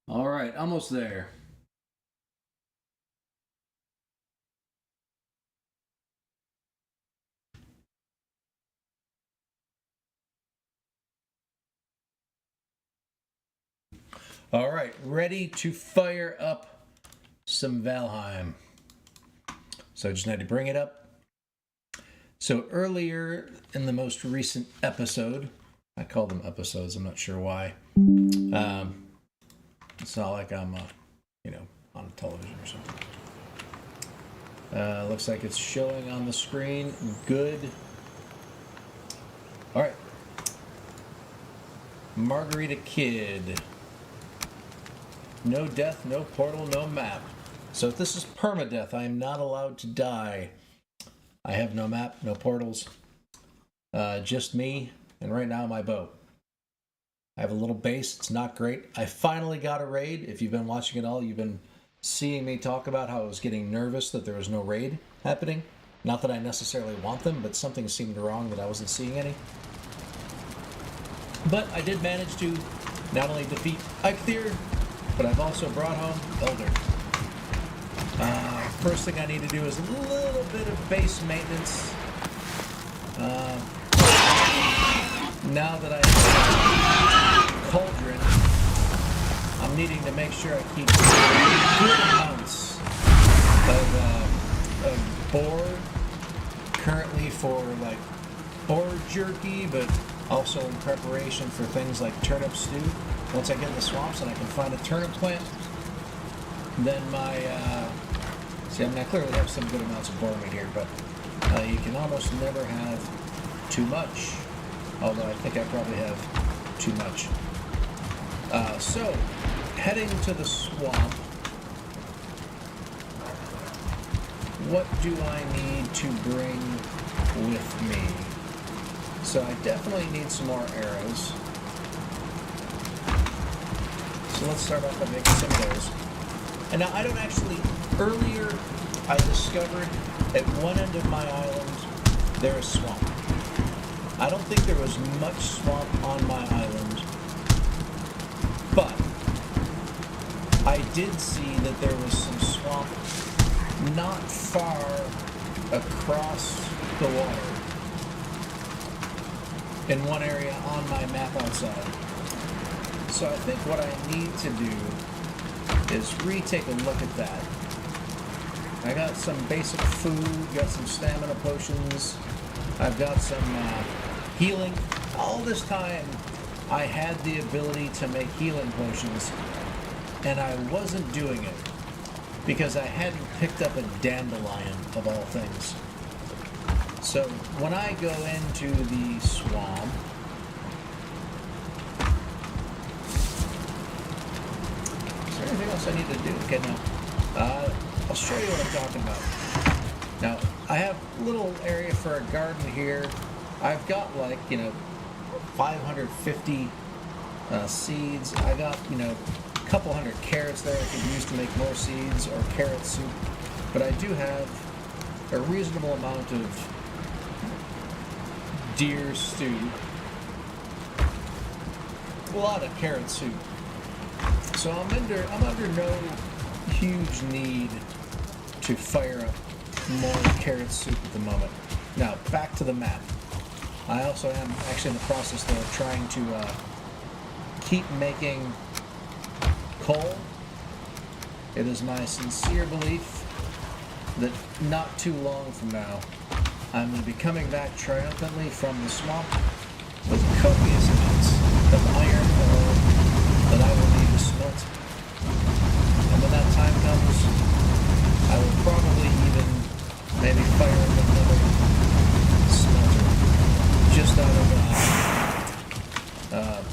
All right, almost there. All right, ready to fire up some Valheim. So I just had to bring it up. So earlier in the most recent episode, I call them episodes, I'm not sure why. It's not like I'm, on television or something. Looks like it's showing on the screen. Good. All right. Margarita Kid. No death, no portal, no map. So if this is permadeath, I am not allowed to die. I have no map, no portals. Just me, and right now my bow. I have a little base. It's not great. I finally got a raid. If you've been watching it all, you've been seeing me talk about how I was getting nervous that there was no raid happening. Not that I necessarily want them, but something seemed wrong that I wasn't seeing any. But I did manage to not only defeat Eikthyr, but I've also brought home Elder. First thing I need to do is a little bit of base maintenance. Now that I have Cauldron, I'm needing to make sure I keep good amounts of boar, currently for like boar jerky, but also in preparation for things like turnip stew. Once I get in the swamps and I can find a turnip plant, then I clearly have some good amounts of boar meat here, but you can almost never have too much. Although I think I probably have too much. So, heading to the swamp, what do I need to bring with me? So I definitely need some more arrows. So let's start off by making some of those. And now I don't actually, earlier I discovered at one end of my island there is swamp. I don't think there was much swamp on my island, but I did see that there was some swamp not far across the water in one area on my map outside. So I think what I need to do is retake a look at that. I got some basic food, got some stamina potions, I've got some healing. All this time I had the ability to make healing potions, and I wasn't doing it because I hadn't picked up a dandelion of all things. So when I go into the swamp, is there anything else I need to do? Okay, no. I'll show you what I'm talking about. Now, I have a little area for a garden here. I've got 550 seeds. I got, a couple hundred carrots there I could use to make more seeds or carrot soup. But I do have a reasonable amount of deer stew. A lot of carrot soup. So I'm under no huge need to fire up more carrot soup at the moment. Now, back to the map. I also am actually in the process, though, of trying to keep making coal. It is my sincere belief that not too long from now, I'm going to be coming back triumphantly from the swamp with copious amounts of iron ore that I will need to smelt. And when that time comes, I will probably even maybe fire up another smelter just out of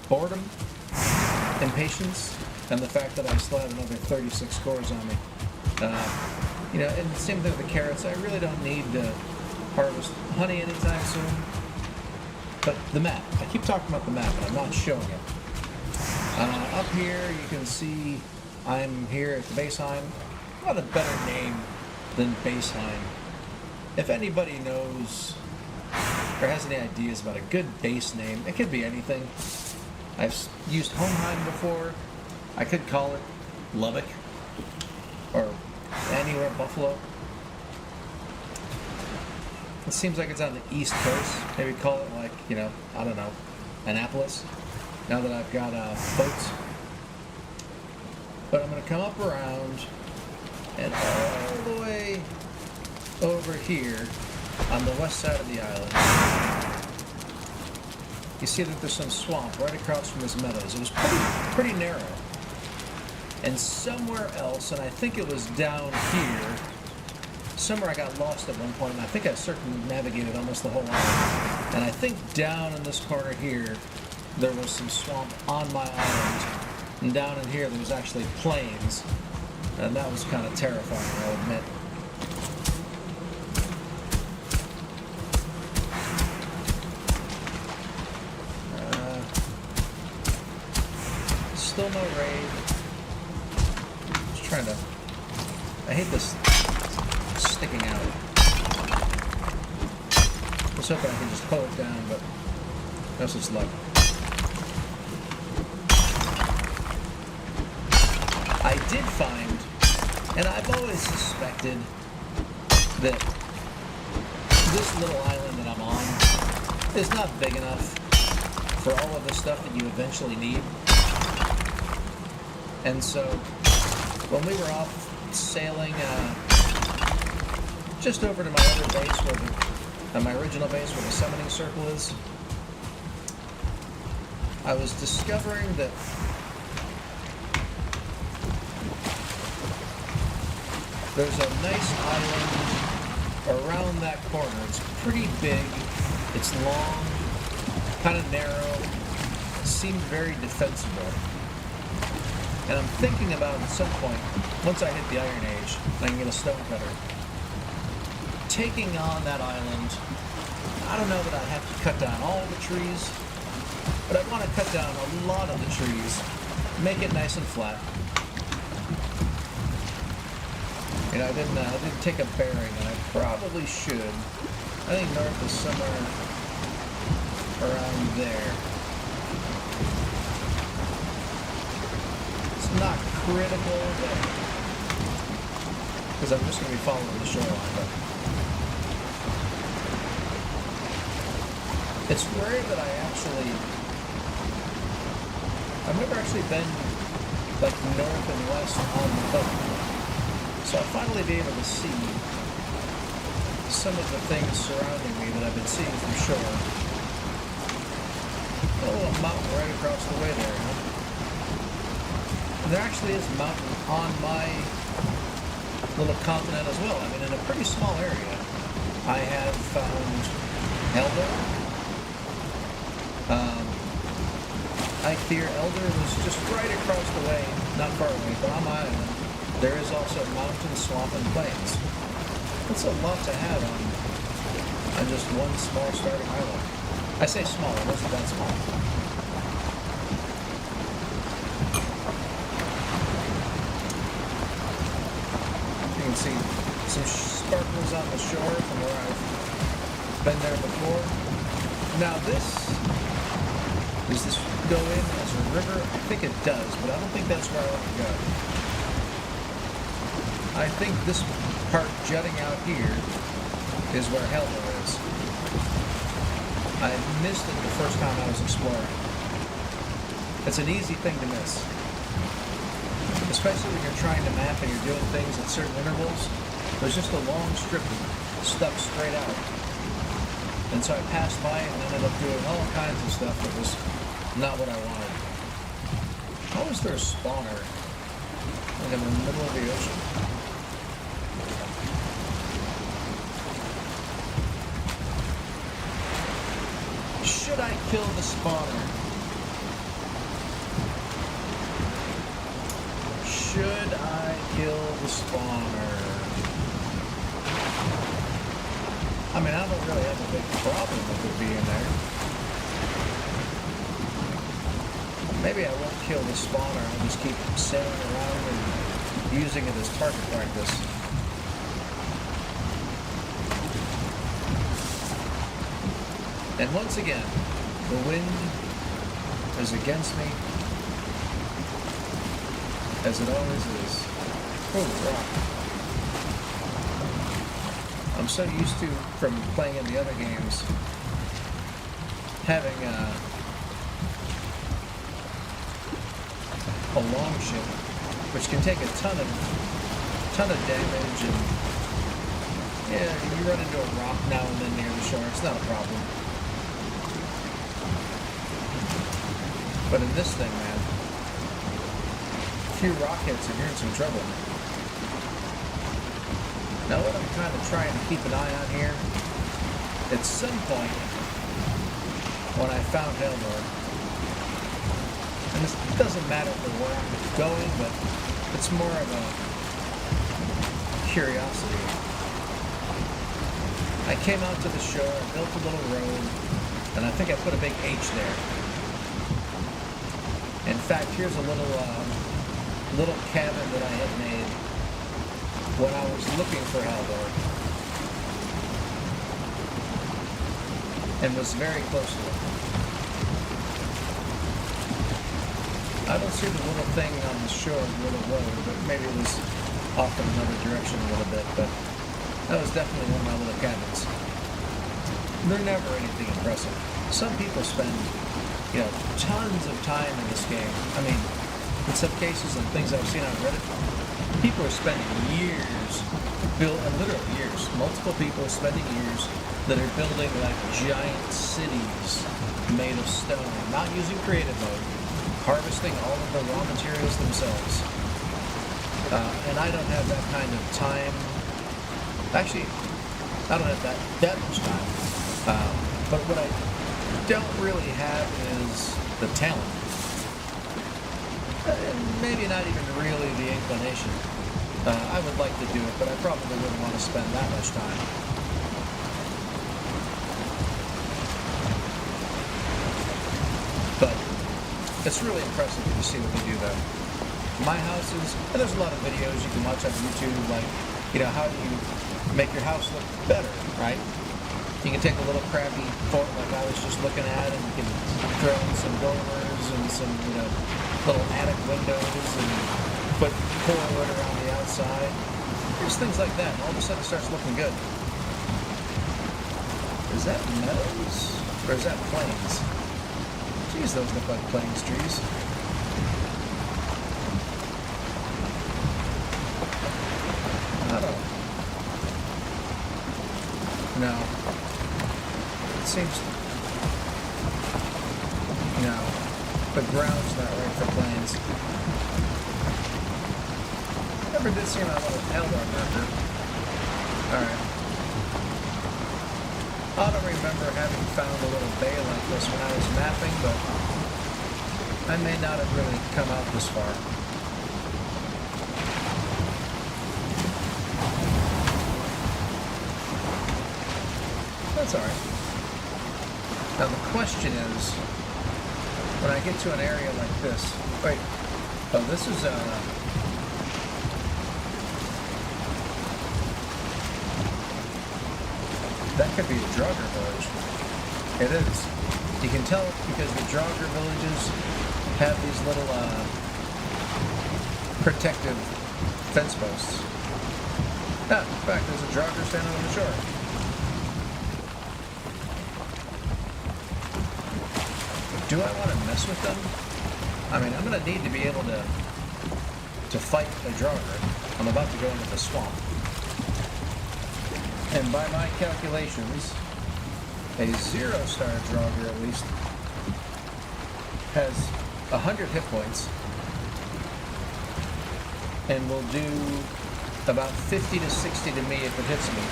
boredom, impatience, and the fact that I still have another 36 cores on me. And the same thing with the carrots. I really don't need to harvest honey anytime soon. But the map. I keep talking about the map, but I'm not showing it. Up here, you can see I'm here at the Valheim. What a better name than Valheim. If anybody knows or has any ideas about a good base name, it could be anything. I've used Hohenheim before. I could call it Lubbock or anywhere Buffalo. It seems like it's on the East Coast. Maybe call it like, I don't know, Annapolis. Now that I've got boats. But I'm going to come up around and all the way over here on the west side of the island. You see that there's some swamp right across from this meadows. It was pretty narrow. And somewhere else, and I think it was down here, somewhere I got lost at one point, and I think I circumnavigated almost the whole island. And I think down in this corner here, there was some swamp on my island. And down in here, there was actually plains. And that was kind of terrifying, I'll admit. Still no raid. Just trying to... I hate this sticking out. I was hoping I could just pull it down, but that's just luck. I did find, and I've always suspected, that this little island that I'm on is not big enough for all of the stuff that you eventually need. And so, when we were off sailing just over to my other base, my original base where the summoning circle is, I was discovering that there's a nice island around that corner. It's pretty big, it's long, kind of narrow, seemed very defensible. And I'm thinking about at some point, once I hit the Iron Age, I can get a stonecutter, taking on that island. I don't know that I have to cut down all the trees, but I want to cut down a lot of the trees, make it nice and flat. I didn't take a bearing, and I probably should. I think north is somewhere around there. It's not critical, because I'm just going to be following the shoreline. But it's rare that I've never actually been like north and west on the boat. So I'll finally be able to see some of the things surrounding me that I've been seeing from shore. Oh, a mountain right across the way there, huh? And there actually is a mountain on my little continent as well. I mean, in a pretty small area. I have found Elder. I fear Elder was just right across the way, not far away, but on my island. There is also mountain, swamp, and plains. That's a lot to have on just one small starting island. I say small, it wasn't that small. You can see some sparkles on the shore from where I've been there before. Now does this go in as a river? I think it does, but I don't think that's where I want to go. I think this part jutting out here is where Helder is. I missed it the first time I was exploring. It's an easy thing to miss. Especially when you're trying to map and you're doing things at certain intervals. There's just a long strip stuck straight out. And so I passed by it and ended up doing all kinds of stuff that was not what I wanted. How is there a spawner like in the middle of the ocean? Should I kill the spawner? Should I kill the spawner? I mean, I don't really have a big problem with it being there. Maybe I won't kill the spawner. I'll just keep sailing around and using it as target practice. And once again, the wind is against me, as it always is. Oh, rock. I'm so used to, from playing in the other games, having a long ship, which can take a ton of damage, and yeah, you run into a rock now and then near the shore, it's not a problem. But in this thing, man, a few rock hits and you're in some trouble. Now what I'm kind of trying to keep an eye on here, at some point, when I found Haldor, and this doesn't matter for where I'm going, but it's more of a curiosity. I came out to the shore, I built a little road, and I think I put a big H there. In fact, here's a little cabin that I had made when I was looking for Haldor, and was very close to it. I don't see the little thing on the shore, the little road, but maybe it was off in another direction a little bit, but that was definitely one of my little cabins. They're never anything impressive. Some people spend, tons of time in this game. I mean, in some cases and things I've seen on Reddit, people are spending years, literally years, multiple people are spending years that are building like giant cities made of stone, not using creative mode, harvesting all of the raw materials themselves. And I don't have that kind of time. Actually, I don't have that much time. But what I don't really have is the talent. Maybe not even really the inclination. I would like to do it, but I probably wouldn't want to spend that much time. But it's really impressive when you see what they do though. My houses, and there's a lot of videos you can watch on YouTube, like, how do you make your house look better, right? You can take a little crappy fort like I was just looking at, and you can throw in some dormers and some, little attic windows and put core wood around the outside. There's things like that, and all of a sudden it starts looking good. Is that meadows? Or is that plains? Geez, those look like plains trees. I don't know. No. It seems... No. The ground's not right for planes. Never did see my little Haldor marker. Alright. I don't remember having found a little bay like this when I was mapping, but I may not have really come out this far. That's alright. Now the question is, when I get to an area like this, wait, oh, this is that could be a Draugr village. It is. You can tell because the Draugr villages have these little protective fence posts. Ah, in fact, there's a Draugr standing on the shore. Do I want to mess with them? I mean, I'm going to need to be able to fight a Draugr. I'm about to go into the swamp. And by my calculations, a 0-star Draugr at least has 100 hit points and will do about 50 to 60 to me if it hits me,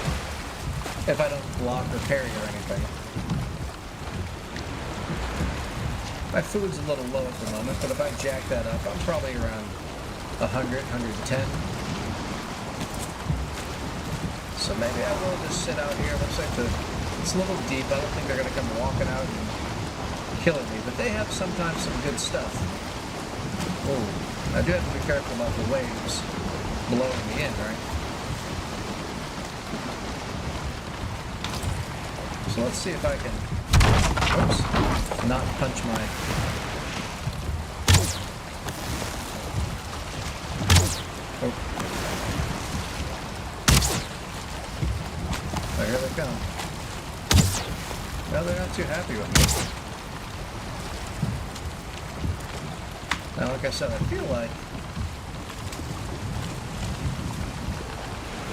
if I don't block or parry or anything. My food's a little low at the moment, but if I jack that up, I'm probably around 100, 110. So maybe I will just sit out here. Looks like it's a little deep. I don't think they're going to come walking out and killing me, but they have sometimes some good stuff. Oh, I do have to be careful about the waves blowing me in, right? So let's see if I can, oops, not punch my come. Well, they're not too happy with me. Now, like I said, I feel like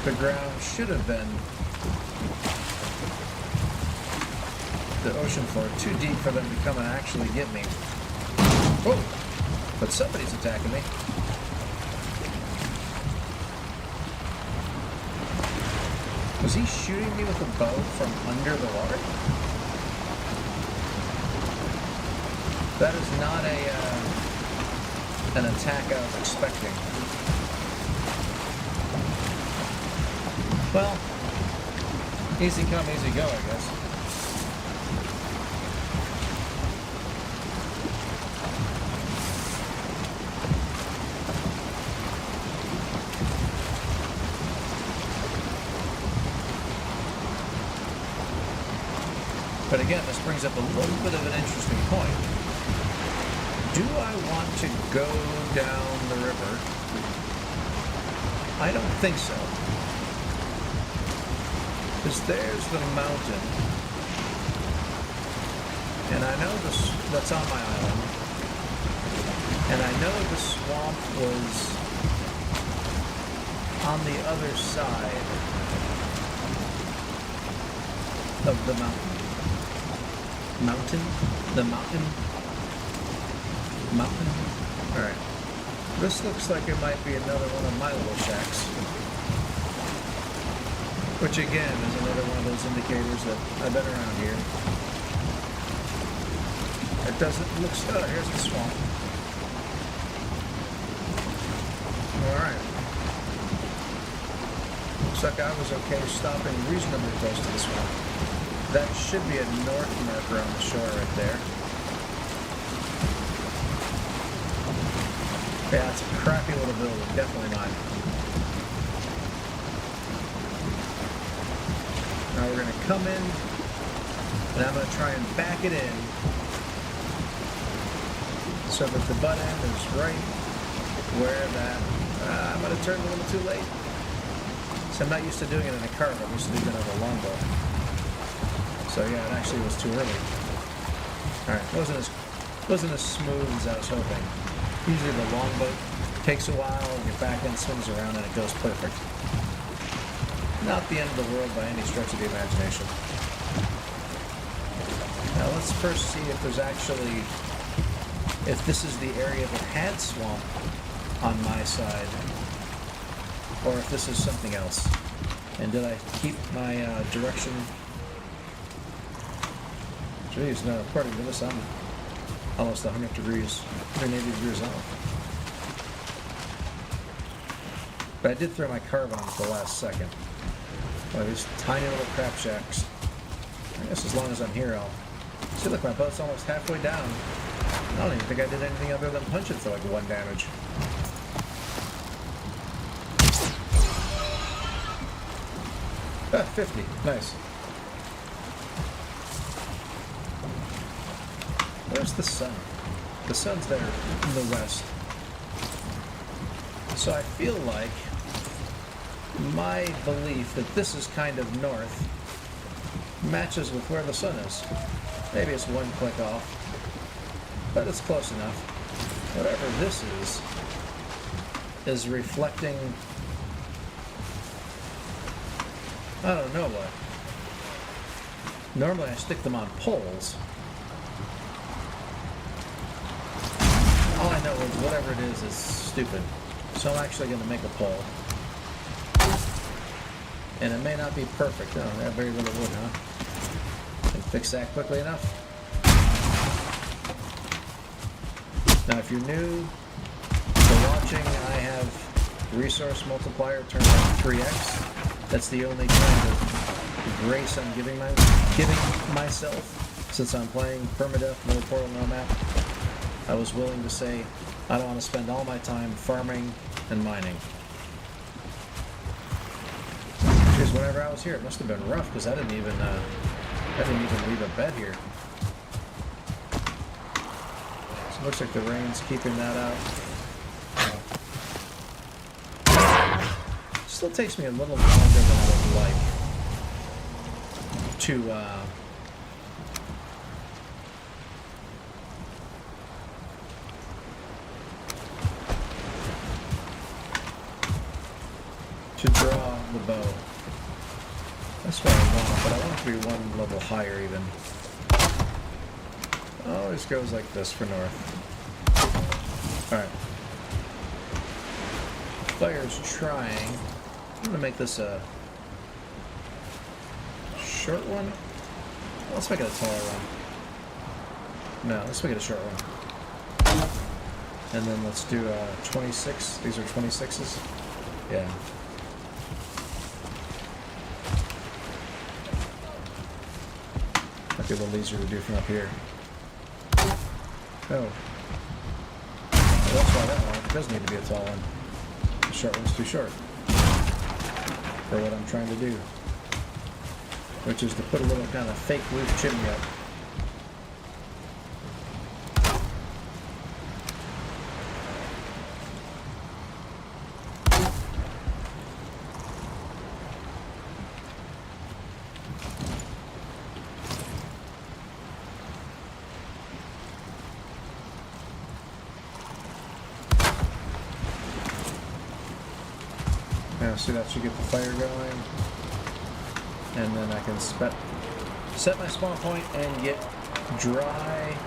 the ground should have been the ocean floor too deep for them to come and actually get me. Oh, but somebody's attacking me. Was he shooting me with a bow from under the water? That is not an attack I was expecting. Well, easy come, easy go, I guess. But again, this brings up a little bit of an interesting point. Do I want to go down the river? I don't think so. Because there's the mountain. And I know that's on my island. And I know the swamp was on the other side of the mountain. The mountain. Alright. This looks like it might be another one of my little shacks. Which again is another one of those indicators that I've been around here. It doesn't look stuck. Here's the swamp. Alright. Looks like I was okay stopping reasonably close to the swamp. That should be a north marker on the shore right there. Yeah, it's a crappy little building. Definitely mine. Now we're going to come in, and I'm going to try and back it in so that the butt end is right where that... I'm going to turn a little too late. So I'm not used to doing it in a cart. I'm used to doing it on a longbow. So yeah, it actually was too early. Alright, wasn't as smooth as I was hoping. Usually the longboat takes a while, your back end swings around and it goes perfect. Not the end of the world by any stretch of the imagination. Now let's first see if there's actually, if this is the area that had swamp on my side, or if this is something else. And did I keep my direction? Jeez, no, according to this, I'm almost 180 degrees off. But I did throw my carve on at the last second. Well, these tiny little crap shacks. I guess as long as I'm here, I'll... See, look, my boat's almost halfway down. I don't even think I did anything other than punch it for like 1 damage. Ah, 50. Nice. Where's the sun? The sun's there in the west. So I feel like my belief that this is kind of north matches with where the sun is. Maybe it's 1 click off, but it's close enough. Whatever this is reflecting... I don't know what. Normally I stick them on poles. All I know is whatever it is stupid. So I'm actually going to make a pole. And it may not be perfect. Oh, I have very little wood, huh? Can fix that quickly enough. Now, if you're new to watching, I have resource multiplier turned on 3x. That's the only kind of grace I'm giving myself since I'm playing permadeath, no portal, no map. I was willing to say I don't want to spend all my time farming and mining. Because whenever I was here, it must have been rough because I didn't even leave a bed here. So it looks like the rain's keeping that out. Still takes me a little longer than I would like. to draw the bow. That's what I want, but I want it to be one level higher even. Always goes like this for north. Alright. Fire's trying. I'm gonna make this a short one. Let's make it a taller one. No, let's make it a short one. And then let's do 26. These are 26s. Yeah. Might be a little easier to do from up here. Oh. That's why that one does need to be a tall one. The short one's too short for what I'm trying to do, which is to put a little kind of fake roof chimney up. Now, see, that should get the fire going, and then I can set my spawn point and get dry.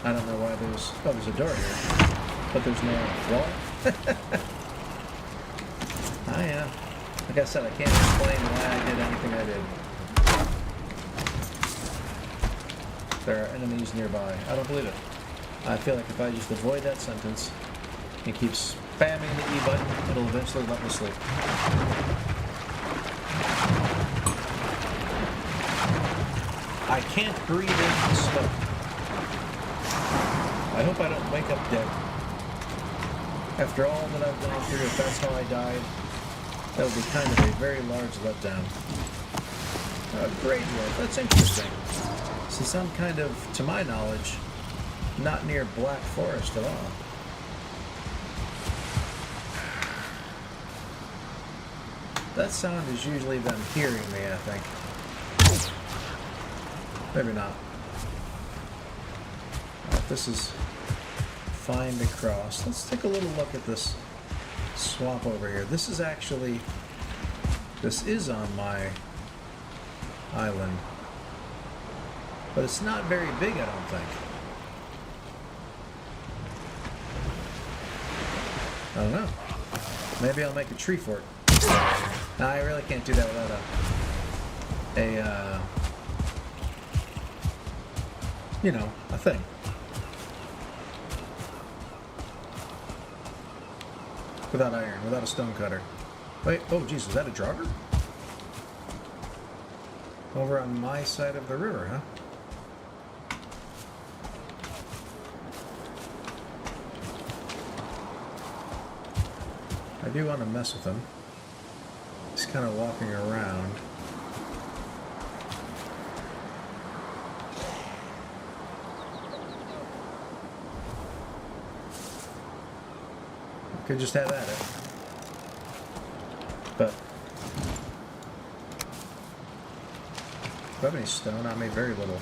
I don't know why there's a door here, but there's no wall. Oh yeah, like I said, I can't explain why I did anything I did. There are enemies nearby. I don't believe it. I feel like if I just avoid that sentence and keep spamming the E button, it'll eventually let me sleep. I can't breathe in the smoke. I hope I don't wake up dead. After all that I've gone through, if that's how I died, that would be kind of a very large letdown. Graveyard, that's interesting. Since I'm kind of, to my knowledge, not near Black Forest at all. That sound is usually them hearing me, I think. Maybe not. Right, this is fine to cross. Let's take a little look at this swamp over here. This is on my island. But it's not very big, I don't think. I don't know. Maybe I'll make a tree fort. No, I really can't do that without a thing. Without iron, without a stone cutter. Wait, oh geez, was that a jogger? Over on my side of the river, huh? I do want to mess with him. He's kind of walking around. Could just have at it. But do I have any stone on me? Very little.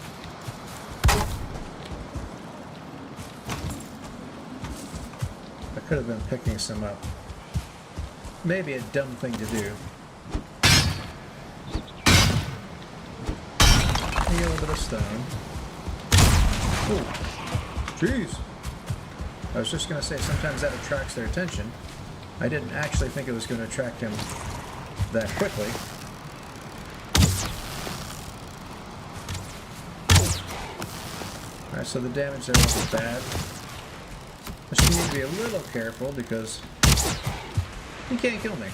I could have been picking some up. Maybe a dumb thing to do. A little bit of stone. Ooh. Jeez. I was just going to say, sometimes that attracts their attention. I didn't actually think it was going to attract him that quickly. Alright, so the damage there wasn't bad. I just need to be a little careful because he can't kill me.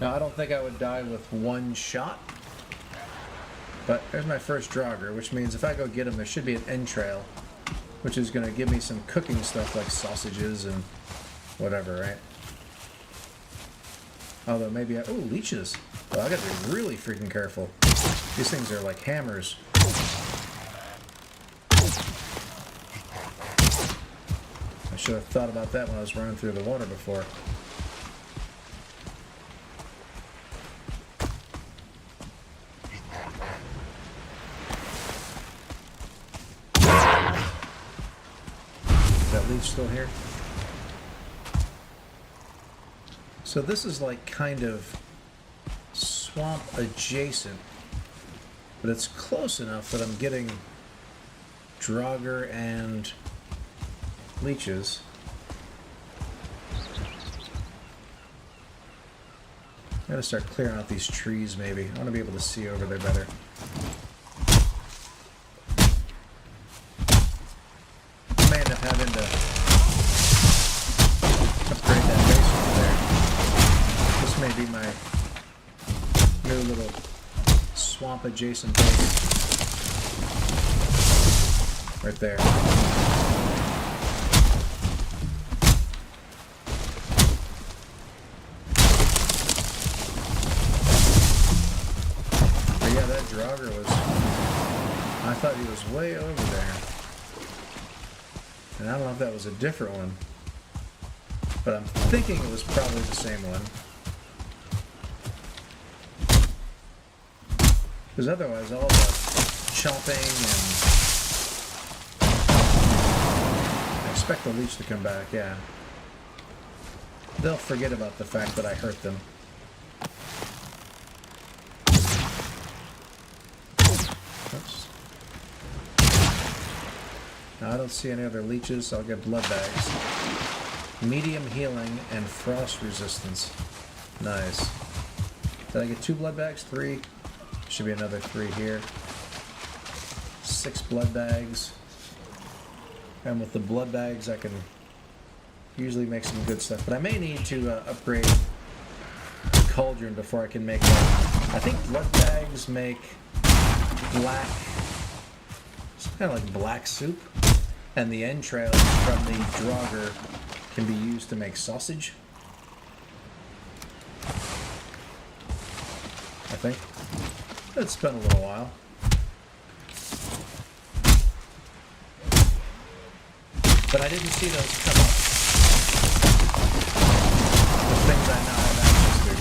Now, I don't think I would die with one shot. But there's my first Draugr, which means if I go get him, there should be an entrail, which is going to give me some cooking stuff like sausages and whatever, right? Although maybe ooh, leeches. Well, I got to be really freaking careful. These things are like hammers. I should have thought about that when I was running through the water before. that leech still here? So this is like kind of swamp adjacent, but it's close enough that I'm getting Draugr and leeches. I gotta start clearing out these trees maybe. I want to be able to see over there better. I may end up having to upgrade that base over there. This may be my new little swamp adjacent base. Right there. Draugr was, I thought he was way over there. And I don't know if that was a different one, but I'm thinking it was probably the same one. Because otherwise all the chopping and... I expect the leech to come back, yeah. They'll forget about the fact that I hurt them. Oops. Now, I don't see any other leeches, so I'll get blood bags. Medium healing and frost resistance. Nice. Did I get 2 blood bags? 3? Should be another 3 here. 6 blood bags. And with the blood bags, I can usually make some good stuff. But I may need to upgrade the cauldron before I can make that. I think blood bags make black, it's kind of like black soup, and the entrails from the Draugr can be used to make sausage. I think. It's been a little while. But I didn't see those come up. The things I now have access to.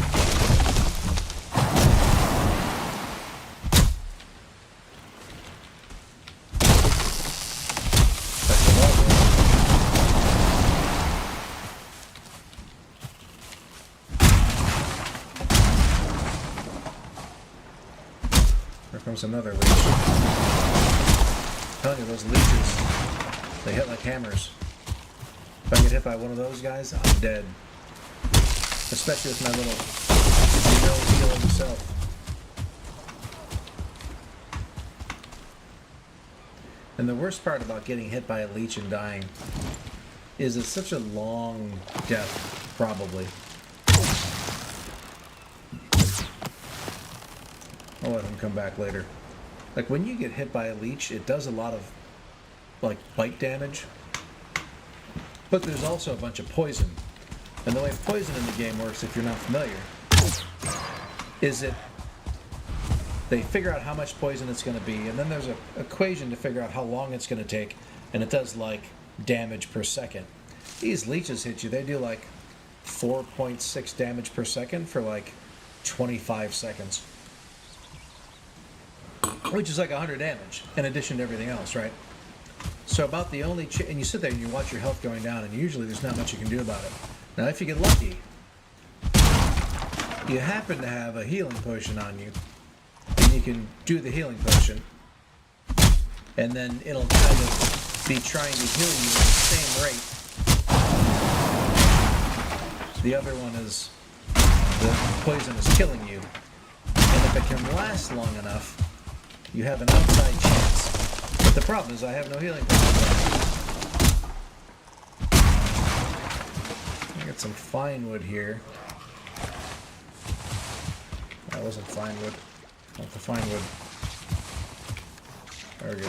Here comes another leech. I'm telling you, those leeches, they hit like hammers. If I get hit by one of those guys, I'm dead. Especially with my little healing self. And the worst part about getting hit by a leech and dying is it's such a long death, probably. I'll let him come back later. Like, when you get hit by a leech, it does a lot of, like, bite damage. But there's also a bunch of poison. And the way poison in the game works, if you're not familiar, is that they figure out how much poison it's going to be, and then there's an equation to figure out how long it's going to take, and it does, like, damage per second. These leeches hit you, they do, like, 4.6 damage per second for, like, 25 seconds. Which is like 100 damage, in addition to everything else, right? So about the only... and you sit there and you watch your health going down, and usually there's not much you can do about it. Now, if you get lucky, you happen to have a healing potion on you, and you can do the healing potion, and then it'll kind of be trying to heal you at the same rate. The other one is the poison is killing you, and if it can last long enough, you have an outside chance. But the problem is I have no healing potion. I got some fine wood here. That wasn't fine wood. Not the fine wood. There we go.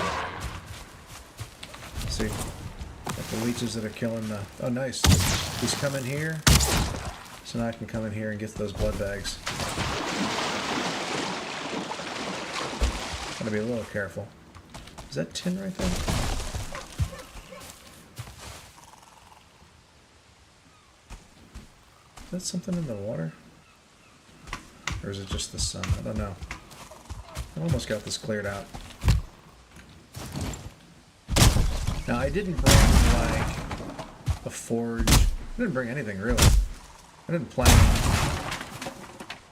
Let's see. Got the leeches that are killing the... oh, nice. He's coming here. So now I can come in here and get those blood bags. Gotta be a little careful. Is that tin right there? Is that something in the water? Or is it just the sun? I don't know. I almost got this cleared out. Now I didn't bring like a forge. I didn't bring anything really. I didn't plan on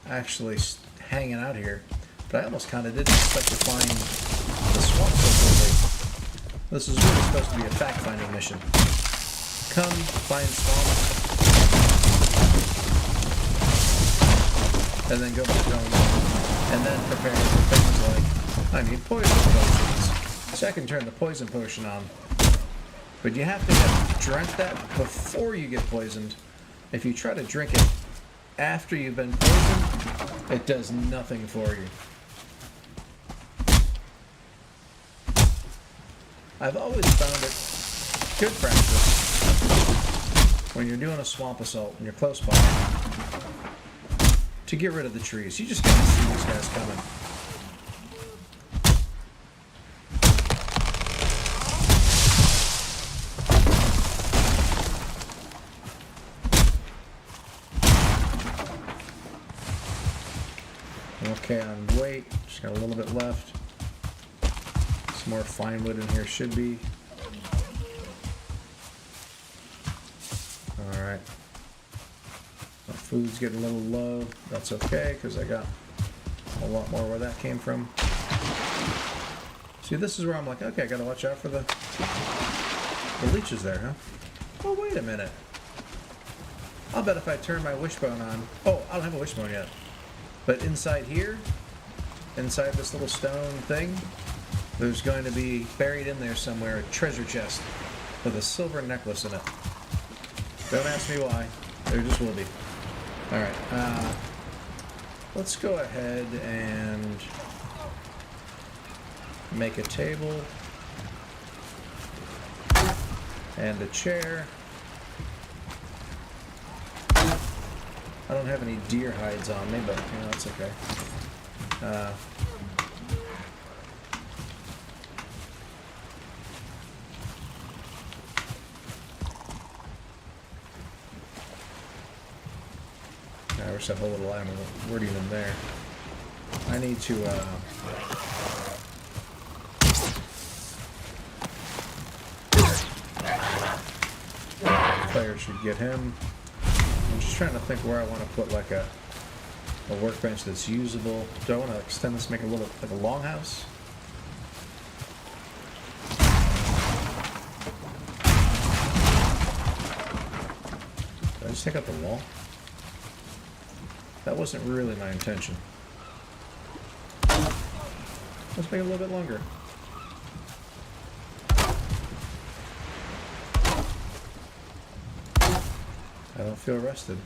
actually hanging out here, but I almost kind of didn't expect to find the swamp so quickly. This is really supposed to be a fact-finding mission. Come, find swamps, and then go back home, and then prepare for things like, I need poison potions. So I can turn the poison potion on. But you have to have drunk that before you get poisoned. If you try to drink it after you've been poisoned, it does nothing for you. I've always found it good practice when you're doing a swamp assault and you're close by to get rid of the trees. You just gotta see these guys coming. Okay, on weight, just got a little bit left. Some more fine wood in here should be. Alright. My food's getting a little low. That's okay, because I got a lot more where that came from. See, this is where I'm like, okay, I gotta watch out for the leeches there, huh? Oh, wait a minute. I'll bet if I turn my wishbone on... Oh, I don't have a wishbone yet. But inside here, inside this little stone thing, there's going to be buried in there somewhere a treasure chest with a silver necklace in it. Don't ask me why. There just will be. Alright, let's go ahead and make a table and a chair. I don't have any deer hides on me, but you know, that's okay. I wish that whole little line weren't even there. I need to player should get him. I'm just trying to think where I want to put like a workbench that's usable. Do I want to extend this, make it a little like a longhouse? Did I just take out the wall? That wasn't really my intention. Let's make it a little bit longer. I don't feel rested.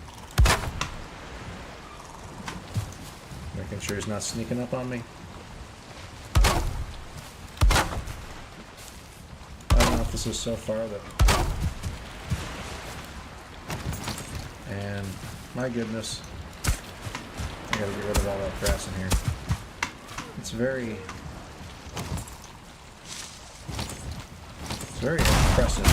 Making sure he's not sneaking up on me. I don't know if this is so far that... And my goodness, I gotta get rid of all that grass in here. It's very impressive.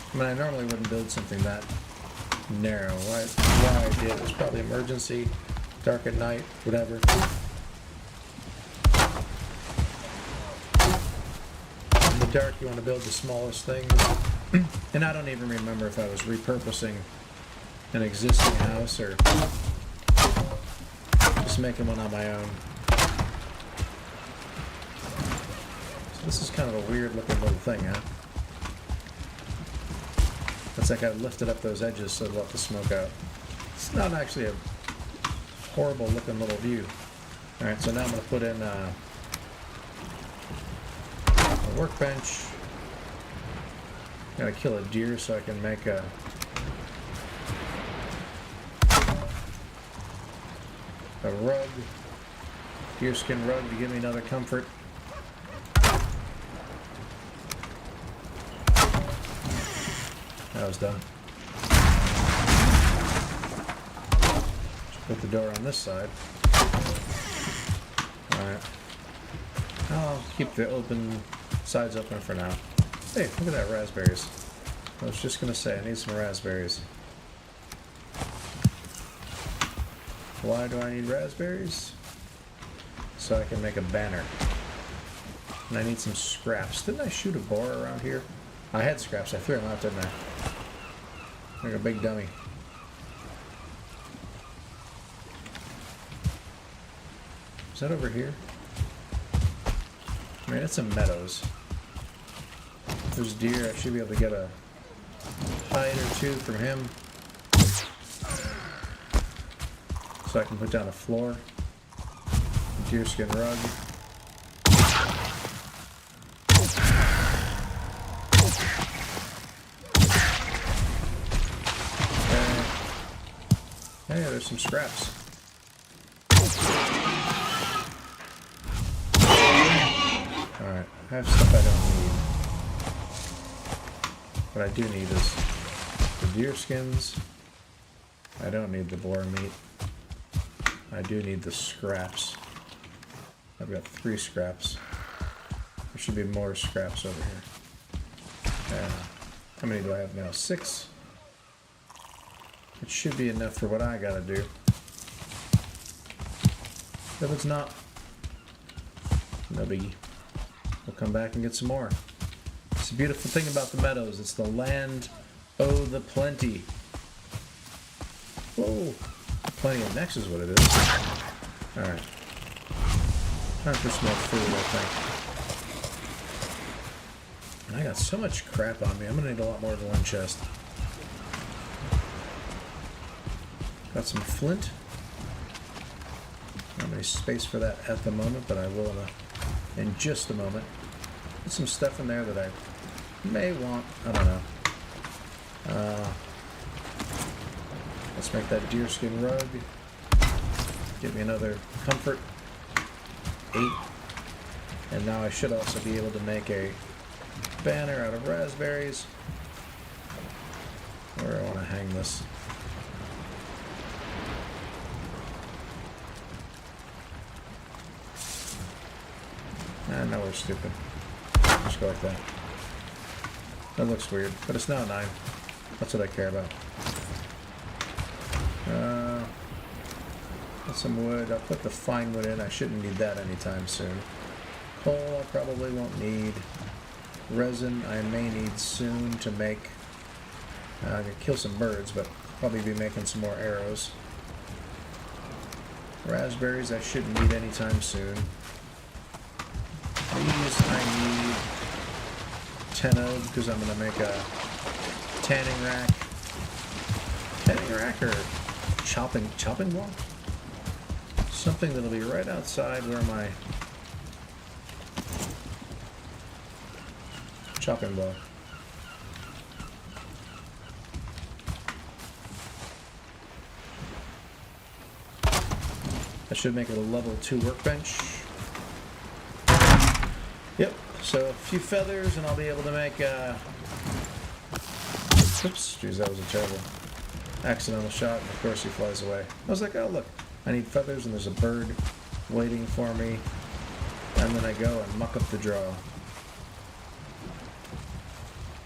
I mean, I normally wouldn't build something that narrow. Why I did, it was probably emergency, dark at night, whatever. In the dark, you want to build the smallest things. And I don't even remember if I was repurposing an existing house or just making one on my own. So this is kind of a weird looking little thing, huh? It's like I lifted up those edges so to let the smoke out. It's not actually a horrible looking little view. Alright, so now I'm going to put in a workbench. Gotta kill a deer so I can make a rug, deerskin rug to give me another comfort. That was done. Just put the door on this side. Alright. I'll keep the open sides open for now. Hey, look at that, raspberries. I was just gonna say, I need some raspberries. Why do I need raspberries? So I can make a banner. And I need some scraps. Didn't I shoot a boar around here? I had scraps. I threw them out, didn't I? Like a big dummy. Is that over here? I mean, it's some meadows. There's deer. I should be able to get a hide or two from him. So I can put down a floor. Deerskin rug. Hey, there's some scraps. Alright, I have stuff I don't need. What I do need is the deer skins. I don't need the boar meat. I do need the scraps. I've got 3 scraps. There should be more scraps over here. How many do I have now? 6. It should be enough for what I gotta do. If it's not, no biggie. We'll come back and get some more. It's a beautiful thing about the meadows. It's the land o' the plenty. Whoa. Plenty of necks is what it is. Alright. Time for some more food, I think. And I got so much crap on me. I'm gonna need a lot more than one chest. Got some flint. Not any space for that at the moment, but I will in just a moment. Put some stuff in there that I may want. I don't know. Let's make that deerskin rug. Give me another comfort. 8. And now I should also be able to make a banner out of raspberries. Where do I want to hang this? No, we're stupid. Just go like that. That looks weird, but it's now 9. That's what I care about. Get some wood. I'll put the fine wood in. I shouldn't need that anytime soon. Coal I probably won't need. Resin I may need soon to make... I can kill some birds, but probably be making some more arrows. Raspberries I shouldn't need anytime soon. These I need 10 of because I'm going to make a tanning rack. Tanning rack or chopping block? Something that'll be right outside where my chopping block. That should make it a level 2 workbench. Yep, so a few feathers and I'll be able to make, oops, geez, that was a terrible accidental shot, and of course he flies away. I was like, oh look, I need feathers and there's a bird waiting for me, and then I go and muck up the draw.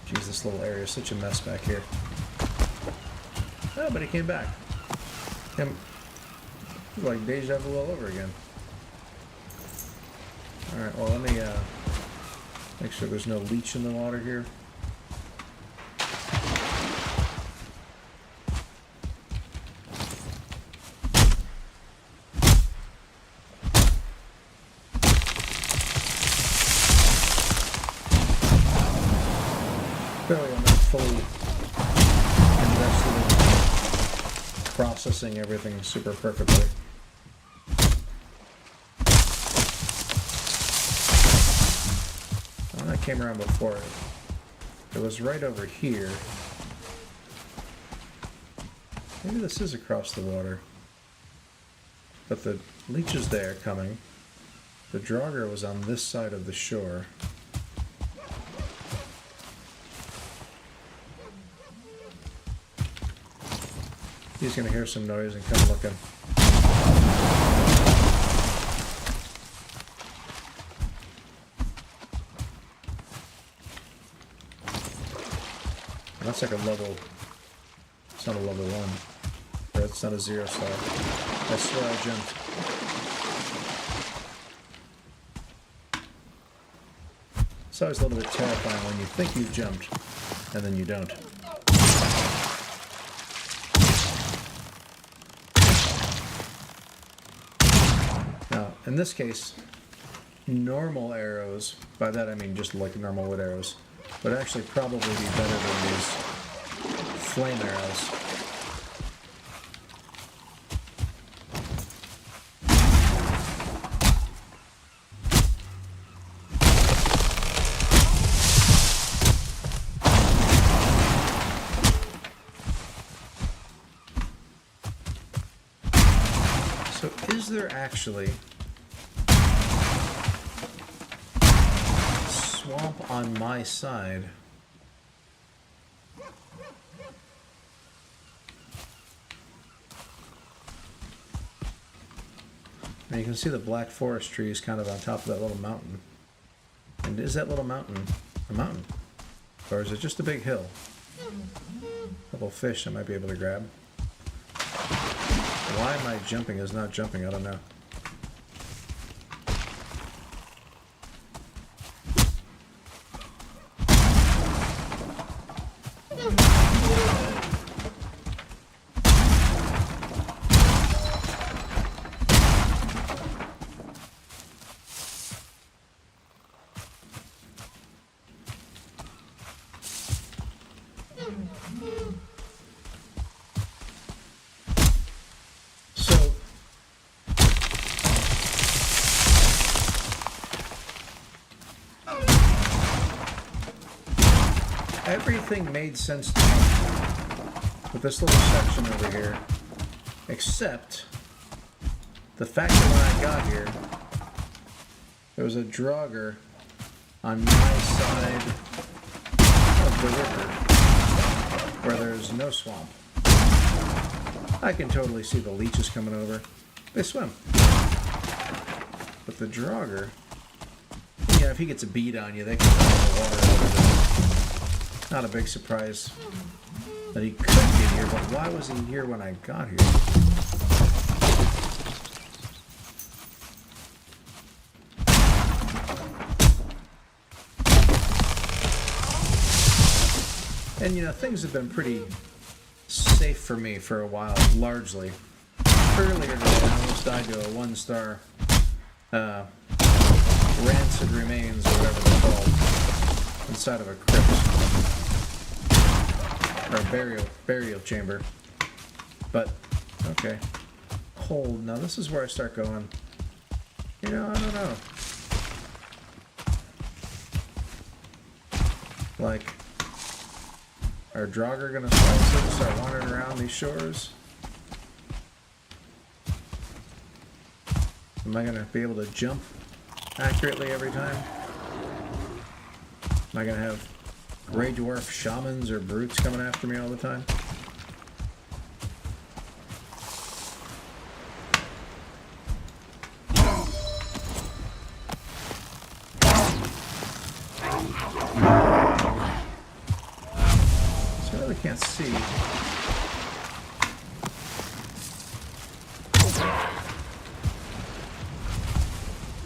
Geez, this little area is such a mess back here. Oh, but he came back. Like deja vu all over again. Alright, well let me make sure there's no leech in the water here. Clearly I'm not fully invested in processing everything super perfectly. I came around before. It was right over here. Maybe this is across the water. But the leech is there coming. The Draugr was on this side of the shore. He's going to hear some noise and come looking. That's like a level, it's not a level 1. That's not a 0 star. I swear I jumped. It's always a little bit terrifying when you think you've jumped, and then you don't. Now, in this case, normal arrows, by that I mean just like normal wood arrows, would actually probably be better than these flame arrows. So is there actually swamp on my side? And you can see the black forest trees kind of on top of that little mountain. And is that little mountain a mountain? Or is it just a big hill? A couple of fish I might be able to grab. Why my jumping is not jumping, I don't know. So everything made sense to me with this little section over here, except the fact that when I got here, there was a drogger on my side of the river where there's no swamp. I can totally see the leeches coming over. They swim. But the drogger, yeah, if he gets a bead on you, they can throw the water over there. Not a big surprise that he could get here, but why was he here when I got here? And you know, things have been pretty safe for me for a while, largely. Earlier today, I almost died to a 1-star rancid remains, or whatever they're called, inside of a crypt. Or a burial chamber. But, okay. Hold. Now this is where I start going, you know, I don't know. Like, are Draugr gonna start wandering around these shores? Am I gonna be able to jump accurately every time? Am I gonna have gray dwarf shamans or brutes coming after me all the time? So I really can't see.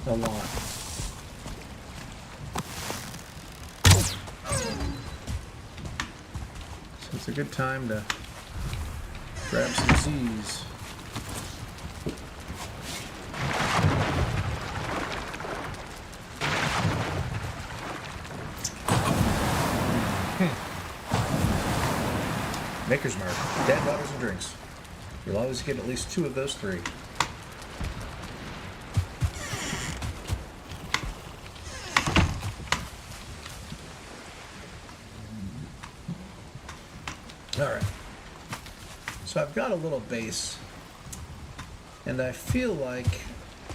A lot. So it's a good time to grab some Z's. Maker's Mark, dead waters and drinks. You'll always get at least 2 of those 3. Alright, so I've got a little base, and I feel like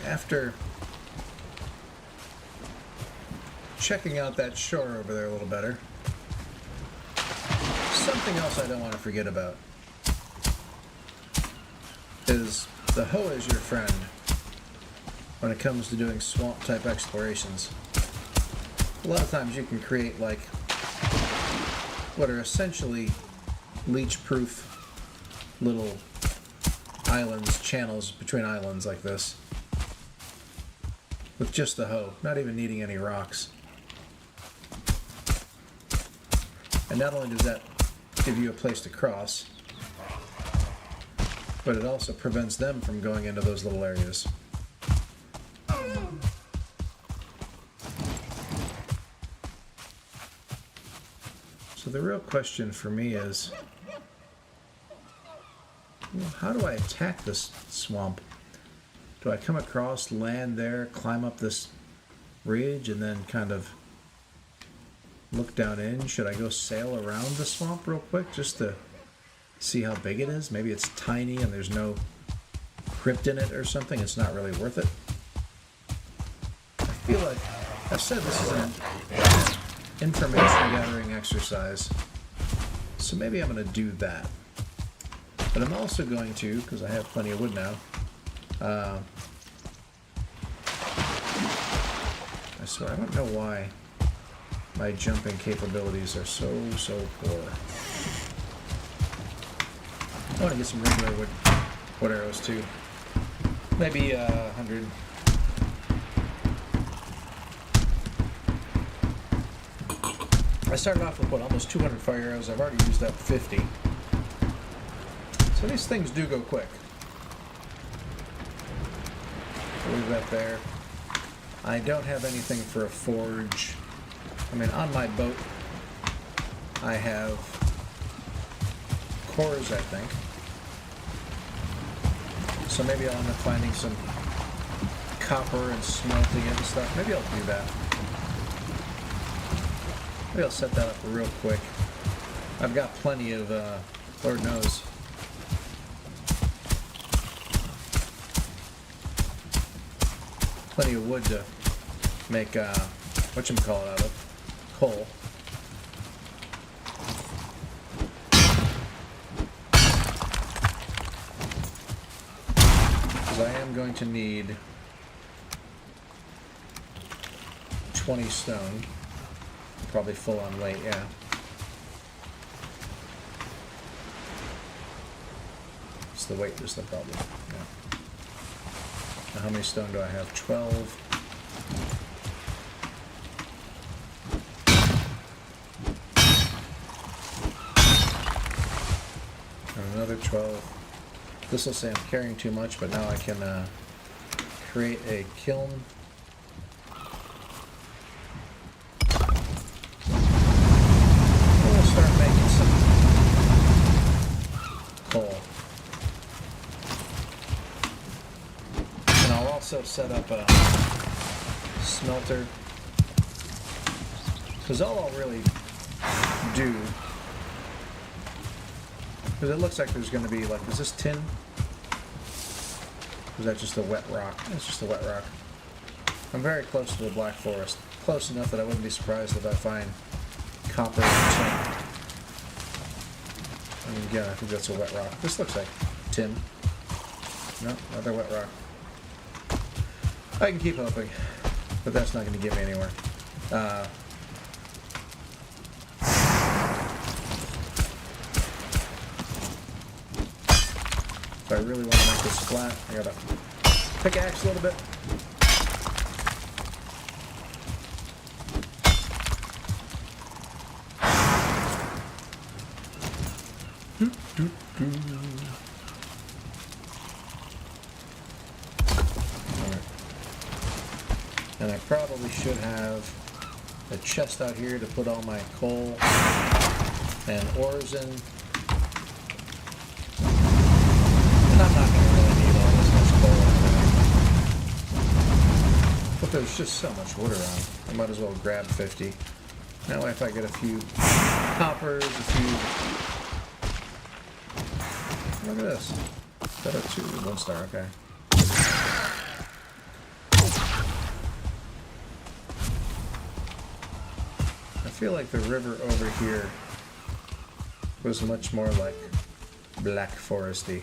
after checking out that shore over there a little better, something else I don't want to forget about is the hoe is your friend when it comes to doing swamp type explorations. A lot of times you can create like what are essentially leech-proof little islands, channels between islands like this. With just the hoe, not even needing any rocks. And not only does that give you a place to cross, but it also prevents them from going into those little areas. So the real question for me is, well, how do I attack this swamp? Do I come across, land there, climb up this ridge, and then kind of look down in? Should I go sail around the swamp real quick just to see how big it is? Maybe it's tiny and there's no crypt in it or something. It's not really worth it. I feel like I've said this is an information gathering exercise, so maybe I'm going to do that. But I'm also going to, because I have plenty of wood now, I swear I don't know why my jumping capabilities are so poor. I want to get some regular wood arrows too. Maybe 100. I started off with, what, almost 200 fire arrows. I've already used up 50. So these things do go quick. Leave that there. I don't have anything for a forge. I mean, on my boat, I have cores, I think. So maybe I'll end up finding some copper and smelting it and stuff. Maybe I'll do that. Maybe I'll set that up real quick. I've got plenty of, Lord knows. Plenty of wood to make, whatchamacallit out of. Coal. Because I am going to need 20 stone. Probably full on weight, yeah. It's the weight is the problem. Yeah. Now how many stone do I have? 12. And another 12. This will say I'm carrying too much, but now I can create a kiln. We'll start making some coal. And I'll also set up a smelter. Because all I'll really do, because it looks like there's going to be, like, is this tin? Or is that just a wet rock? It's just a wet rock. I'm very close to the Black Forest. Close enough that I wouldn't be surprised if I find copper and tin. I mean, again, I think that's a wet rock. This looks like tin. No, another wet rock. I can keep hoping, but that's not going to get me anywhere. If I really want to make this flat, I gotta pickaxe a little bit. Alright. And I probably should have a chest out here to put all my coal and ores in. I'm not going to really need all this much coal anyway. But there's just so much wood around. I might as well grab 50. That way if I get a few coppers, a few... Look at this. Is that a 2? 1 star, okay. I feel like the river over here was much more like Black Foresty.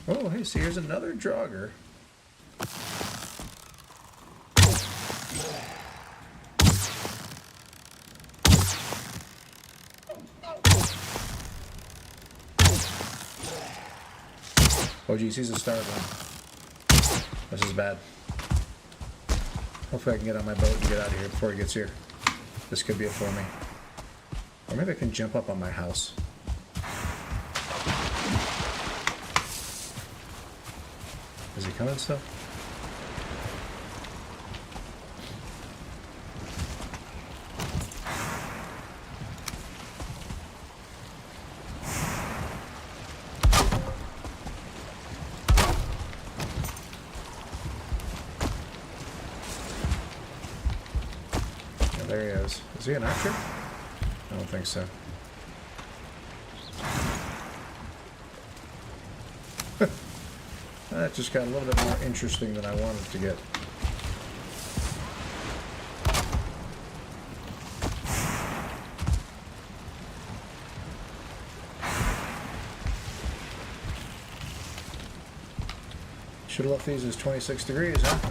Oh, hey, see, here's another jogger. Oh geez, he's a starving. This is bad. Hopefully I can get on my boat and get out of here before he gets here. This could be it for me. Or maybe I can jump up on my house. Is he coming still? Yeah, there he is. Is he an archer? I don't think so. That just got a little bit more interesting than I wanted to get. Should have left these as 26 degrees, huh?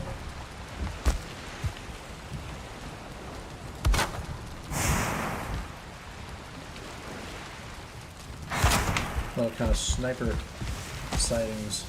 Well, kind of sniper sightings.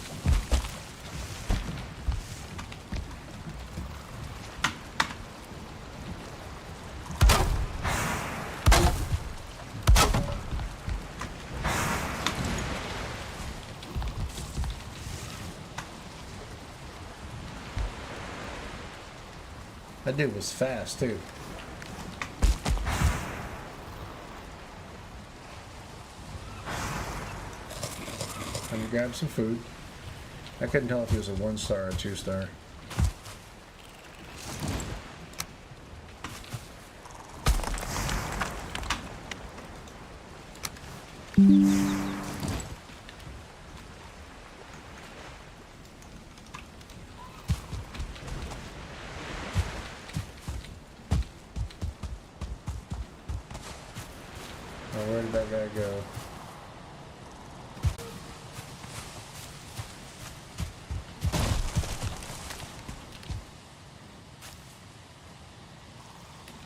That dude was fast, too. Let me grab some food. I couldn't tell if he was a 1-star or a 2-star. Now, where did that guy go?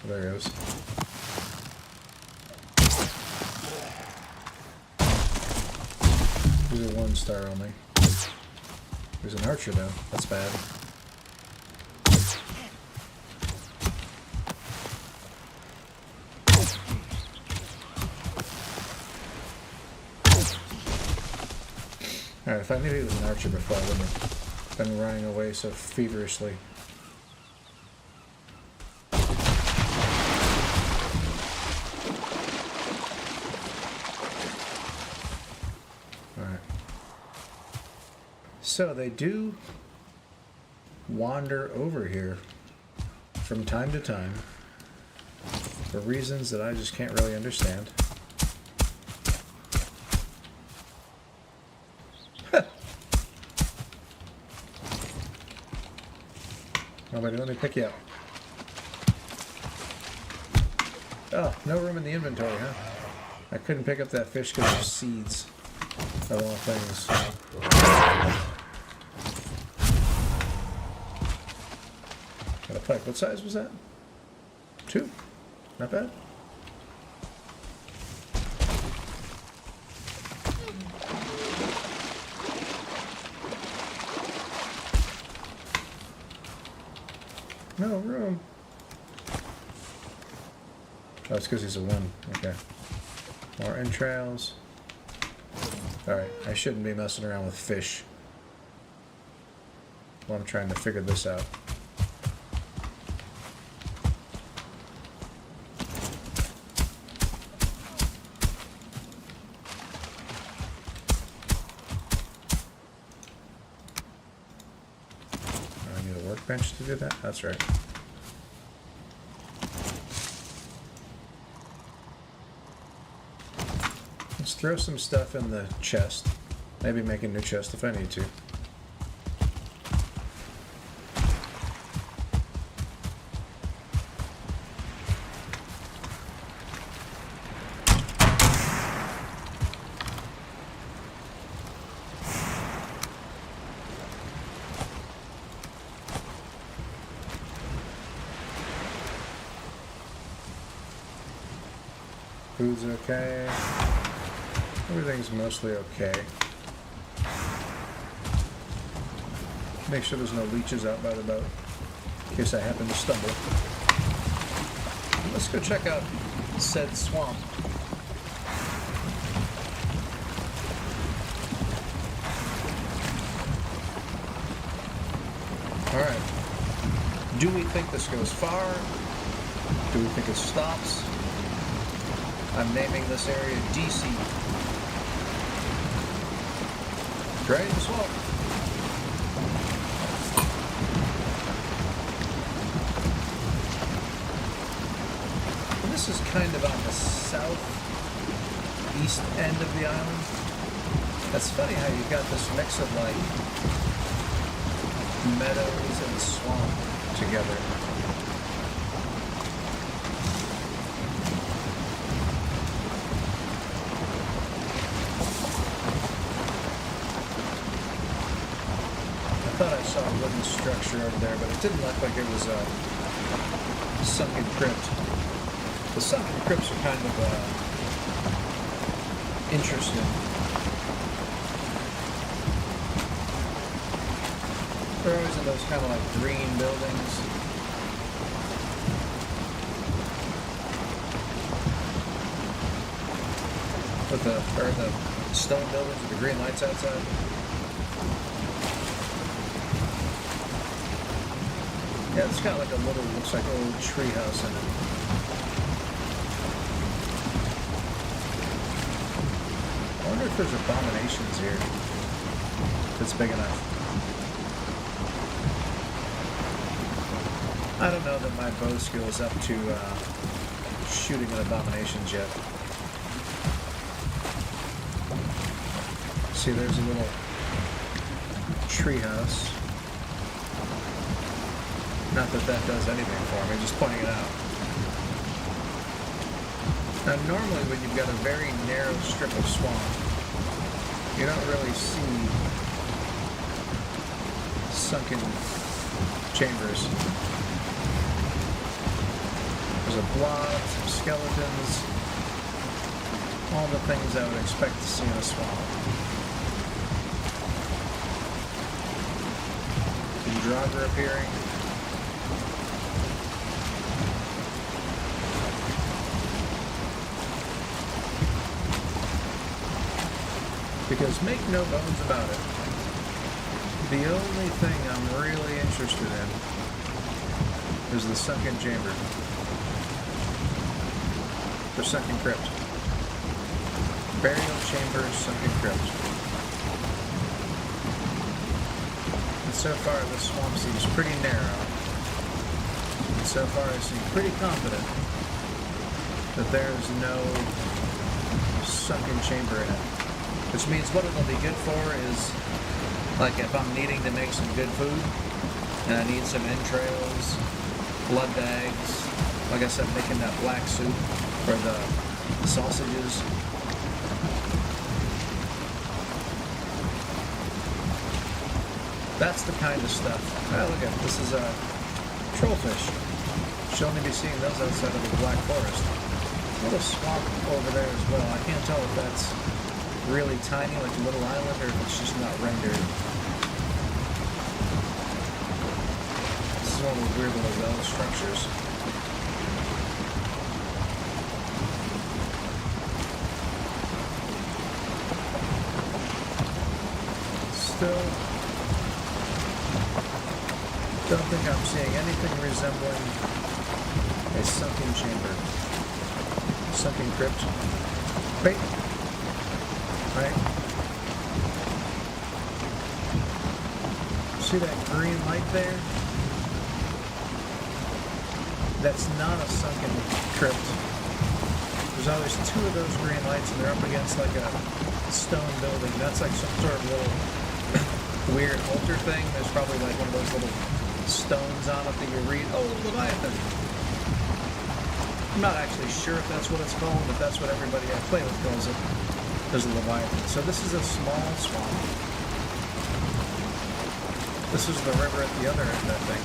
There he goes. He's a 1-star only. He's an archer though. That's bad. Alright, if I knew he was an archer before, I wouldn't have been running away so feverishly. Alright. So they do wander over here from time to time for reasons that I just can't really understand. Nobody, let me pick you up. Oh, no room in the inventory, huh? I couldn't pick up that fish because of seeds, of all things. Got a pike. What size was that? 2? Not bad. No room. Oh, it's because he's a 1. Okay. More entrails. Alright, I shouldn't be messing around with fish while I'm trying to figure this out. Bench to do that? That's right. Let's throw some stuff in the chest. Maybe make a new chest if I need to. Food's okay. Everything's mostly okay. Make sure there's no leeches out by the boat, in case I happen to stumble. Let's go check out said swamp. Alright. Do we think this goes far? Do we think it stops? I'm naming this area DC. Dragon Swamp. And this is kind of on the southeast end of the island. That's funny how you've got this mix of like meadows and swamp together. I thought I saw a wooden structure over there, but it didn't look like it was a sunken crypt. The sunken crypts are kind of interesting. They're always in those kind of like green buildings. With the stone buildings with the green lights outside. Yeah, it's got like a little, looks like old tree house in it. I wonder if there's abominations here. If it's big enough. I don't know that my bow skill is up to shooting at abominations yet. See, there's a little tree house. Not that that does anything for me, just pointing it out. Now, normally when you've got a very narrow strip of swamp, you don't really see sunken chambers. There's a blob, some skeletons, all the things I would expect to see in a swamp. Some Draugr appearing. Because make no bones about it, the only thing I'm really interested in is the sunken chamber. The sunken crypt. Burial chamber, sunken crypt. And so far the swamp seems pretty narrow. And so far I seem pretty confident that there's no sunken chamber in it. Which means what it'll be good for is, like if I'm needing to make some good food, and I need some entrails, blood bags, like I said, making that black soup, or the sausages. That's the kind of stuff. Oh, look at this is a trollfish. Should only be seeing those outside of the Black Forest. A little swamp over there as well. I can't tell if that's really tiny, like a little island, or if it's just not rendered. This is one of those weird little well structures. Still don't think I'm seeing anything resembling a sunken chamber. Sunken crypt. Wait. Right? See that green light there? That's not a sunken crypt. There's always two of those green lights and they're up against like a stone building. That's like some sort of little weird altar thing. There's probably like one of those little stones on it that you read. Oh, Leviathan! I'm not actually sure if that's what it's called, but that's what everybody I play with calls it. There's a Leviathan. So this is a small swamp. This is the river at the other end, I think.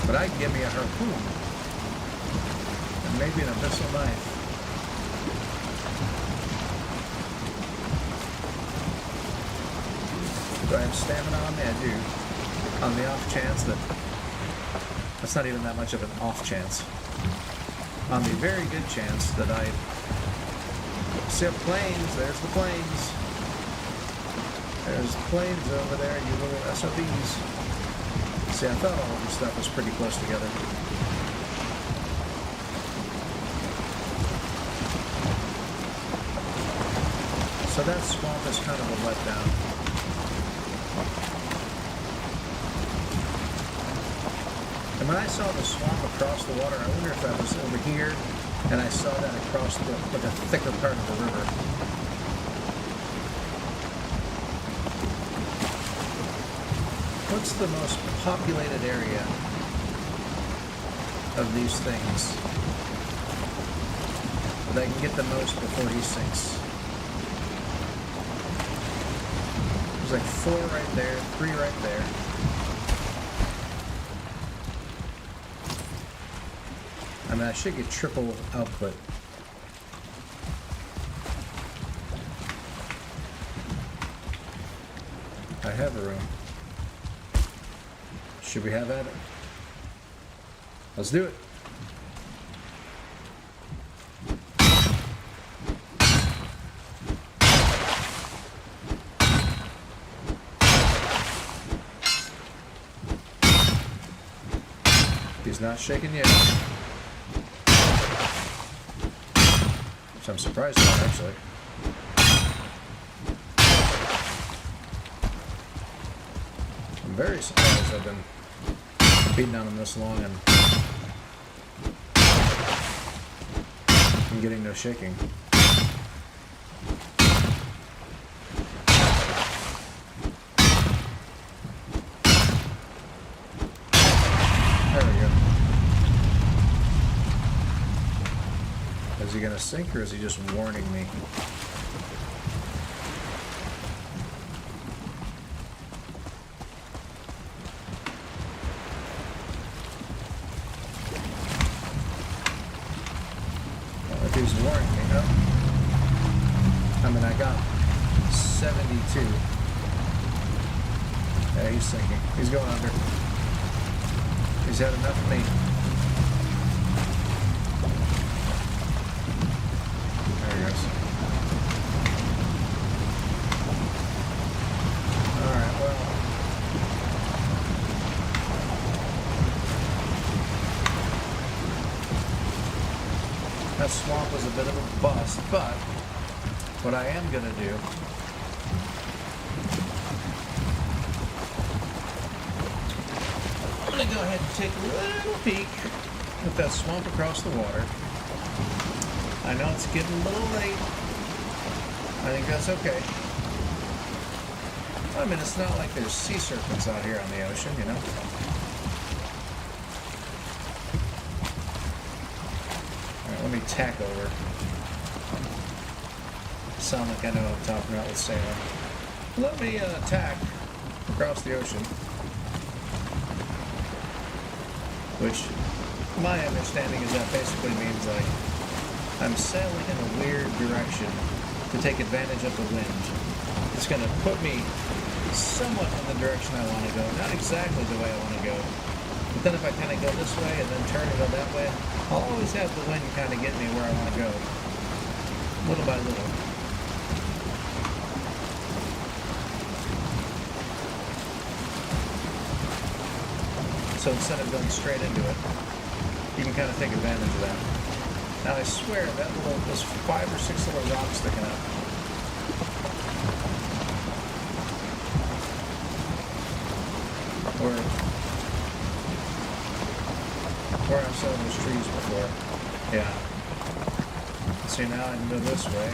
But I'd give me a harpoon. And maybe an abyssal knife. Do I have stamina on me? I do. On the off chance that... That's not even that much of an off chance. On the very good chance that I... See up planes, there's the planes. There's the planes over there, you little SOBs. See, I thought all of this stuff was pretty close together. So that swamp is kind of a letdown. And when I saw the swamp across the water, I wonder if that was over here, and I saw that across the, like a thicker part of the river. What's the most populated area of these things that I can get the most before he sinks? There's like 4 right there, 3 right there. I mean, I should get triple output. I have a room. Should we have at it? Let's do it. He's not shaking yet. Which I'm surprised about, actually. I'm very surprised I've been beating on him this long and I'm getting no shaking. There we go. Is he gonna sink or is he just warning me? He's warning me, no? I mean, I got 72. Yeah, he's sinking. He's going under. He's had enough of me. There he goes. Alright, well. That swamp was a bit of a bust, but what I am going to do I'm going to go ahead and take a little peek at that swamp across the water. I know it's getting a little late. I think that's okay. I mean, it's not like there's sea serpents out here on the ocean, you know? Let me tack over. Sound like I know what I'm talking about with sailing. Let me tack across the ocean. Which, my understanding is that basically means like I'm sailing in a weird direction to take advantage of the wind. It's going to put me somewhat in the direction I want to go. Not exactly the way I want to go. But then if I kind of go this way and then turn and go that way, I'll always have the wind kind of get me where I want to go. Little by little. So instead of going straight into it, you can kind of take advantage of that. Now I swear that there's 5 or 6 little rocks sticking out. Where I've saw those trees before. Yeah. See, now I can go this way.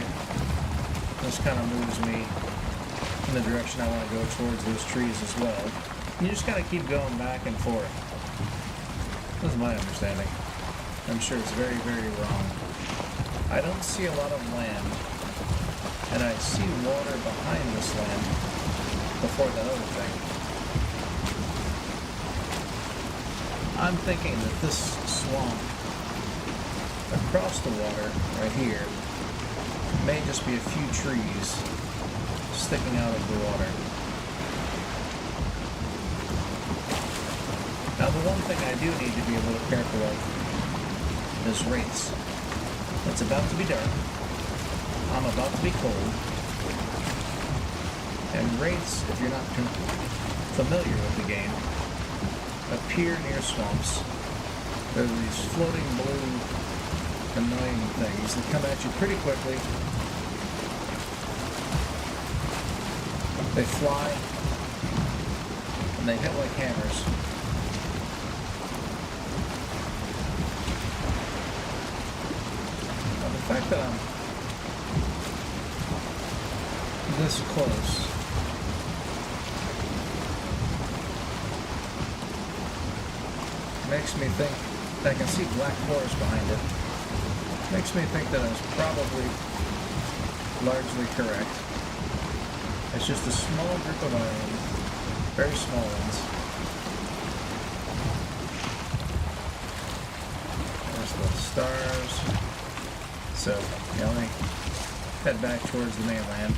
This kind of moves me in the direction I want to go towards those trees as well. You just kind of keep going back and forth. That's my understanding. I'm sure it's very, very wrong. I don't see a lot of land, and I see water behind this land before that other thing. I'm thinking that this swamp across the water right here may just be a few trees sticking out of the water. Now, the one thing I do need to be a little careful of is wraiths. It's about to be dark. I'm about to be cold. And wraiths, if you're not familiar with the game, appear near swamps. They're these floating blue, annoying things that come at you pretty quickly. They fly, and they hit like hammers. Now, the fact that I'm this close makes me think, I can see black forest behind it, makes me think that I was probably largely correct. It's just a small group of islands, very small ones. There's the stars. So, let me head back towards the mainland.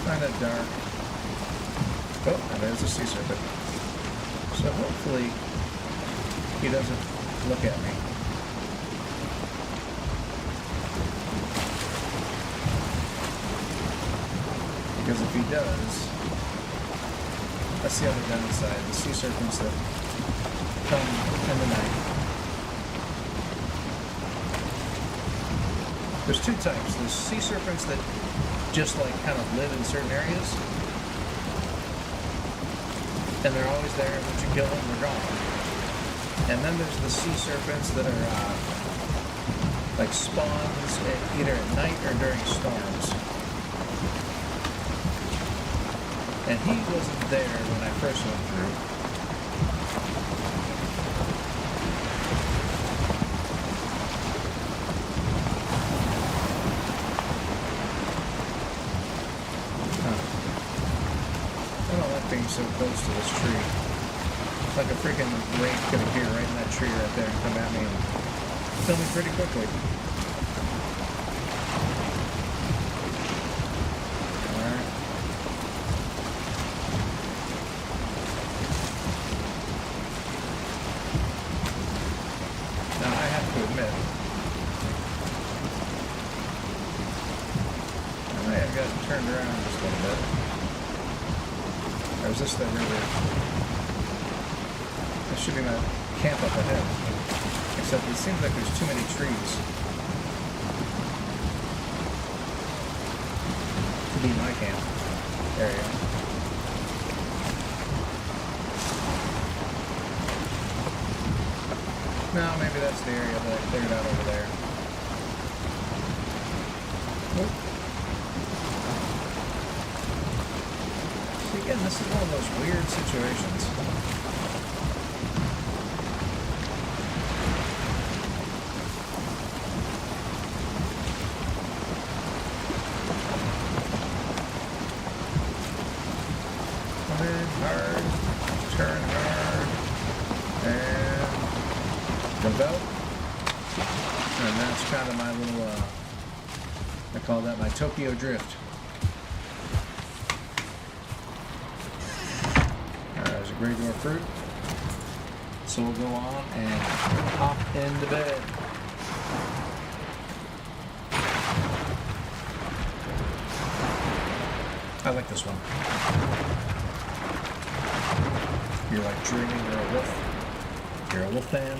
Kind of dark. Oh, and there's a sea serpent. So hopefully he doesn't look at me. Because if he does, that's the other downside. The sea serpents that come in the night. There's two types. There's sea serpents that just like kind of live in certain areas. And they're always there. Once you kill them, they're gone. And then there's the sea serpents that are like spawns either at night or during storms. And he wasn't there when I first went through. I don't like being so close to this tree. Like a freaking wraith could appear right in that tree right there and come at me and kill me pretty quickly. Turned around just a little bit. Or is this the river? This should be my camp up ahead. Except it seems like there's too many trees to be my camp area. No, maybe that's the area that I cleared out over there. Nope. Again, this is one of those weird situations. Come in hard, turn hard, and develop. And that's kind of my little, I call that my Tokyo drift. Gray door fruit. So we'll go on and hop into bed. I like this one. You're like dreaming you're a wolf. You're a wolf fan.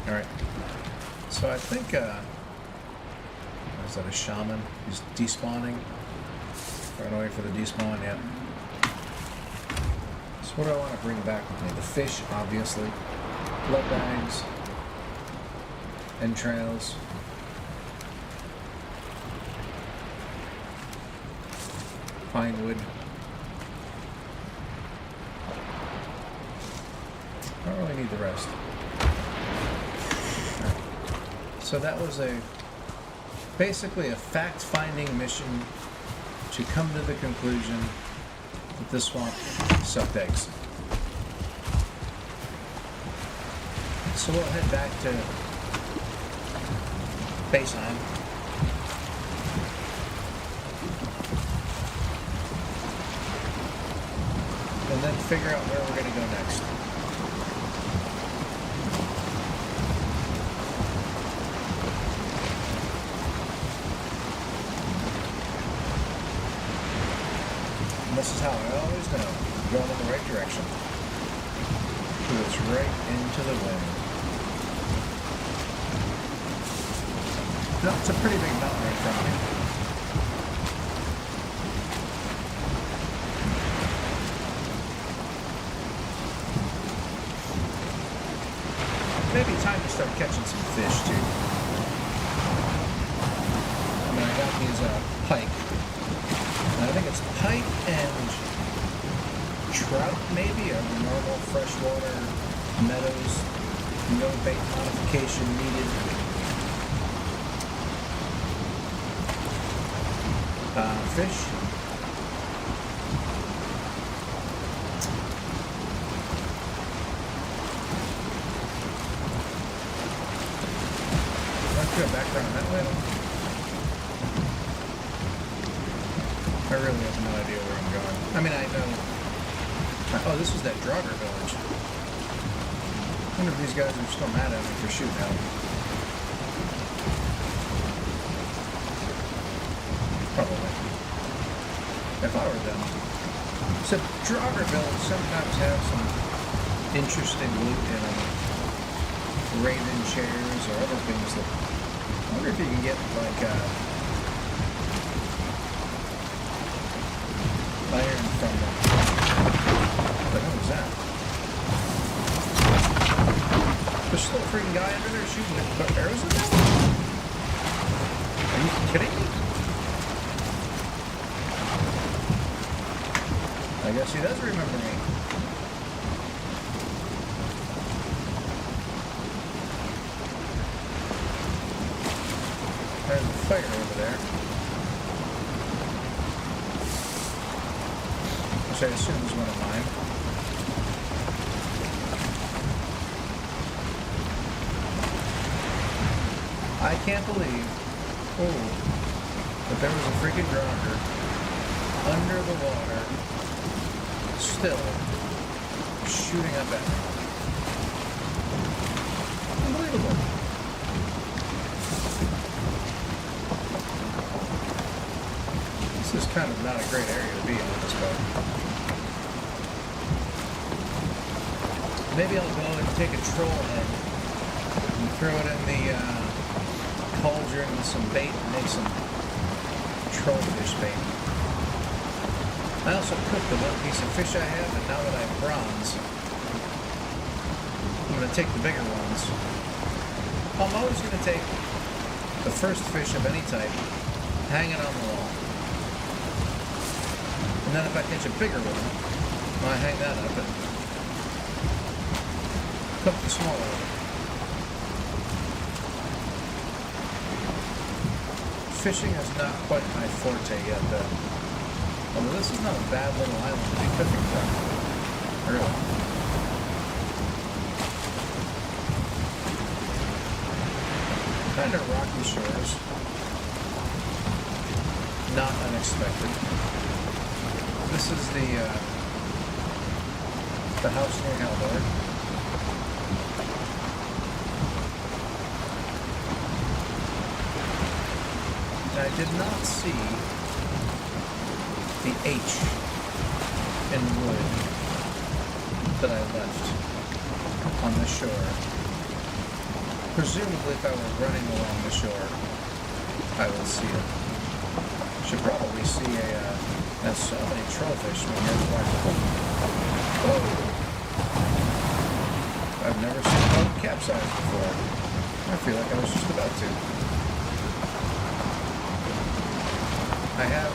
Alright. So I think, is that a shaman? He's despawning. Or waiting for the despawn, yeah. What do I want to bring back with me? The fish, obviously. Blood bags. Entrails. Pine wood. I don't really need the rest. Right. So that was basically a fact-finding mission to come to the conclusion that this swamp sucked eggs. So we'll head back to Valheim. figure out where we're going to go next. And this is how I always know I'm going in the right direction. Because it's right into the wind. No, it's a pretty big mountain right in front of me. Maybe time to start catching some fish too. I mean, I got these pike. And I think it's pike and trout maybe, or the normal freshwater meadows. No bait modification needed. Fish. Go background that way. I really have no idea where I'm going. I mean, I know. Oh, this is that Draugr village. I wonder if these guys are still mad at me for shooting at them. Probably. If I were them. So, Draugr village sometimes have some interesting loot in them. Raven chairs or other things that. I wonder if you can get, like, iron from them. What the hell is that? There's still a freaking guy under there shooting arrows at them? Are you kidding me? I guess he does remember me. There's a fire over there. Which I assume is one of mine. I can't believe, that there was a freaking Draugr under the water, still shooting up at me. Unbelievable. This is kind of not a great area to be in with this boat. Maybe I'll go and take a troll head and throw it in the cauldron with some bait and make some trollfish bait. I also cooked the one piece of fish I have, and now that I have bronze, I'm going to take the bigger ones. I'm always going to take the first fish of any type, hang it on the wall. And then if I catch a bigger one, I hang that up and cook the smaller one. Fishing is not quite my forte yet, though. Although this is not a bad little island to be cooking from. Really. Kind of rocky shores. Not unexpected. This is the house near Haldor. I did not see the H in wood that I left on the shore. Presumably, if I were running along the shore, I would see it. Should probably see there's so many trollfish when you're watching. Whoa! I've never seen a boat capsize before. I feel like I was just about to. I have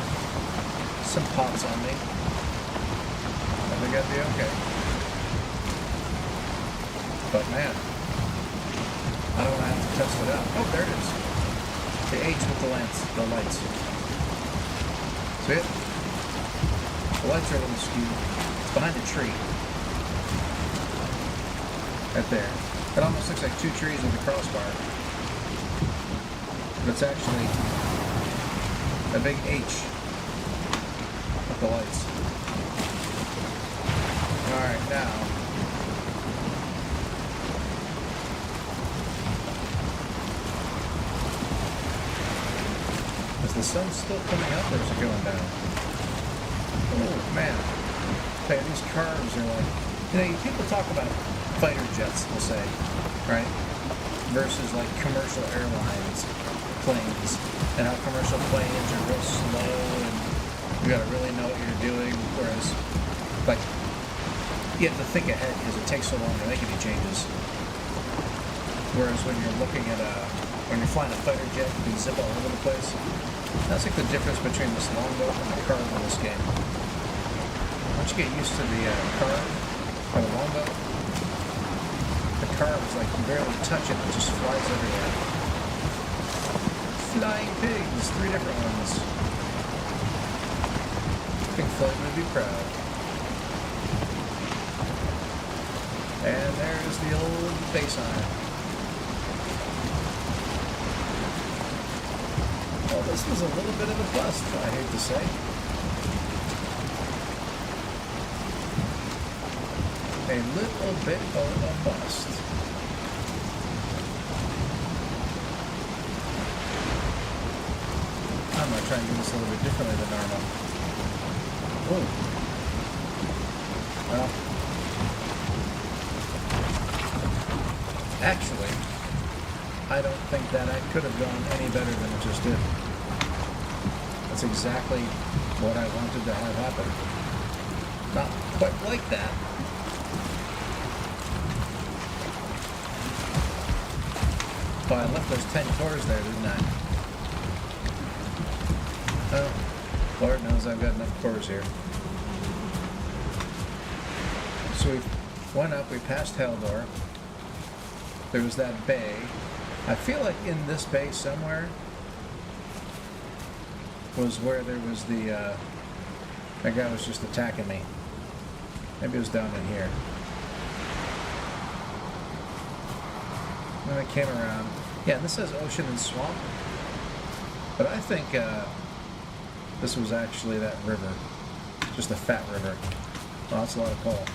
some pots on me. I think I'd be okay. But man, I don't want to have to test it out. Oh, there it is. The H with the lights. See it? The lights are a little skewed. It's behind a tree. Right there. It almost looks like two trees with a crossbar. But it's actually a big H with the lights. Alright, now. Is the sun still coming up or is it going down? Oh, man. Hey, these cars are like... people talk about fighter jets, we'll say, right? Versus like commercial airlines, planes, and how commercial planes are real slow and you gotta really know what you're doing, whereas like you have to think ahead because it takes so long to make any changes. Whereas when you're looking at when you're flying a fighter jet, you can zip all over the place. That's like the difference between this longboat and the car in this game. Once you get used to the car or the longboat, the car was like you barely touch it, it just flies everywhere. Flying pigs, 3 different ones. Pink Floyd would be proud. And there's the old bass iron. Well, this was a little bit of a bust, I hate to say. A little bit of a bust. I'm going to try and do this a little bit differently than normal. Oh. Well. Actually, I don't think that I could have gone any better than it just did. That's exactly what I wanted to have happen. Not quite like that. Oh, I left those 10 cores there, didn't I? Oh, Lord knows I've got enough cores here. So we went up, we passed Haldor. There was that bay. I feel like in this bay somewhere was where there was the, that guy was just attacking me. Maybe it was down in here. Then I came around. Yeah, this says ocean and swamp. But I think this was actually that river. Just a fat river. Oh, that's a lot of coal.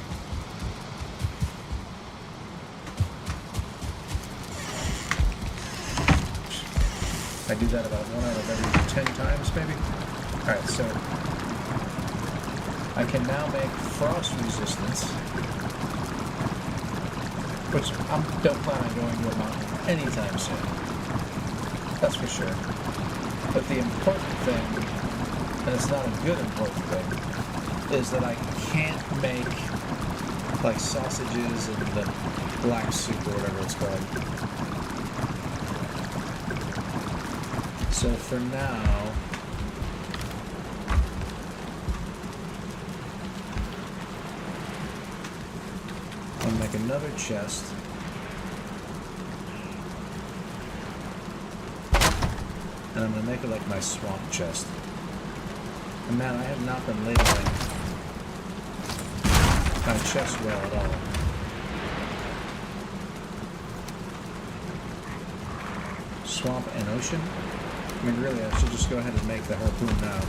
I do that about 1 out of every 10 times, maybe. Alright, so I can now make frost resistance, which I don't plan on going to a mountain anytime soon. That's for sure. But the important thing, and it's not a good important thing, is that I can't make like sausages and the black soup or whatever it's called. So for now, I'll make another chest. And I'm going to make it like my swamp chest. And man, I have not been labeling my chest well at all. Swamp and ocean? I mean, really, I should just go ahead and make the harpoon now.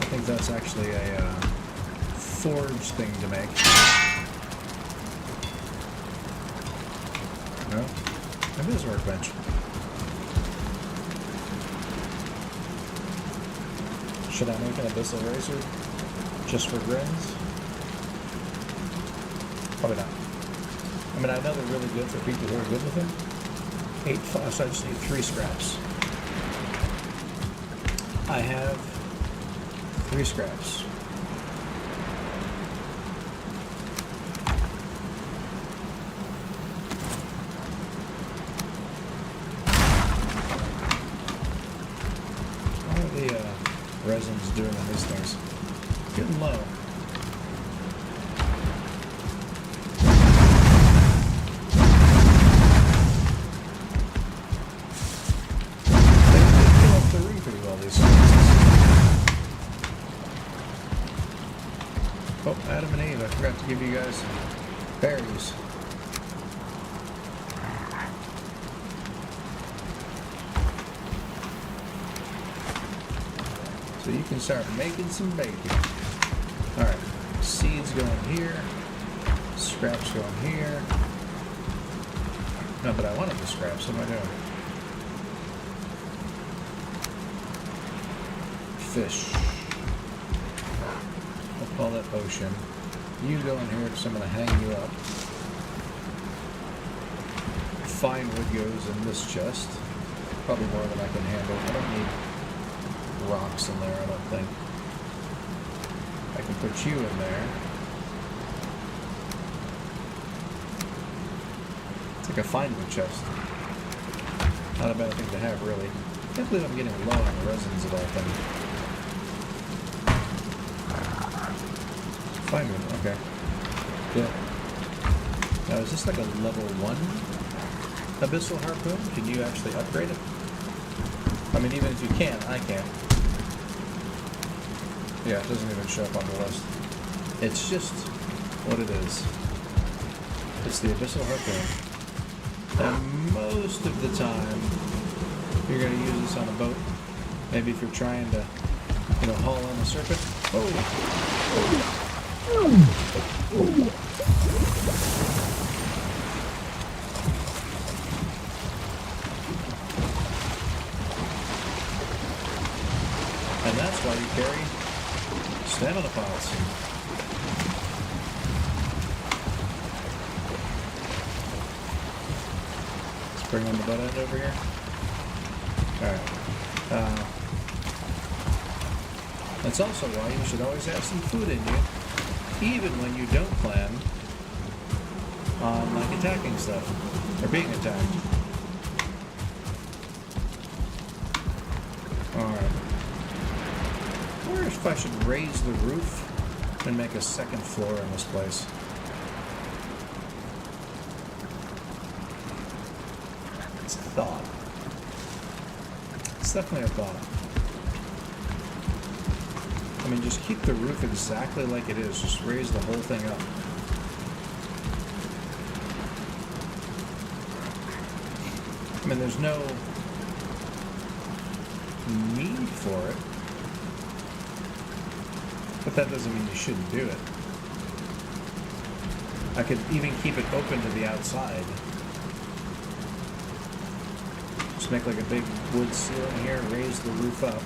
I think that's actually a forge thing to make. No? Maybe it is a workbench. Should I make an abyssal razor just for grins? Probably not. I mean, I know they're really good for people who are good with them. 8 5, so I just need 3 scraps. I have 3 scraps. What are the resins doing on these things? Getting low. Oh, Adam and Eve, I forgot to give you guys berries. So you can start making some bacon. Alright, Seeds going here. Scraps going here. No, but I wanted the scraps. What am I doing? Fish. I'll call that ocean. You go in here because I'm going to hang you up. Fine wood goes in this chest. Probably more than I can handle. I don't need rocks in there, I don't think. I can put you in there. It's like a fine wood chest. Not a bad thing to have, really. I can't believe I'm getting low on the resins of all things. Fine wood, okay. Yeah. Now, is this like a level 1 abyssal harpoon? Can you actually upgrade it? I mean, even if you can't, I can't. Yeah, it doesn't even show up on the list. It's just what it is. It's the abyssal harpoon. And most of the time, you're going to use this on a boat. Maybe if you're trying to, haul in a serpent. Oh! And that's why you carry stamina pots. Let's bring on the butt end over here. Alright. That's also why you should always have some food in you, even when you don't plan on attacking stuff or being attacked. Alright. I wonder if I should raise the roof and make a second floor in this place. It's a thought. It's definitely a thought. I mean, just keep the roof exactly like it is. Just raise the whole thing up. I mean, there's no need for it. But that doesn't mean you shouldn't do it. I could even keep it open to the outside. Just make like a big wood ceiling here, raise the roof up.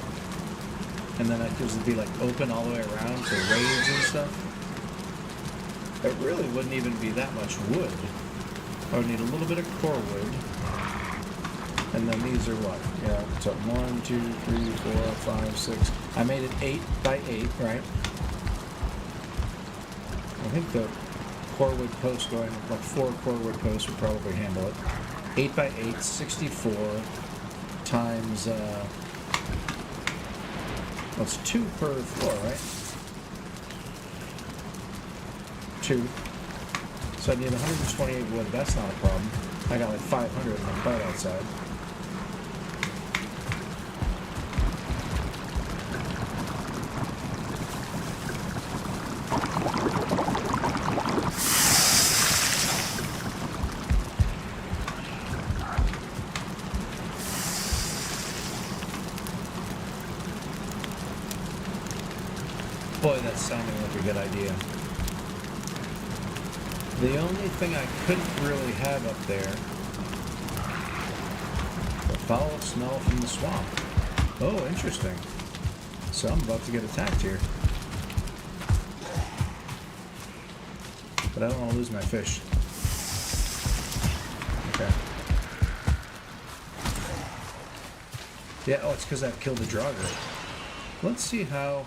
And then it would be like open all the way around for raids and stuff. It really wouldn't even be that much wood. I would need a little bit of core wood. And then these are what? Yeah, so 1, 2, 3, 4, 5, 6. I made it 8 by 8, right? I think the core wood post going, like 4 core wood posts would probably handle it. 8 by 8, 64 times, that's 2 per floor, right? 2. So I need 128 wood. That's not a problem. I got like 500 in the cart outside. Boy, that's sounding like a good idea. The only thing I couldn't really have up there, the foul smell from the swamp. Oh, interesting. So I'm about to get attacked here. But I don't want to lose my fish. Okay. Yeah, oh, it's because I've killed the Draugr. Let's see how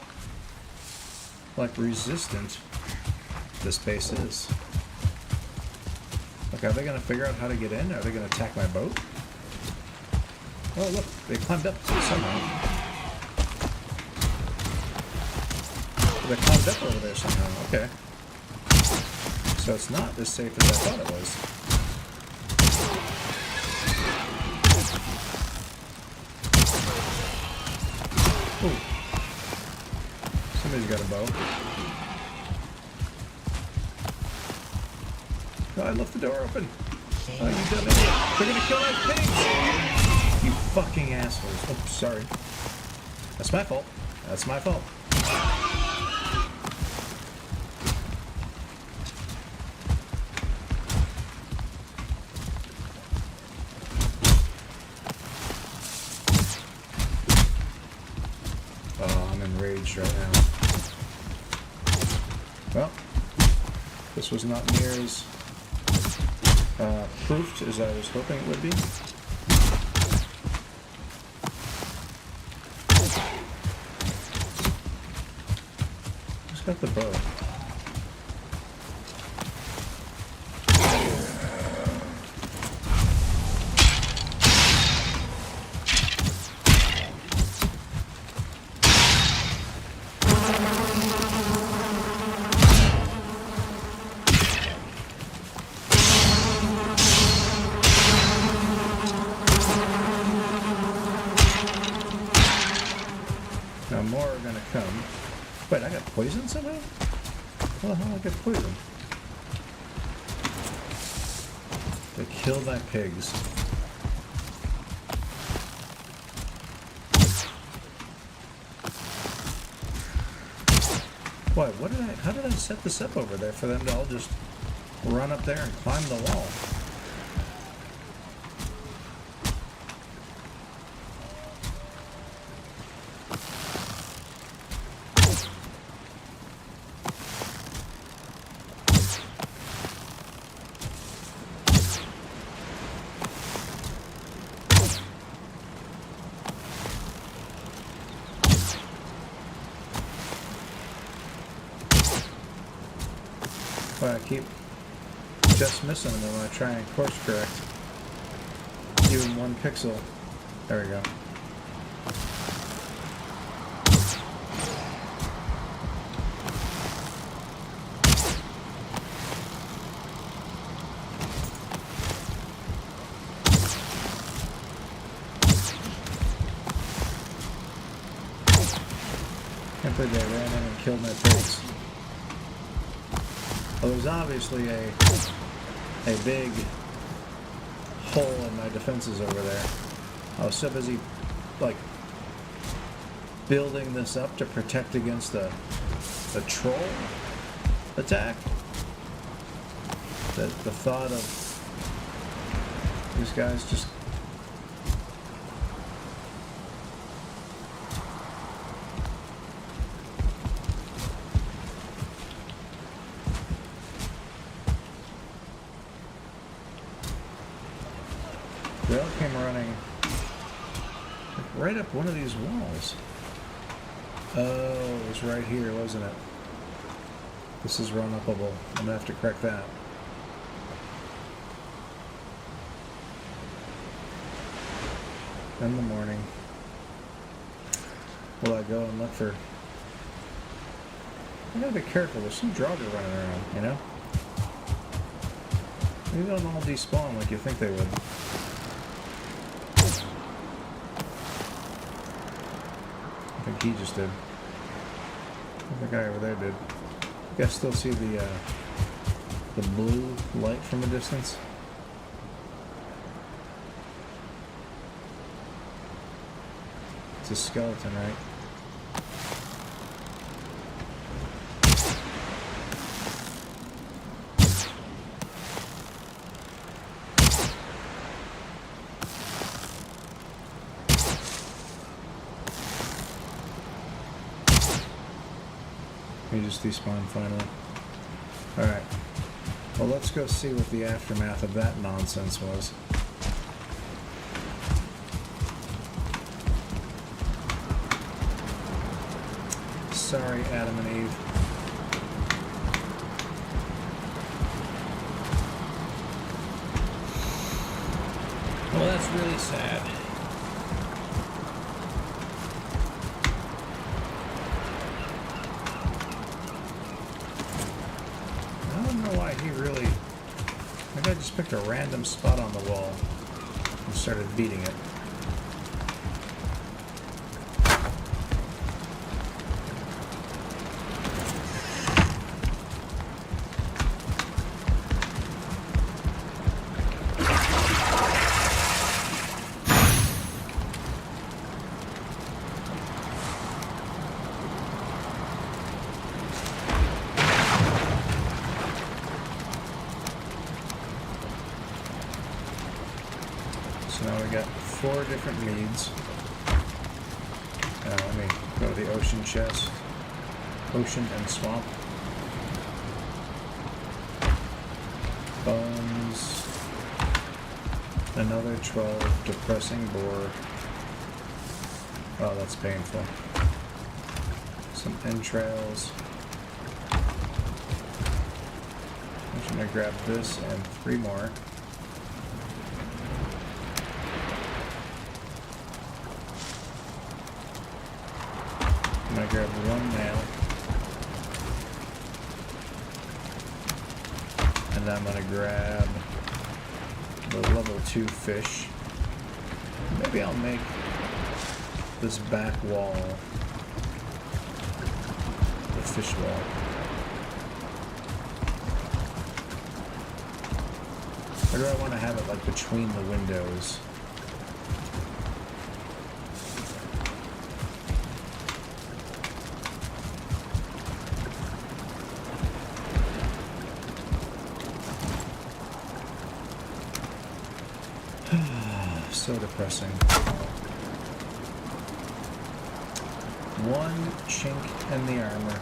resistant this base is. Like, are they going to figure out how to get in? Are they going to attack my boat? Oh, look, they climbed up somehow. They climbed up over there somehow, okay. So it's not as safe as I thought it was. Ooh. Somebody's got a bow. Oh, I left the door open. Oh, you dumb idiot. They're gonna kill my pigs! You fucking assholes. Oh, sorry. That's my fault. That's my fault. damaged right now. Well, this was not near as proofed as I was hoping it would be. Who's got the bow? Now more are gonna come. Wait, I got poisoned somehow? How the hell did I get poisoned? They killed my pigs. Why, how did I set this up over there for them to all just run up there and climb the wall? Why I keep just missing them when I try and course correct. Even 1 pixel. There we go. Can't believe they ran in and killed my pigs. Well, there's obviously a big hole in my defenses over there. I was so busy, like, building this up to protect against the troll attack that the thought of these guys just... They all came running right up one of these walls. Oh, it was right here, wasn't it? This is run-upable. I'm gonna have to correct that. In the morning, will I go and look for... I gotta be careful, there's some Draugr running around, you know? They don't all despawn like you think they would. I think he just did. The guy over there did. You guys still see the blue light from a distance? It's a skeleton, right? He just despawned finally. Alright. Well, let's go see what the aftermath of that nonsense was. Sorry, Adam and Eve. Well, that's really sad. He really... Maybe I just picked a random spot on the wall and started beating it. So now we got 4 different meads. Let me go to the ocean chest. Ocean and swamp. Bones. Another 12. Depressing bore. Oh, that's painful. Some entrails. I'm gonna grab this and 3 more. I'm gonna grab 1 nail. And I'm gonna grab the level 2 fish. Maybe I'll make this back wall the fish wall. Or do I want to have it like between the windows? So depressing. 1 chink in the armor.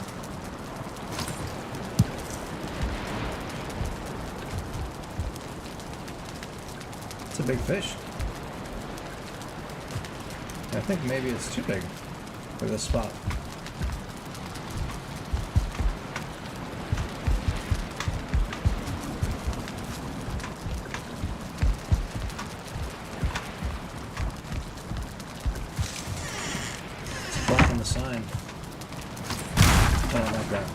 It's a big fish. I think maybe it's too big for this spot. The sign. Oh, not that.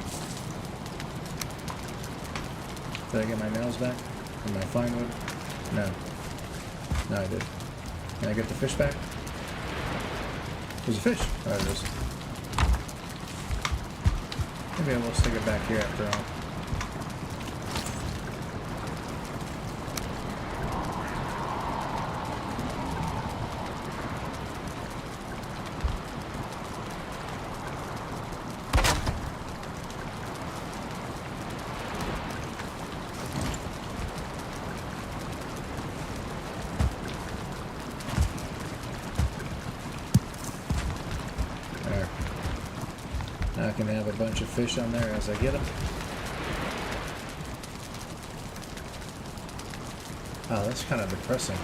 Did I get my nails back? And my fine wood? No. No, I did. Can I get the fish back? There's a fish. Oh, there it is. Maybe I will stick it back here after all. Now I can have a bunch of fish on there as I get them. Oh, that's kind of depressing.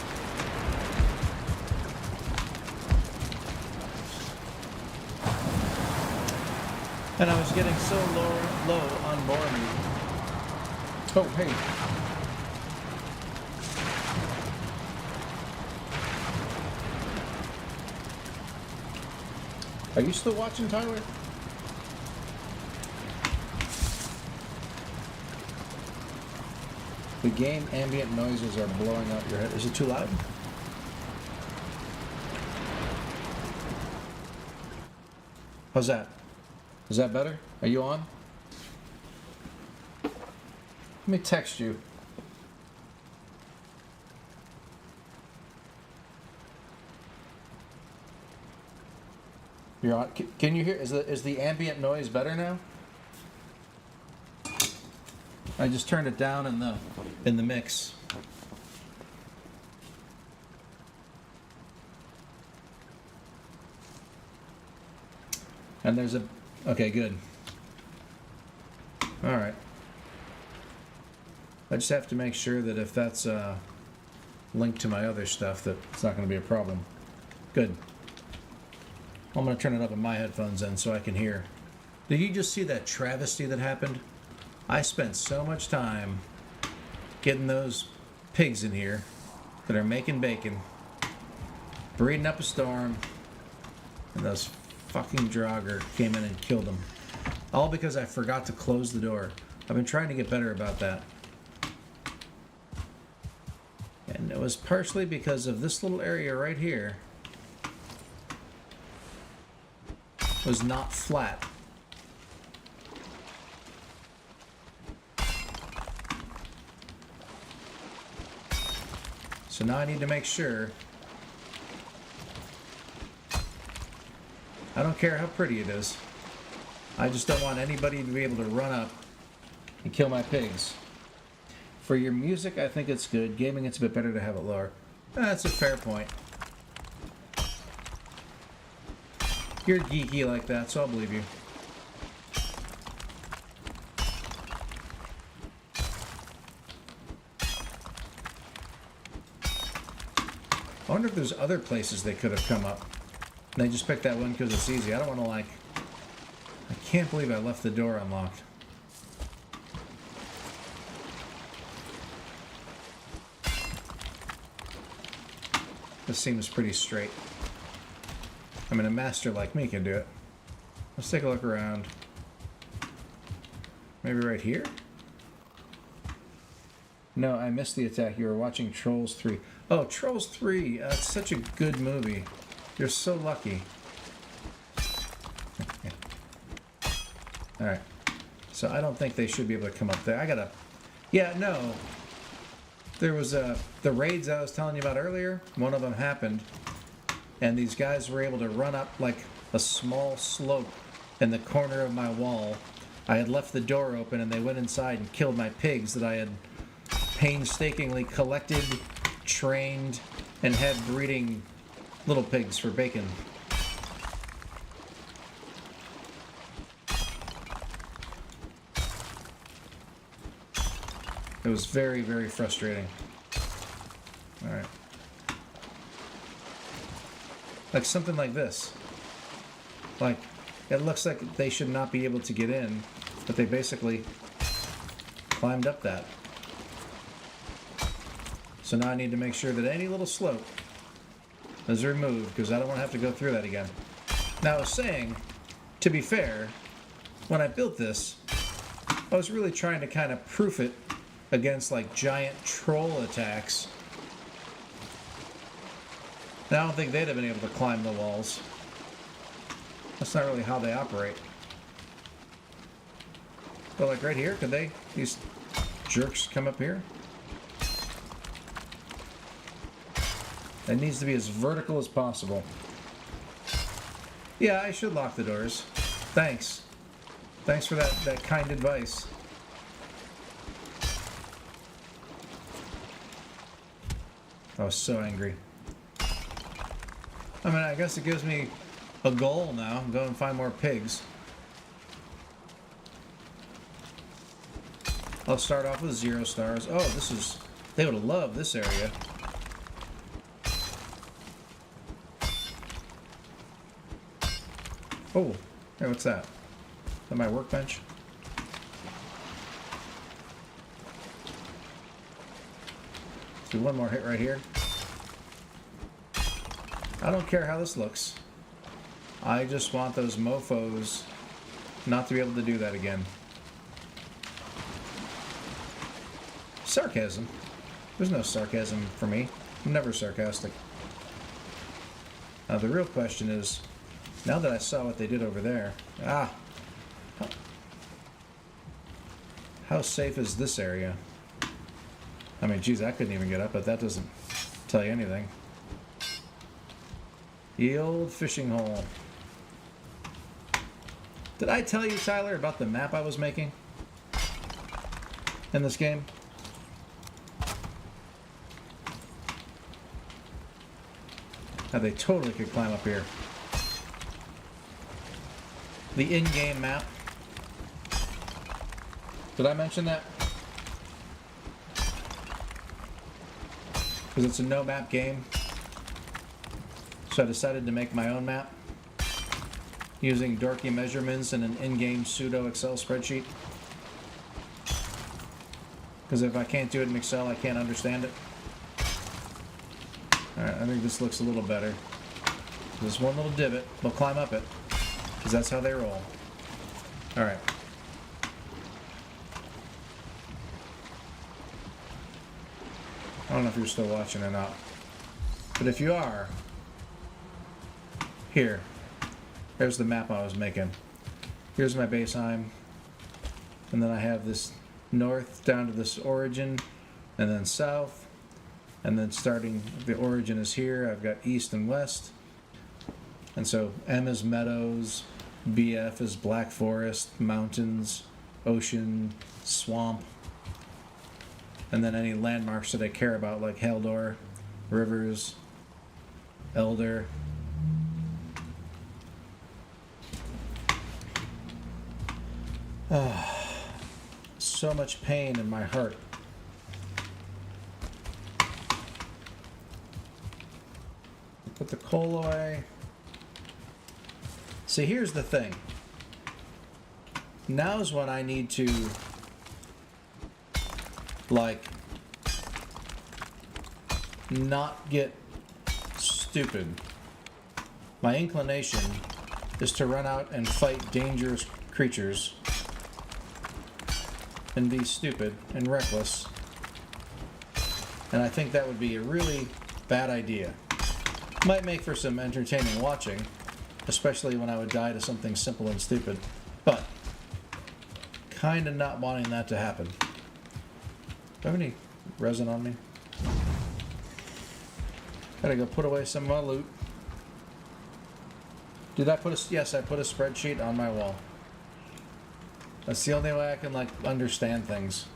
And I was getting so low on board. Oh, hey. Are you still watching, Tyler? The game ambient noises are blowing out your head. Is it too loud? How's that? Is that better? Are you on? Let me text you. You're on. Can you hear? Is the ambient noise better now? I just turned it down in the mix. And there's a okay, good. All right. I just have to make sure that if that's linked to my other stuff, that it's not going to be a problem. Good. I'm going to turn it up in my headphones then so I can hear. Did you just see that travesty that happened? I spent so much time getting those pigs in here that are making bacon, breeding up a storm, and those fucking Draugr came in and killed them. All because I forgot to close the door. I've been trying to get better about that. And it was partially because of this little area right here was not flat. So now I need to make sure. I don't care how pretty it is. I just don't want anybody to be able to run up and kill my pigs. For your music, I think it's good. Gaming, it's a bit better to have it lower. That's a fair point. You're geeky like that, so I'll believe you. I wonder if there's other places they could have come up. And they just picked that one because it's easy. I don't want to, like... I can't believe I left the door unlocked. This seems pretty straight. I mean, a master like me can do it. Let's take a look around. Maybe right here? No, I missed the attack. You were watching Trolls 3. Oh, Trolls 3. It's such a good movie. You're so lucky. Alright. So I don't think they should be able to come up there. I gotta... Yeah, no. There was the raids I was telling you about earlier. One of them happened. And these guys were able to run up like a small slope in the corner of my wall. I had left the door open and they went inside and killed my pigs that I had painstakingly collected, trained, and had breeding little pigs for bacon. It was very, very frustrating. Alright. Like something like this. Like, it looks like they should not be able to get in, but they basically climbed up that. So now I need to make sure that any little slope is removed, because I don't want to have to go through that again. Now I was saying, to be fair, when I built this, I was really trying to kind of proof it against like giant troll attacks. And I don't think they'd have been able to climb the walls. That's not really how they operate. But like right here, could these jerks come up here? It needs to be as vertical as possible. Yeah, I should lock the doors. Thanks. Thanks for that kind advice. I was so angry. I mean, I guess it gives me a goal now. Go and find more pigs. I'll start off with 0 stars. Oh, this is... They would have loved this area. Oh, hey, what's that? Is that my workbench? Let's do one more hit right here. I don't care how this looks. I just want those mofos not to be able to do that again. Sarcasm. There's no sarcasm for me. I'm never sarcastic. Now the real question is, now that I saw what they did over there, how safe is this area? I mean, geez, I couldn't even get up, but that doesn't tell you anything. The old fishing hole. Did I tell you, Tyler, about the map I was making in this game? How they totally could climb up here. The in-game map. Did I mention that? Because it's a no-map game. So I decided to make my own map using dorky measurements and an in-game pseudo Excel spreadsheet. Because if I can't do it in Excel, I can't understand it. Alright, I think this looks a little better. There's one little divot. We'll climb up it. Because that's how they roll. Alright. I don't know if you're still watching or not. But if you are, there's the map I was making. Here's my Valheim. And then I have this north down to this origin, and then south. And then starting, the origin is here. I've got east and west. And so M is meadows, BF is black forest, mountains, ocean, swamp. And then any landmarks that I care about, like Haldor, rivers, Elder. So much pain in my heart. put the coal away. See, here's the thing. Now's when I need to, like, not get stupid. My inclination is to run out and fight dangerous creatures and be stupid and reckless. And I think that would be a really bad idea. Might make for some entertaining watching, especially when I would die to something simple and stupid, but kind of not wanting that to happen. Do I have any resin on me? Gotta go put away some of my loot. Did I put a... Yes, I put a spreadsheet on my wall. That's the only way I can, like, understand things.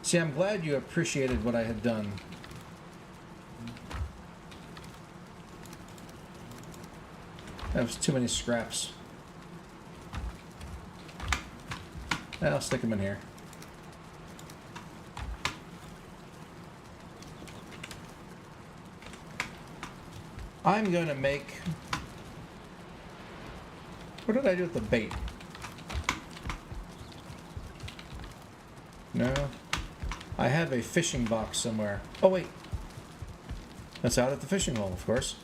See, I'm glad you appreciated what I had done. That was too many scraps. I'll stick them in here. I'm going to make... What did I do with the bait? No. I have a fishing box somewhere. Oh, wait. That's out at the fishing hole, of course.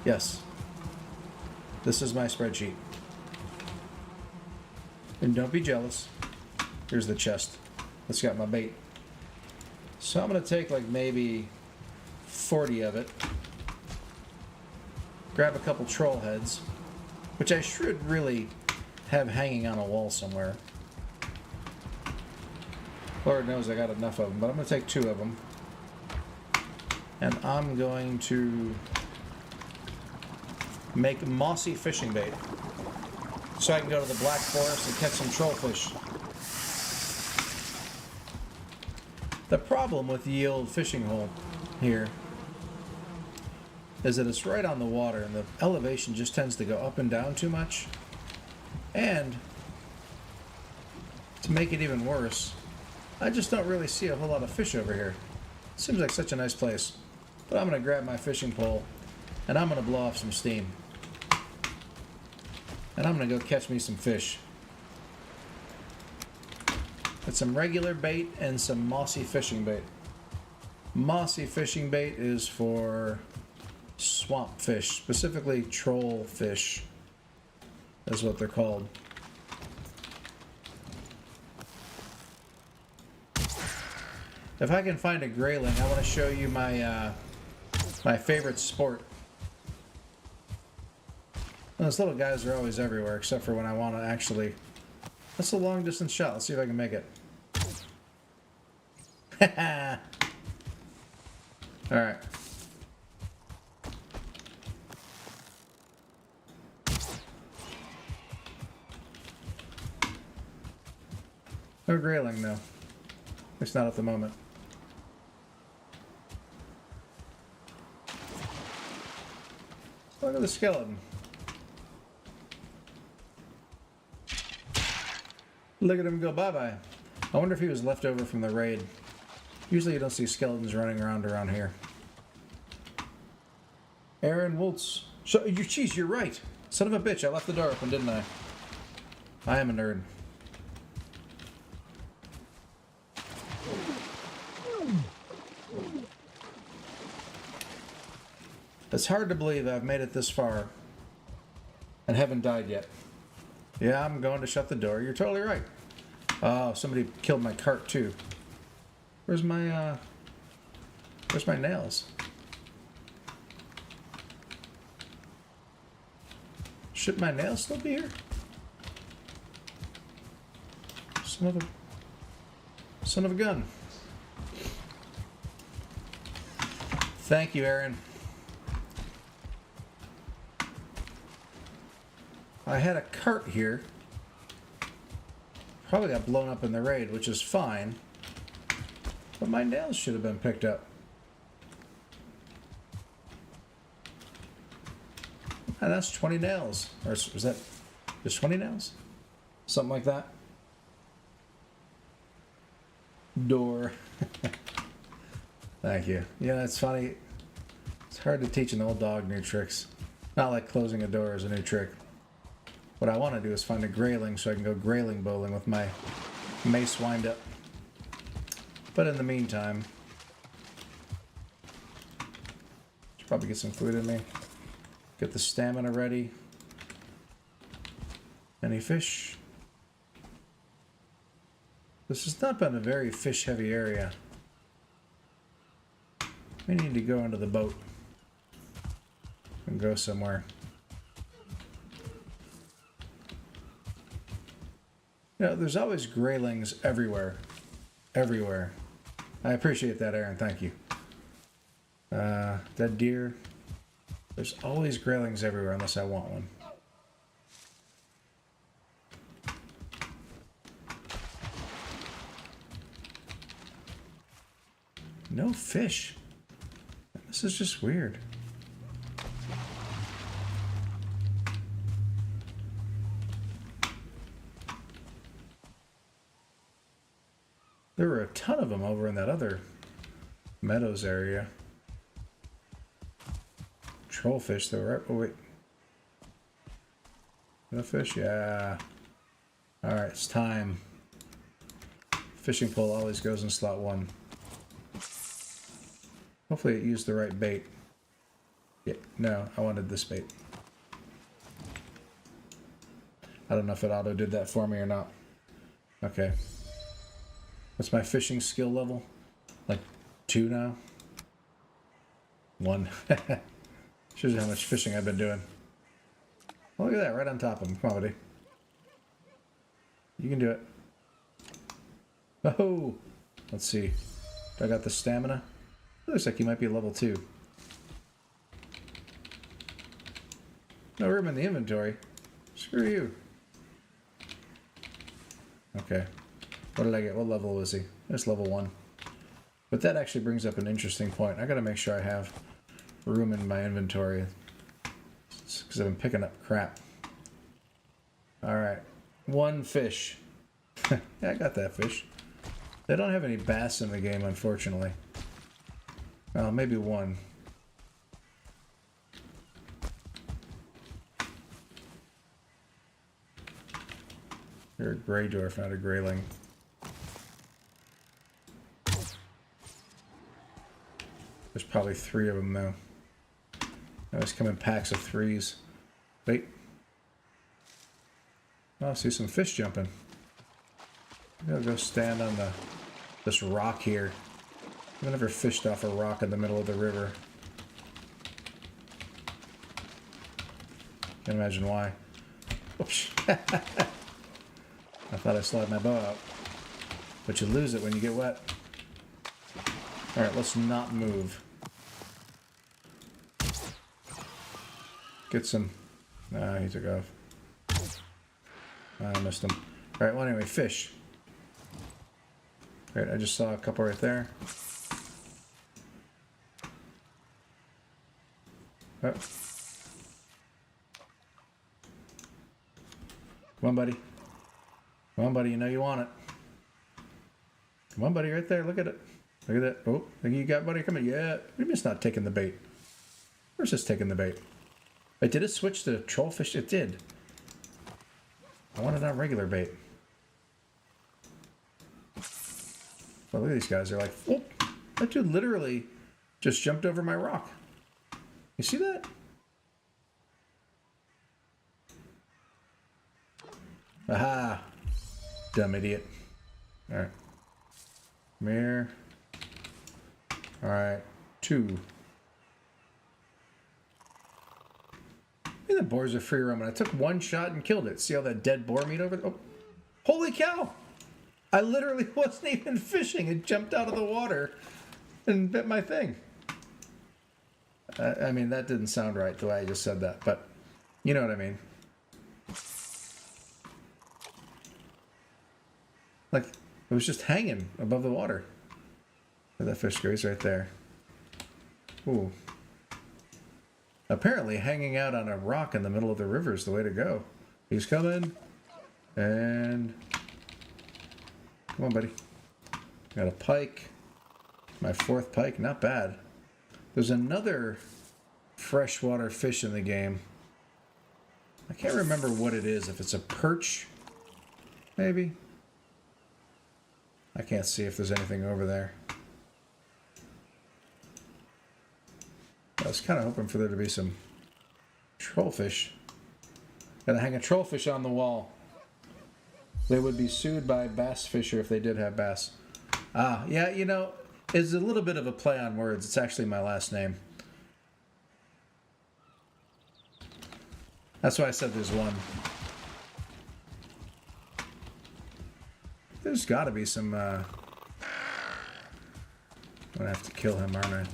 Yes. This is my spreadsheet. And don't be jealous. Here's the chest. That's got my bait. So I'm going to take like maybe 40 of it. Grab a couple troll heads, which I should really have hanging on a wall somewhere. Lord knows I got enough of them, but I'm going to take 2 of them. And I'm going to make mossy fishing bait, so I can go to the Black Forest and catch some trollfish. The problem with the old fishing hole here is that it's right on the water, and the elevation just tends to go up and down too much. And to make it even worse, I just don't really see a whole lot of fish over here. Seems like such a nice place. But I'm going to grab my fishing pole, and I'm going to blow off some steam. And I'm going to go catch me some fish. With some regular bait and some mossy fishing bait. Mossy fishing bait is for swamp fish, specifically troll fish. That's what they're called. If I can find a grayling, I want to show you my my favorite sport. And those little guys are always everywhere, except for when I want to actually... That's a long distance shot. Let's see if I can make it. Alright. No grayling, no. At least not at the moment. Look at the skeleton. Look at him go bye-bye. I wonder if he was left over from the raid. Usually you don't see skeletons running around here. Aaron Woltz. So, geez, you're right. Son of a bitch, I left the door open, didn't I? I am a nerd. It's hard to believe I've made it this far and haven't died yet. Yeah, I'm going to shut the door. You're totally right. Oh, somebody killed my cart too. Where's my nails? Should my nails still be here? Son of a gun. Thank you, Aaron. I had a cart here. Probably got blown up in the raid, which is fine. But my nails should have been picked up. And that's 20 nails. Or was that just 20 nails? Something like that. Door. Thank you. Yeah, it's funny. It's hard to teach an old dog new tricks. Not like closing a door is a new trick. What I want to do is find a grayling so I can go grayling bowling with my mace wind up. But in the meantime, should probably get some food in me. Get the stamina ready. Any fish? This has not been a very fish-heavy area. We need to go into the boat and go somewhere. You know, there's always graylings everywhere. Everywhere. I appreciate that, Aaron. Thank you. Dead deer. There's always graylings everywhere unless I want one. No fish. This is just weird. There were a ton of them over in that other meadows area. Trollfish, though, right? Oh, wait. No fish? Yeah. Alright, it's time. Fishing pole always goes in slot 1. Hopefully it used the right bait. Yeah, no, I wanted this bait. I don't know if it auto did that for me or not. Okay. What's my fishing skill level? Like 2 now? 1. Shows you how much fishing I've been doing. Well, look at that, right on top of him. Come on, buddy. You can do it. Oh! Let's see. Do I got the stamina? Looks like he might be level 2. No room in the inventory. Screw you. Okay. What did I get? What level was he? That's level 1. But that actually brings up an interesting point. I gotta make sure I have room in my inventory. Because I've been picking up crap. Alright. 1 fish. Yeah, I got that fish. They don't have any bass in the game, unfortunately. Well, maybe 1. You're a gray dwarf, not a grayling. There's probably 3 of them, though. They always come in packs of 3s. Wait. Oh, I see some fish jumping. Maybe I'll go stand on this rock here. I've never fished off a rock in the middle of the river. Can't imagine why. Oops. I thought I still had my bow out. But you lose it when you get wet. Alright, let's not move. Get some... Nah, he took off. I missed him. Alright, well anyway, fish. Alright, I just saw a couple right there. Oh. Come on, buddy. Come on, buddy. You know you want it. Come on, buddy. Right there. Look at it. Look at that. Oh, think you got, buddy? Come on. Yeah. What do you mean it's not taking the bait? Where's this taking the bait? Wait, did it switch to trollfish? It did. I want it on regular bait. Well, look at these guys. They're like, oh, that dude literally just jumped over my rock. You see that? Aha! Dumb idiot. Alright. Come here. Alright. 2. The boars are free roaming. I took 1 shot and killed it. See all that dead boar meat over there? Oh. Holy cow! I literally wasn't even fishing. It jumped out of the water and bit my thing. I mean, that didn't sound right the way I just said that, but you know what I mean. Like, it was just hanging above the water. Where that fish goes right there. Ooh. Apparently, hanging out on a rock in the middle of the river is the way to go. He's coming. And... Come on, buddy. Got a pike. My 4th pike, not bad. There's another freshwater fish in the game. I can't remember what it is. If it's a perch, maybe? I can't see if there's anything over there. I was kind of hoping for there to be some trollfish. Gotta hang a trollfish on the wall. They would be sued by bass fisher if they did have bass. Ah, yeah, you know, it's a little bit of a play on words. It's actually my last name. That's why I said there's one. There's gotta be some, I'm gonna have to kill him, aren't I?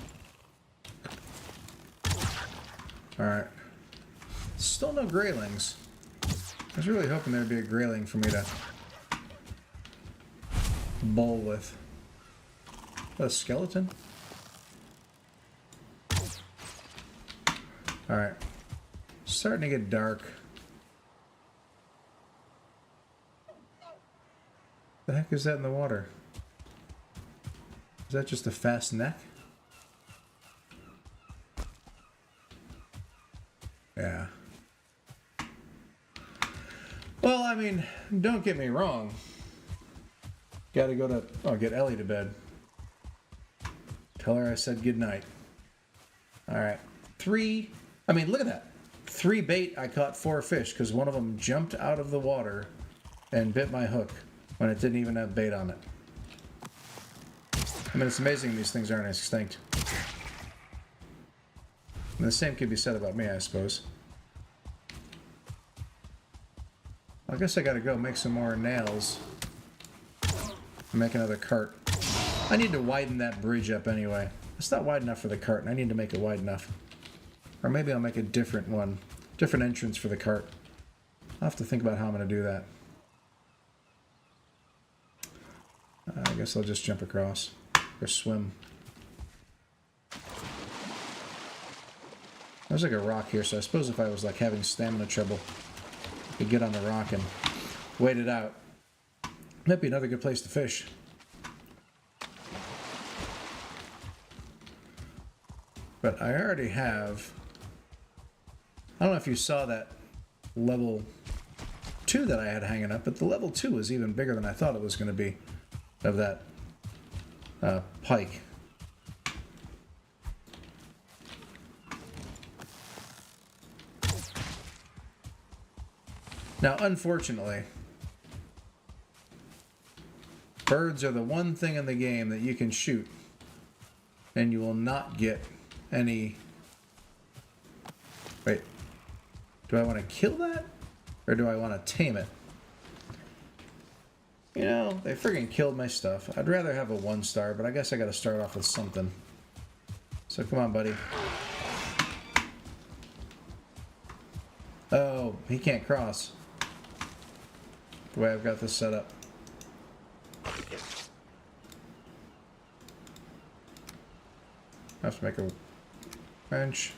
Alright. Still no graylings. I was really hoping there'd be a grayling for me to bowl with. A skeleton? Alright. Starting to get dark. The heck is that in the water? Is that just a fast neck? Yeah. Well, I mean, don't get me wrong. Gotta go to... Oh, get Ellie to bed. Tell her I said goodnight. Alright. 3... I mean, look at that. 3 bait, I caught 4 fish, because one of them jumped out of the water and bit my hook when it didn't even have bait on it. I mean, it's amazing these things aren't extinct. And the same could be said about me, I suppose. I guess I gotta go make some more nails. And make another cart. I need to widen that bridge up anyway. It's not wide enough for the cart, and I need to make it wide enough. Or maybe I'll make a different one. Different entrance for the cart. I'll have to think about how I'm gonna do that. I guess I'll just jump across. Or swim. There's like a rock here, so I suppose if I was like having stamina trouble, I could get on the rock and wait it out. Might be another good place to fish. But I already have... I don't know if you saw that level 2 that I had hanging up, but the level 2 was even bigger than I thought it was going to be of that pike. Now, unfortunately, birds are the one thing in the game that you can shoot and you will not get any... Wait, do I want to kill that or do I want to tame it? You know, they friggin' killed my stuff. I'd rather have a 1-star, but I guess I gotta start off with something. So come on, buddy. Oh, he can't cross. The way I've got this set up. I have to make a bench.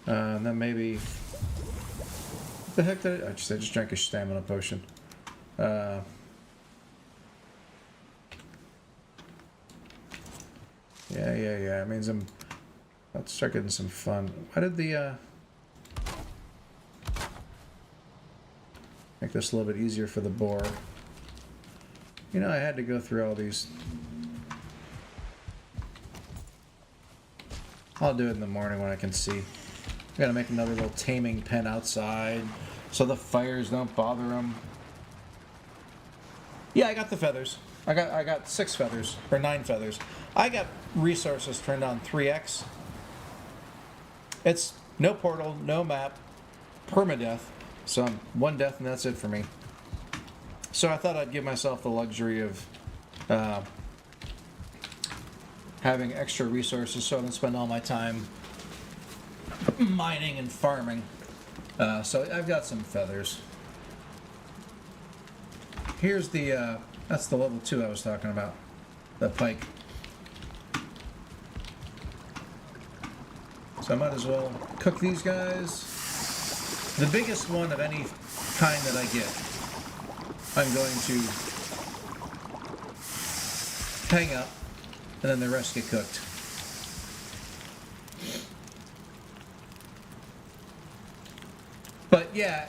And then maybe... What the heck did I just drank a stamina potion. Yeah. It means I'm about to start getting some fun. Why did the... Make this a little bit easier for the boar. You know, I had to go through all these. I'll do it in the morning when I can see. I gotta make another little taming pen outside so the fires don't bother them. Yeah, I got the feathers. I got 6 feathers, or 9 feathers. I got resources turned on 3x. It's no portal, no map, permadeath. So I'm 1 death and that's it for me. So I thought I'd give myself the luxury of having extra resources so I don't spend all my time mining and farming. So I've got some feathers. Here's the, that's the level 2 I was talking about. The pike. So I might as well cook these guys. The biggest one of any kind that I get. I'm going to hang up, and then the rest get cooked. But yeah,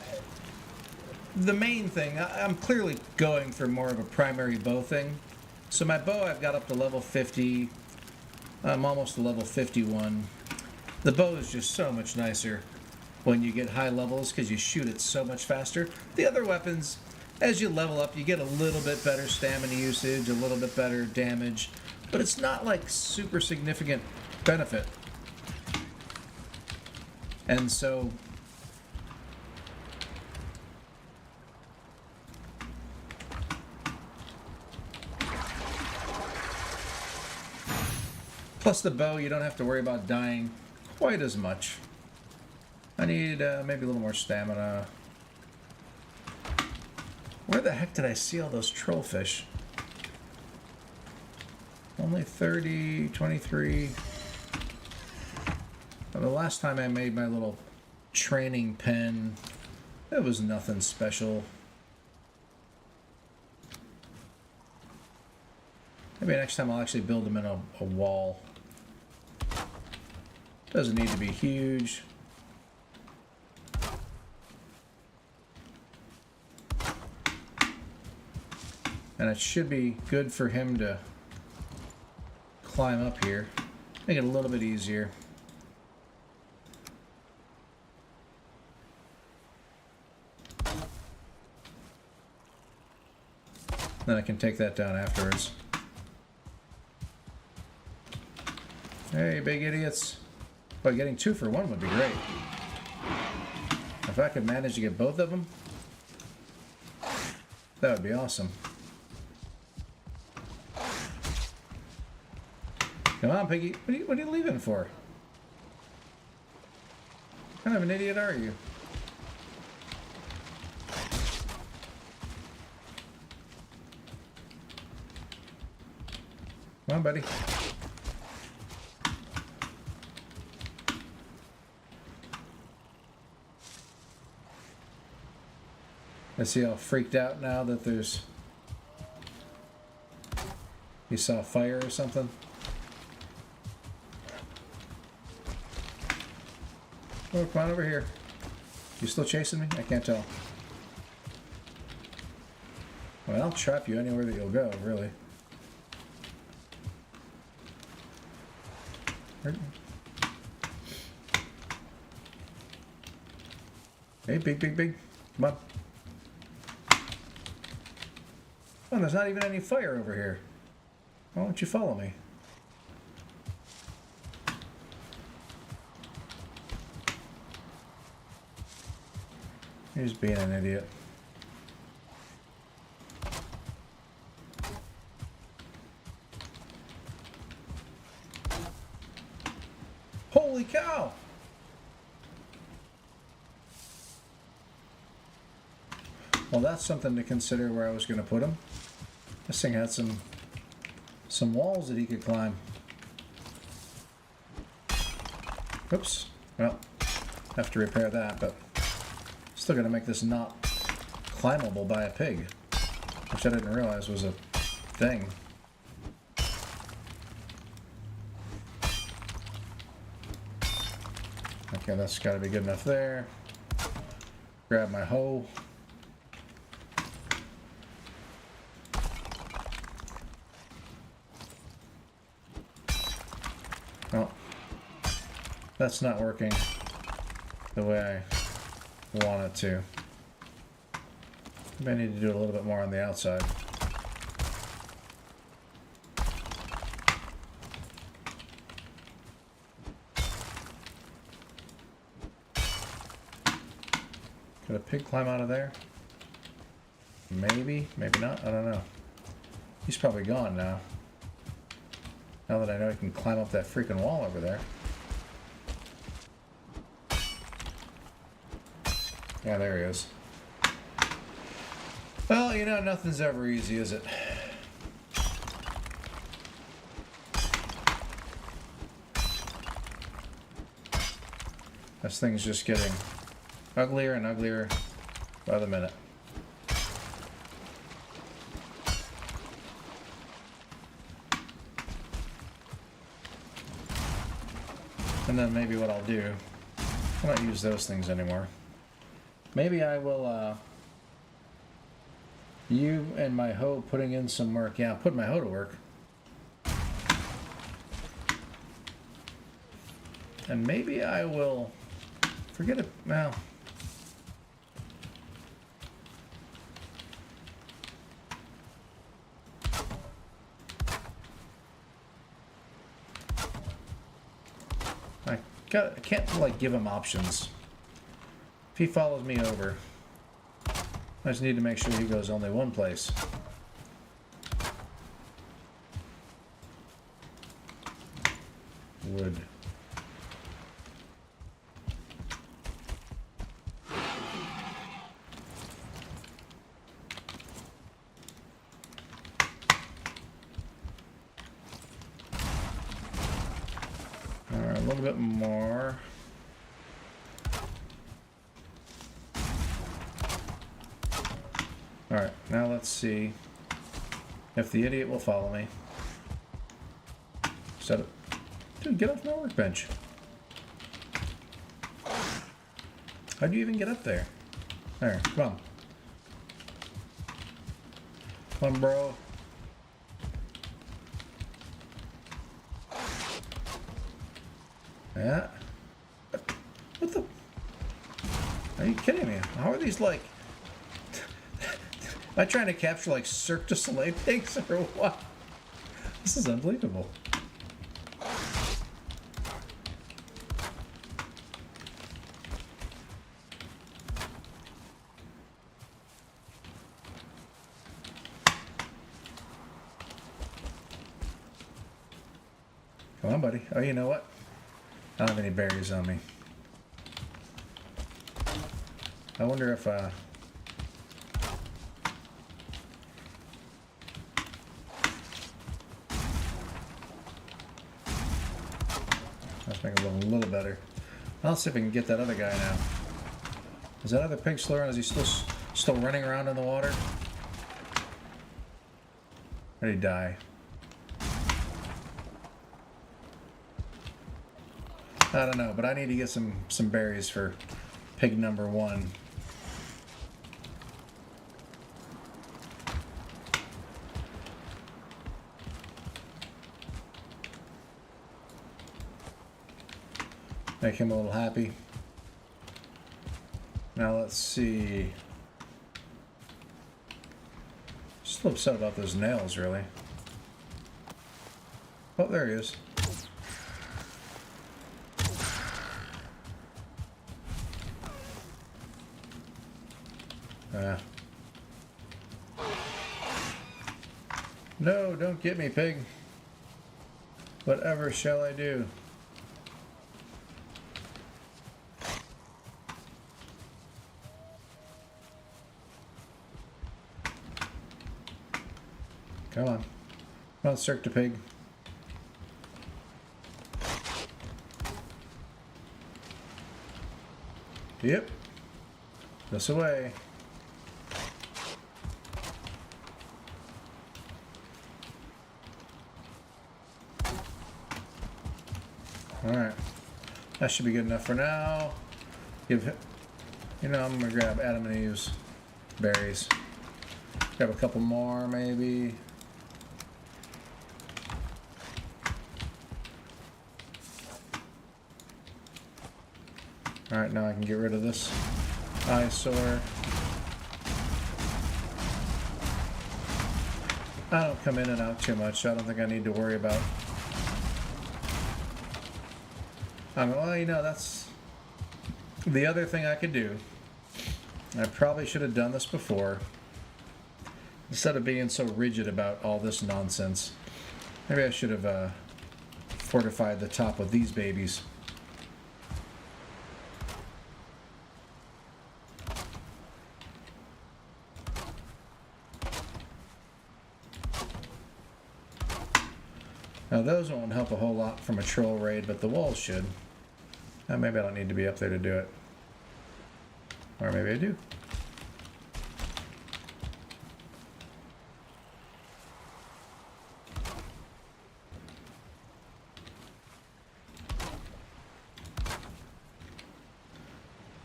the main thing, I'm clearly going for more of a primary bow thing. So my bow I've got up to level 50. I'm almost to level 51. The bow is just so much nicer when you get high levels because you shoot it so much faster. The other weapons, as you level up, you get a little bit better stamina usage, a little bit better damage, but it's not like super significant benefit. And so plus the bow, you don't have to worry about dying quite as much. I need maybe a little more stamina. Where the heck did I see all those trollfish? Only 30, 23. Well, the last time I made my little training pen, it was nothing special. Maybe next time I'll actually build them in a wall. Doesn't need to be huge. And it should be good for him to climb up here. Make it a little bit easier. Then I can take that down afterwards. Hey, big idiots. But getting 2 for 1 would be great. If I could manage to get both of them, that would be awesome. Come on, Piggy. What are you leaving for? What kind of an idiot are you? Come on, buddy. I see all freaked out now that there's... You saw fire or something? Oh, come on over here. You still chasing me? I can't tell. Well, I'll trap you anywhere that you'll go, really. Hey, big. Come on. Oh, there's not even any fire over here. Why don't you follow me? He's being an idiot. Holy cow! Well, that's something to consider where I was going to put him. This thing had some walls that he could climb. Oops. Well, have to repair that, but still going to make this not climbable by a pig, which I didn't realize was a thing. Okay, that's got to be good enough there. Grab my hoe. Oh, that's not working the way I want it to. Maybe I need to do a little bit more on the outside. Could a pig climb out of there? Maybe, maybe not, I don't know. He's probably gone now. Now that I know he can climb up that freaking wall over there. Yeah, there he is. Well, you know, nothing's ever easy, is it? This thing's just getting uglier and uglier by the minute. And then maybe what I'll do, I don't use those things anymore. Maybe I will, you and my hoe putting in some work. Yeah, I'll put my hoe to work. And maybe I will forget it. Well, I can't like give him options. If he follows me over, I just need to make sure he goes only one place. Wood. Alright, a little bit more. Alright, now let's see if the idiot will follow me. Set it. Dude, get off my workbench. How'd you even get up there? There, come on. Come on, bro. Yeah. What the? Are you kidding me? How are these like... Am I trying to capture like Cirque du Soleil pigs or what? This is unbelievable. Come on, buddy. Oh, you know what? I don't have any berries on me. I wonder if, let's make it a little better. I'll see if I can get that other guy now. Is that other pig still around? Is he still running around in the water? Or did he die? I don't know, but I need to get some berries for pig number 1. Make him a little happy. Now let's see. Still upset about those nails, really. Oh, there he is. No, don't get me, pig. Whatever shall I do? Come on. Come on, Cirque du Pig. Yep. This away. Alright. That should be good enough for now. You know, I'm gonna grab Adam and Eve's berries. Grab a couple more, maybe. Alright, now I can get rid of this eyesore. I don't come in and out too much, so I don't think I need to worry about. Well, you know, that's the other thing I could do. I probably should have done this before. Instead of being so rigid about all this nonsense, maybe I should have fortified the top of these babies. Now those won't help a whole lot from a troll raid, but the walls should. Maybe I don't need to be up there to do it. Or maybe I do.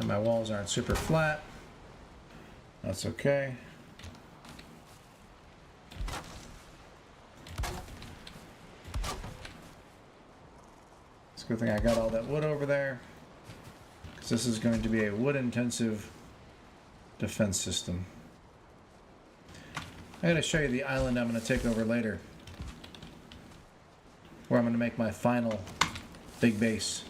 My walls aren't super flat. That's okay. It's a good thing I got all that wood over there, because this is going to be a wood-intensive defense system. I'm going to show you the island I'm going to take over later, where I'm going to make my final big base.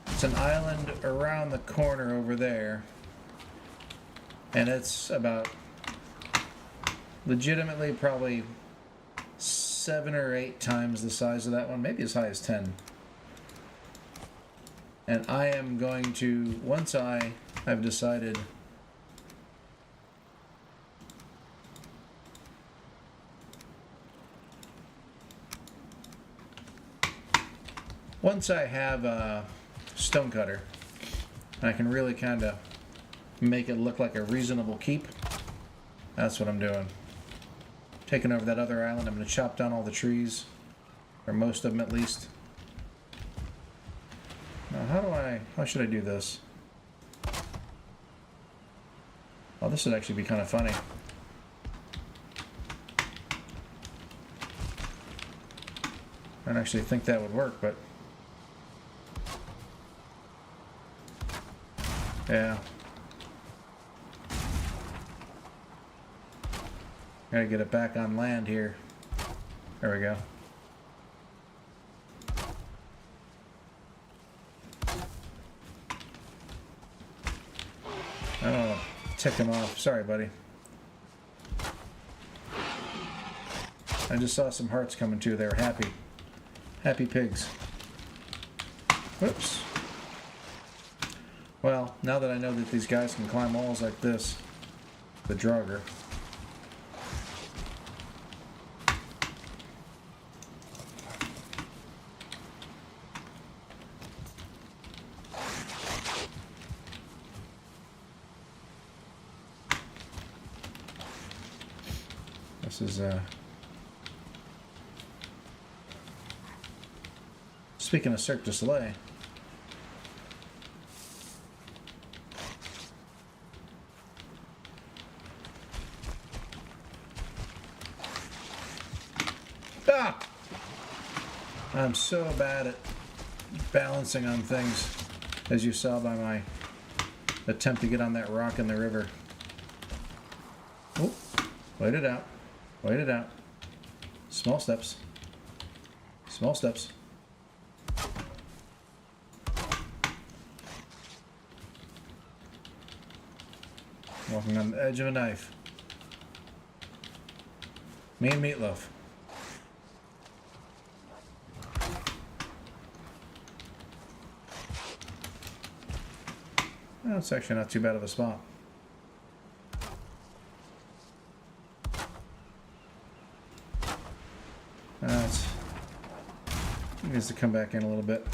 It's an island around the corner over there, and it's about legitimately probably 7 or 8 times the size of that one, maybe as high as 10. And I am going to, once I have decided once I have a stonecutter, I can really kind of make it look like a reasonable keep. That's what I'm doing. Taking over that other island, I'm going to chop down all the trees, or most of them at least. Now, how should I do this? Oh, this would actually be kind of funny. I don't actually think that would work, but yeah. Gotta get it back on land here. There we go. I don't know. Tick him off. Sorry, buddy. I just saw some hearts coming too. They were happy. Happy pigs. Whoops. Well, now that I know that these guys can climb walls like this, the Draugr. This is, speaking of Cirque du Soleil. Ah! I'm so bad at balancing on things, as you saw by my attempt to get on that rock in the river. Oh, wait it out. Wait it out. Small steps. Small steps. Walking on the edge of a knife. Me and Meatloaf. Well, it's actually not too bad of a spot. It needs to come back in a little bit.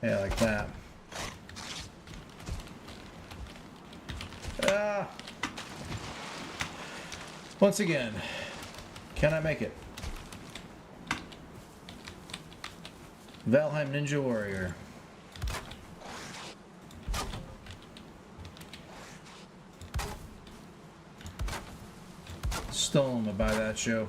Yeah, like that. Ah! Once again, can I make it? Valheim Ninja Warrior. Still gonna buy that show.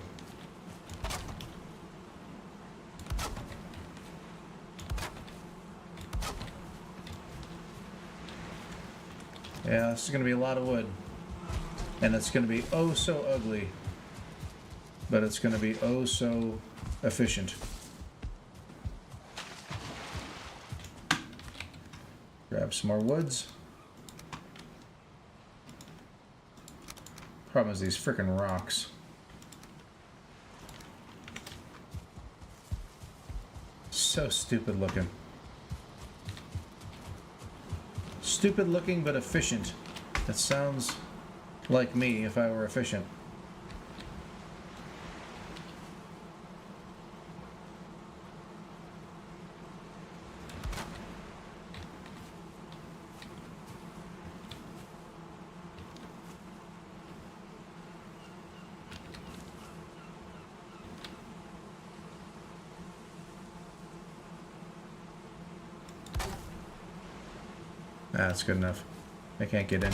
Yeah, this is going to be a lot of wood. And it's going to be oh so ugly. But it's going to be oh so efficient. Grab some more woods. Problem is these frickin' rocks. So stupid looking. Stupid looking but efficient. That sounds like me if I were efficient. Ah, that's good enough. I can't get in.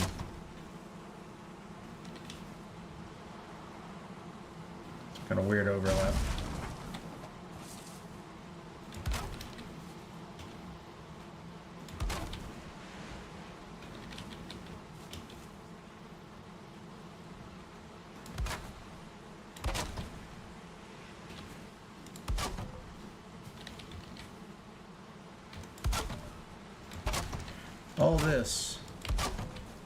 Kind of weird overlap. All this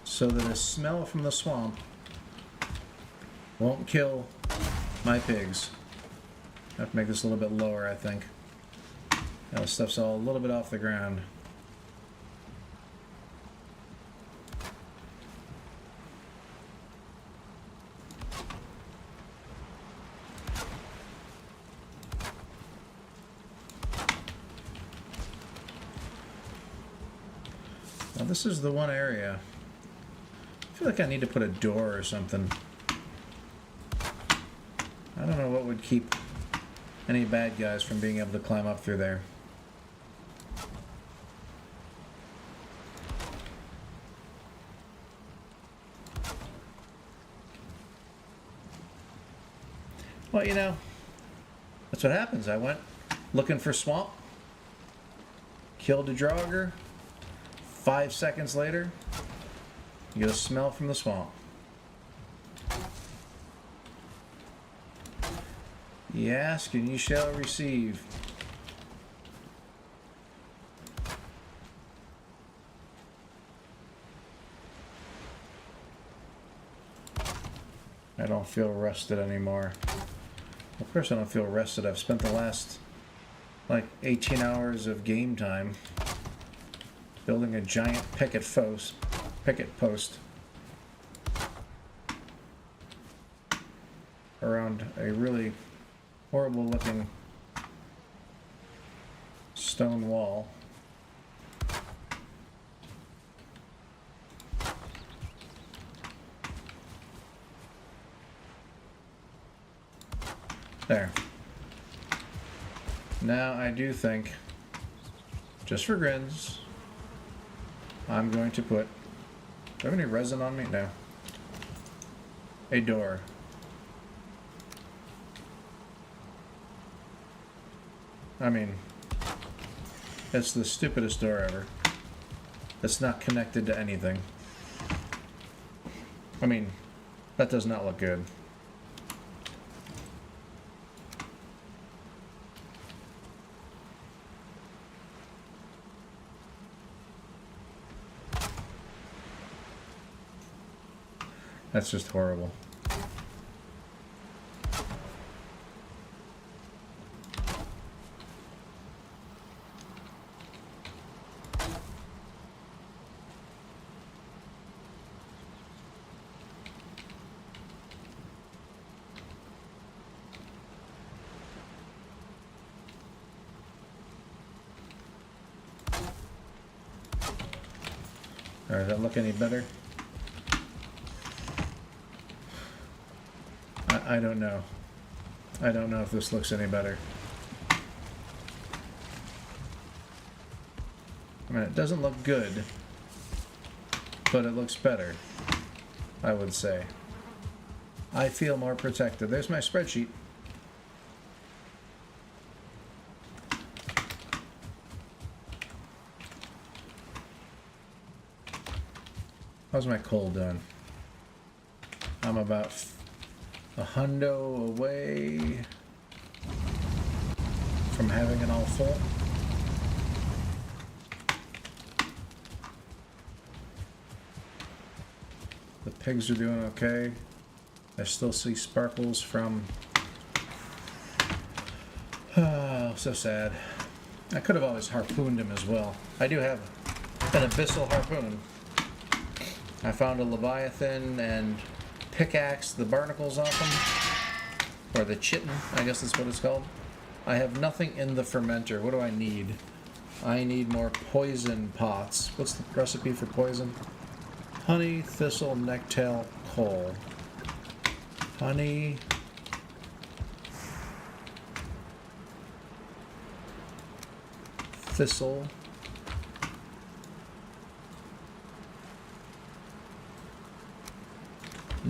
so that a smell from the swamp won't kill my pigs. I have to make this a little bit lower, I think. Now this stuff's all a little bit off the ground. Now this is the one area. I feel like I need to put a door or something. I don't know what would keep any bad guys from being able to climb up through there. Well, you know, that's what happens. I went looking for swamp, killed a Draugr. 5 seconds later, you get a smell from the swamp. You ask and you shall receive. I don't feel rested anymore. Of course I don't feel rested. I've spent the last like 18 hours of game time building a giant picket post around a really horrible looking stone wall. There. Now I do think, just for grins, I'm going to put... Do I have any resin on me? No. A door. I mean, it's the stupidest door ever. It's not connected to anything. I mean, that does not look good. That's just horrible. All right, does that look any better? I don't know. I don't know if this looks any better. I mean, it doesn't look good, but it looks better, I would say. I feel more protected. There's my spreadsheet. How's my coal done? I'm about a hundo away from having it all full. The pigs are doing okay. I still see sparkles from... Oh, so sad. I could have always harpooned him as well. I do have an abyssal harpoon. I found a leviathan and pickaxe the barnacles off them, or the chitin, I guess that's what it's called. I have nothing in the fermenter. What do I need? I need more poison pots. What's the recipe for poison? Honey, thistle, necktail, coal. Honey, thistle,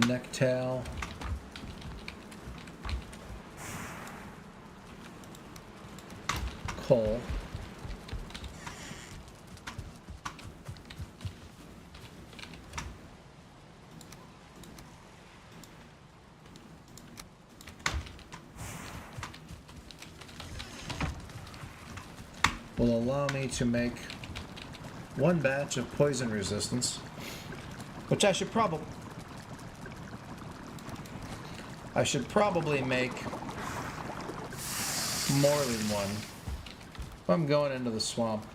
neck towel. Coal. Will allow me to make one batch of poison resistance, which I should probably make more than one. If I'm going into the swamp.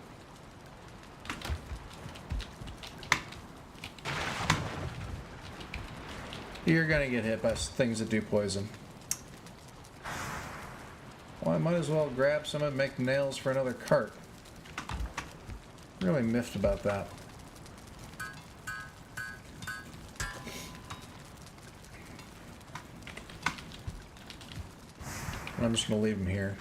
You're gonna get hit by things that do poison. Well, I might as well grab some and make nails for another cart. I'm really miffed about that. I'm just gonna leave them here.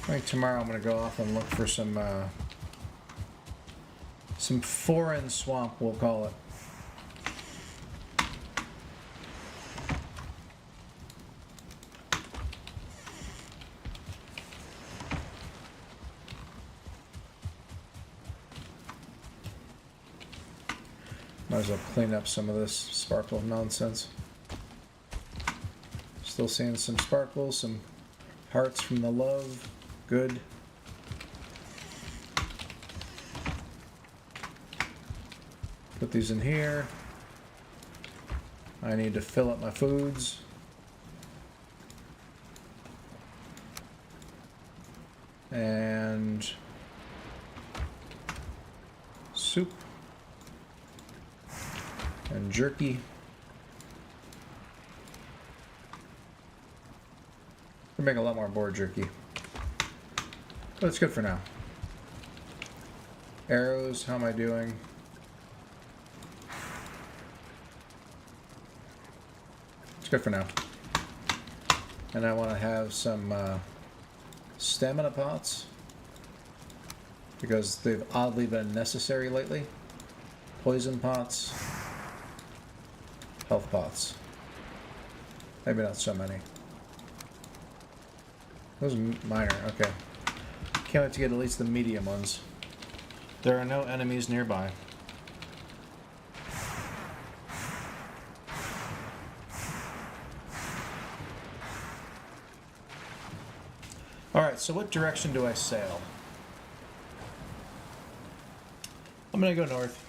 I think tomorrow I'm gonna go off and look for some foreign swamp, we'll call it. Might as well clean up some of this sparkle nonsense. Still seeing some sparkles, some hearts from the love. Good. Put these in here. I need to fill up my foods. And soup. And jerky. We'll make a lot more boar jerky. But it's good for now. Arrows, how am I doing? It's good for now. And I want to have some stamina pots, because they've oddly been necessary lately. Poison pots. Health pots. Maybe not so many. Those are minor, okay. Can't wait to get at least the medium ones. There are no enemies nearby. Alright, so what direction do I sail? I'm gonna go north.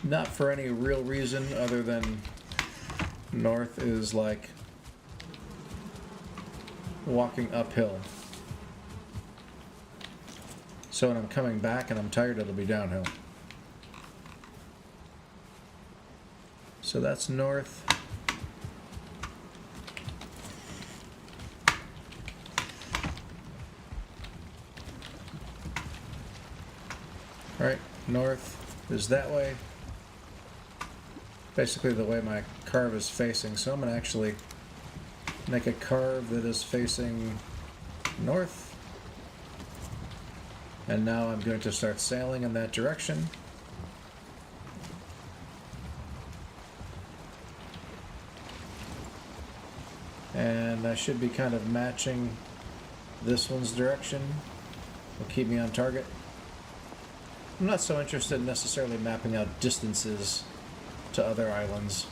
Not for any real reason other than north is like walking uphill. So when I'm coming back and I'm tired, it'll be downhill. So that's north. Alright, north is that way. Basically the way my carve is facing. So I'm going to actually make a carve that is facing north. And now I'm going to start sailing in that direction. And I should be kind of matching this one's direction. Will keep me on target. I'm not so interested in necessarily mapping out distances to other islands.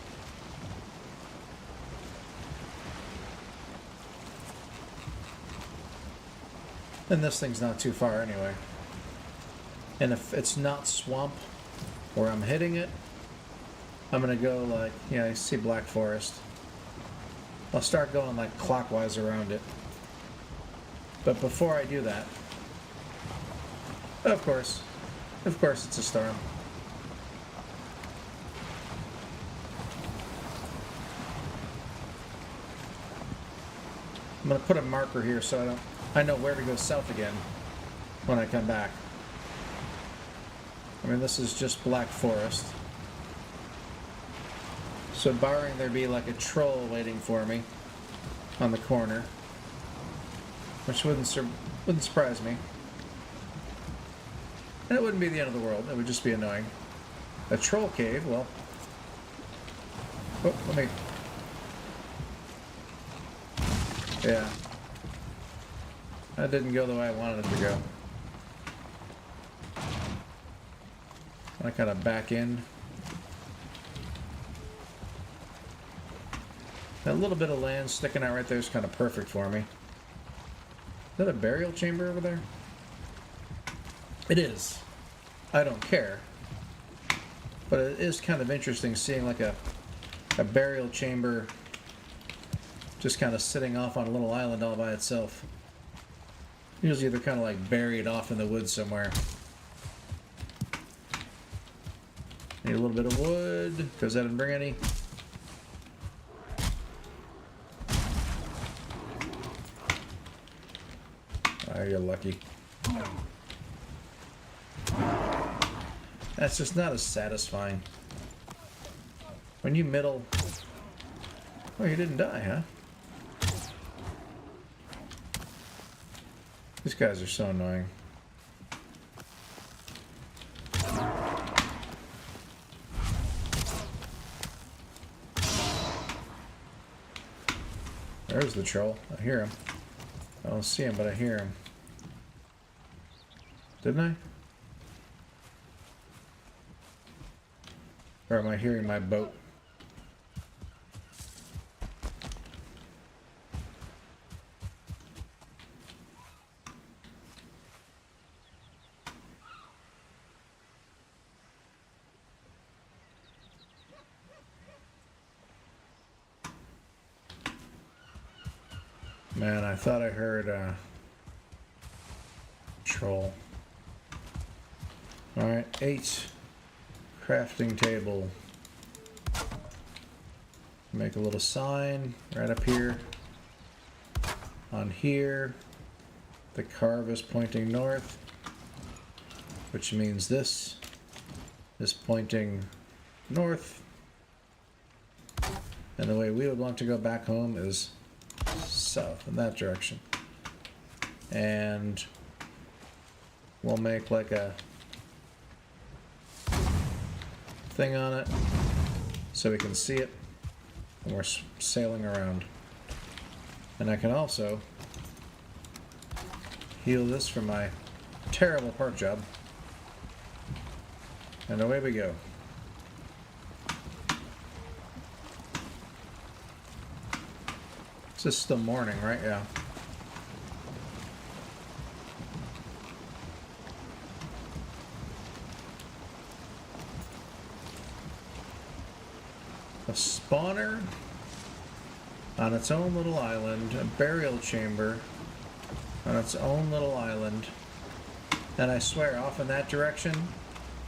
And this thing's not too far anyway. And if it's not swamp where I'm hitting it, I'm gonna go like, yeah, I see black forest. I'll start going like clockwise around it. But before I do that, of course it's a storm. I'm gonna put a marker here so I know where to go south again when I come back. I mean, this is just black forest. So barring there be like a troll waiting for me on the corner, which wouldn't surprise me. And it wouldn't be the end of the world. It would just be annoying. A troll cave, well... Oh, let me... Yeah. That didn't go the way I wanted it to go. I kind of back in. That little bit of land sticking out right there is kind of perfect for me. Is that a burial chamber over there? It is. I don't care. But it is kind of interesting seeing like a burial chamber just kind of sitting off on a little island all by itself. Usually they're kind of like buried off in the woods somewhere. Need a little bit of wood, because I didn't bring any. Ah, you're lucky. That's just not as satisfying. When you middle... Oh, you didn't die, huh? These guys are so annoying. There's the troll. I hear him. I don't see him, but I hear him. Didn't I? Or am I hearing my boat? Man, I thought I heard a troll. Alright, 8. Crafting table. Make a little sign right up here. On here, the carve is pointing north, which means this is pointing north. And the way we would want to go back home is south in that direction. And we'll make like a thing on it so we can see it when we're sailing around. And I can also heal this from my terrible park job. And away we go. It's just still morning, right? Yeah. A spawner on its own little island, a burial chamber on its own little island, and I swear off in that direction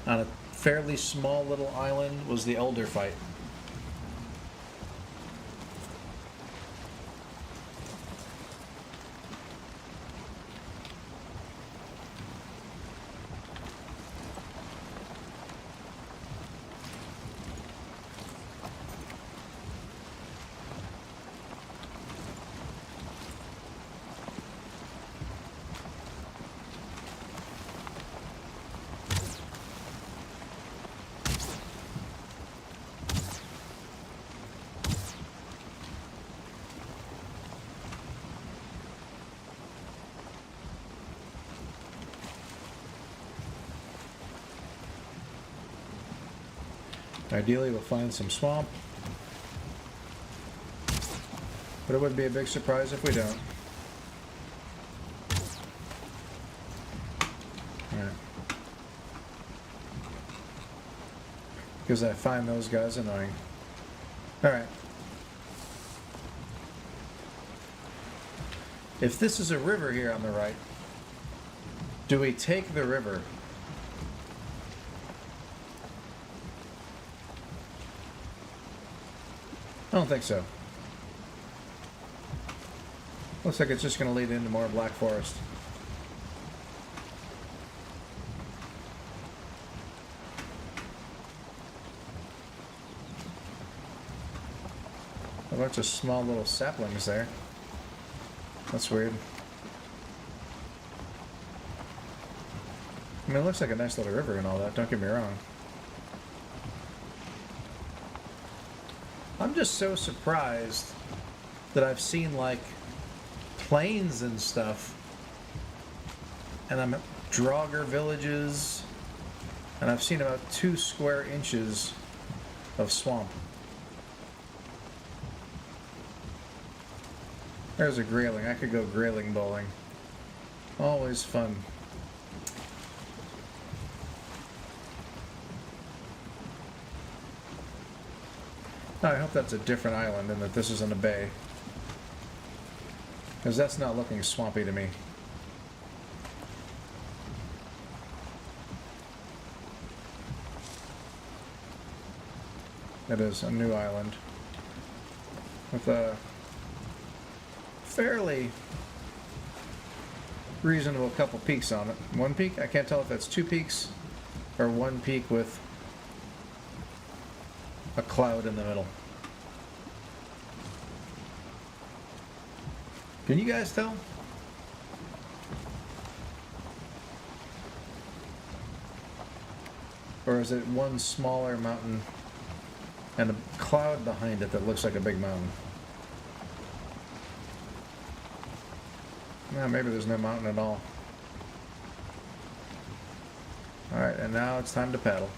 on a fairly small little island was the elder fight. Ideally, we'll find some swamp, but it wouldn't be a big surprise if we don't. Alright. Because I find those guys annoying. Alright. If this is a river here on the right, do we take the river? I don't think so. Looks like it's just going to lead into more black forest. A bunch of small little saplings there. That's weird. I mean, it looks like a nice little river and all that, don't get me wrong. I'm just so surprised that I've seen, like, plains and stuff, and I'm at Draugr villages, and I've seen about 2 square inches of swamp. There's a grayling. I could go grayling bowling. Always fun. I hope that's a different island and that this isn't a bay. Because that's not looking swampy to me. It is a new island. With a fairly reasonable couple peaks on it. One peak? I can't tell if that's 2 peaks or 1 peak with a cloud in the middle. Can you guys tell? Or is it one smaller mountain and a cloud behind it that looks like a big mountain? No, maybe there's no mountain at all. Alright, and now it's time to paddle.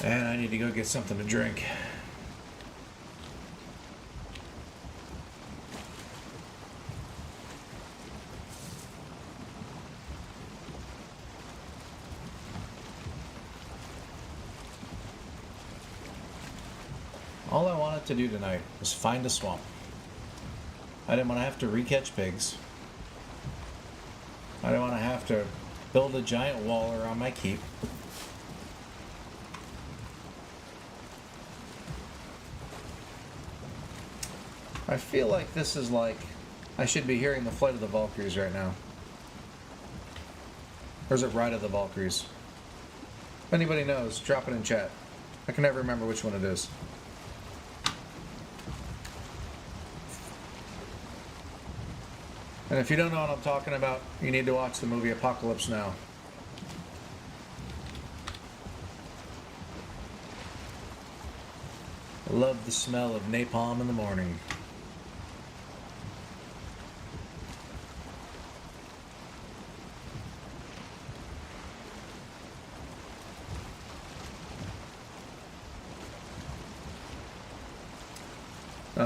And I need to go get something to drink. All I wanted to do tonight was find a swamp. I didn't want to have to re-catch pigs. I didn't want to have to build a giant wall around my keep. I feel like this is like I should be hearing the Flight of the Valkyries right now. Or is it Ride of the Valkyries? If anybody knows, drop it in chat. I can never remember which one it is. And if you don't know what I'm talking about, you need to watch the movie Apocalypse Now. I love the smell of napalm in the morning.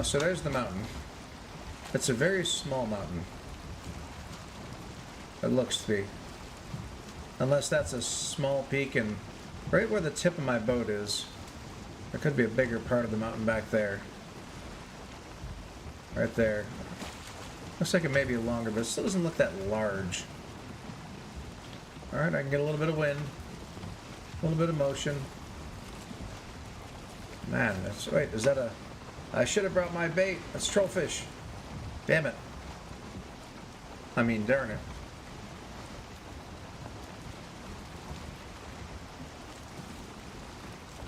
So there's the mountain. It's a very small mountain. It looks to be. Unless that's a small peak, and right where the tip of my boat is, there could be a bigger part of the mountain back there. Right there. Looks like it may be longer, but it still doesn't look that large. Alright, I can get a little bit of wind. A little bit of motion. Man, that's... Wait, is that a... I should have brought my bait. That's trollfish. Damn it. I mean, darn it.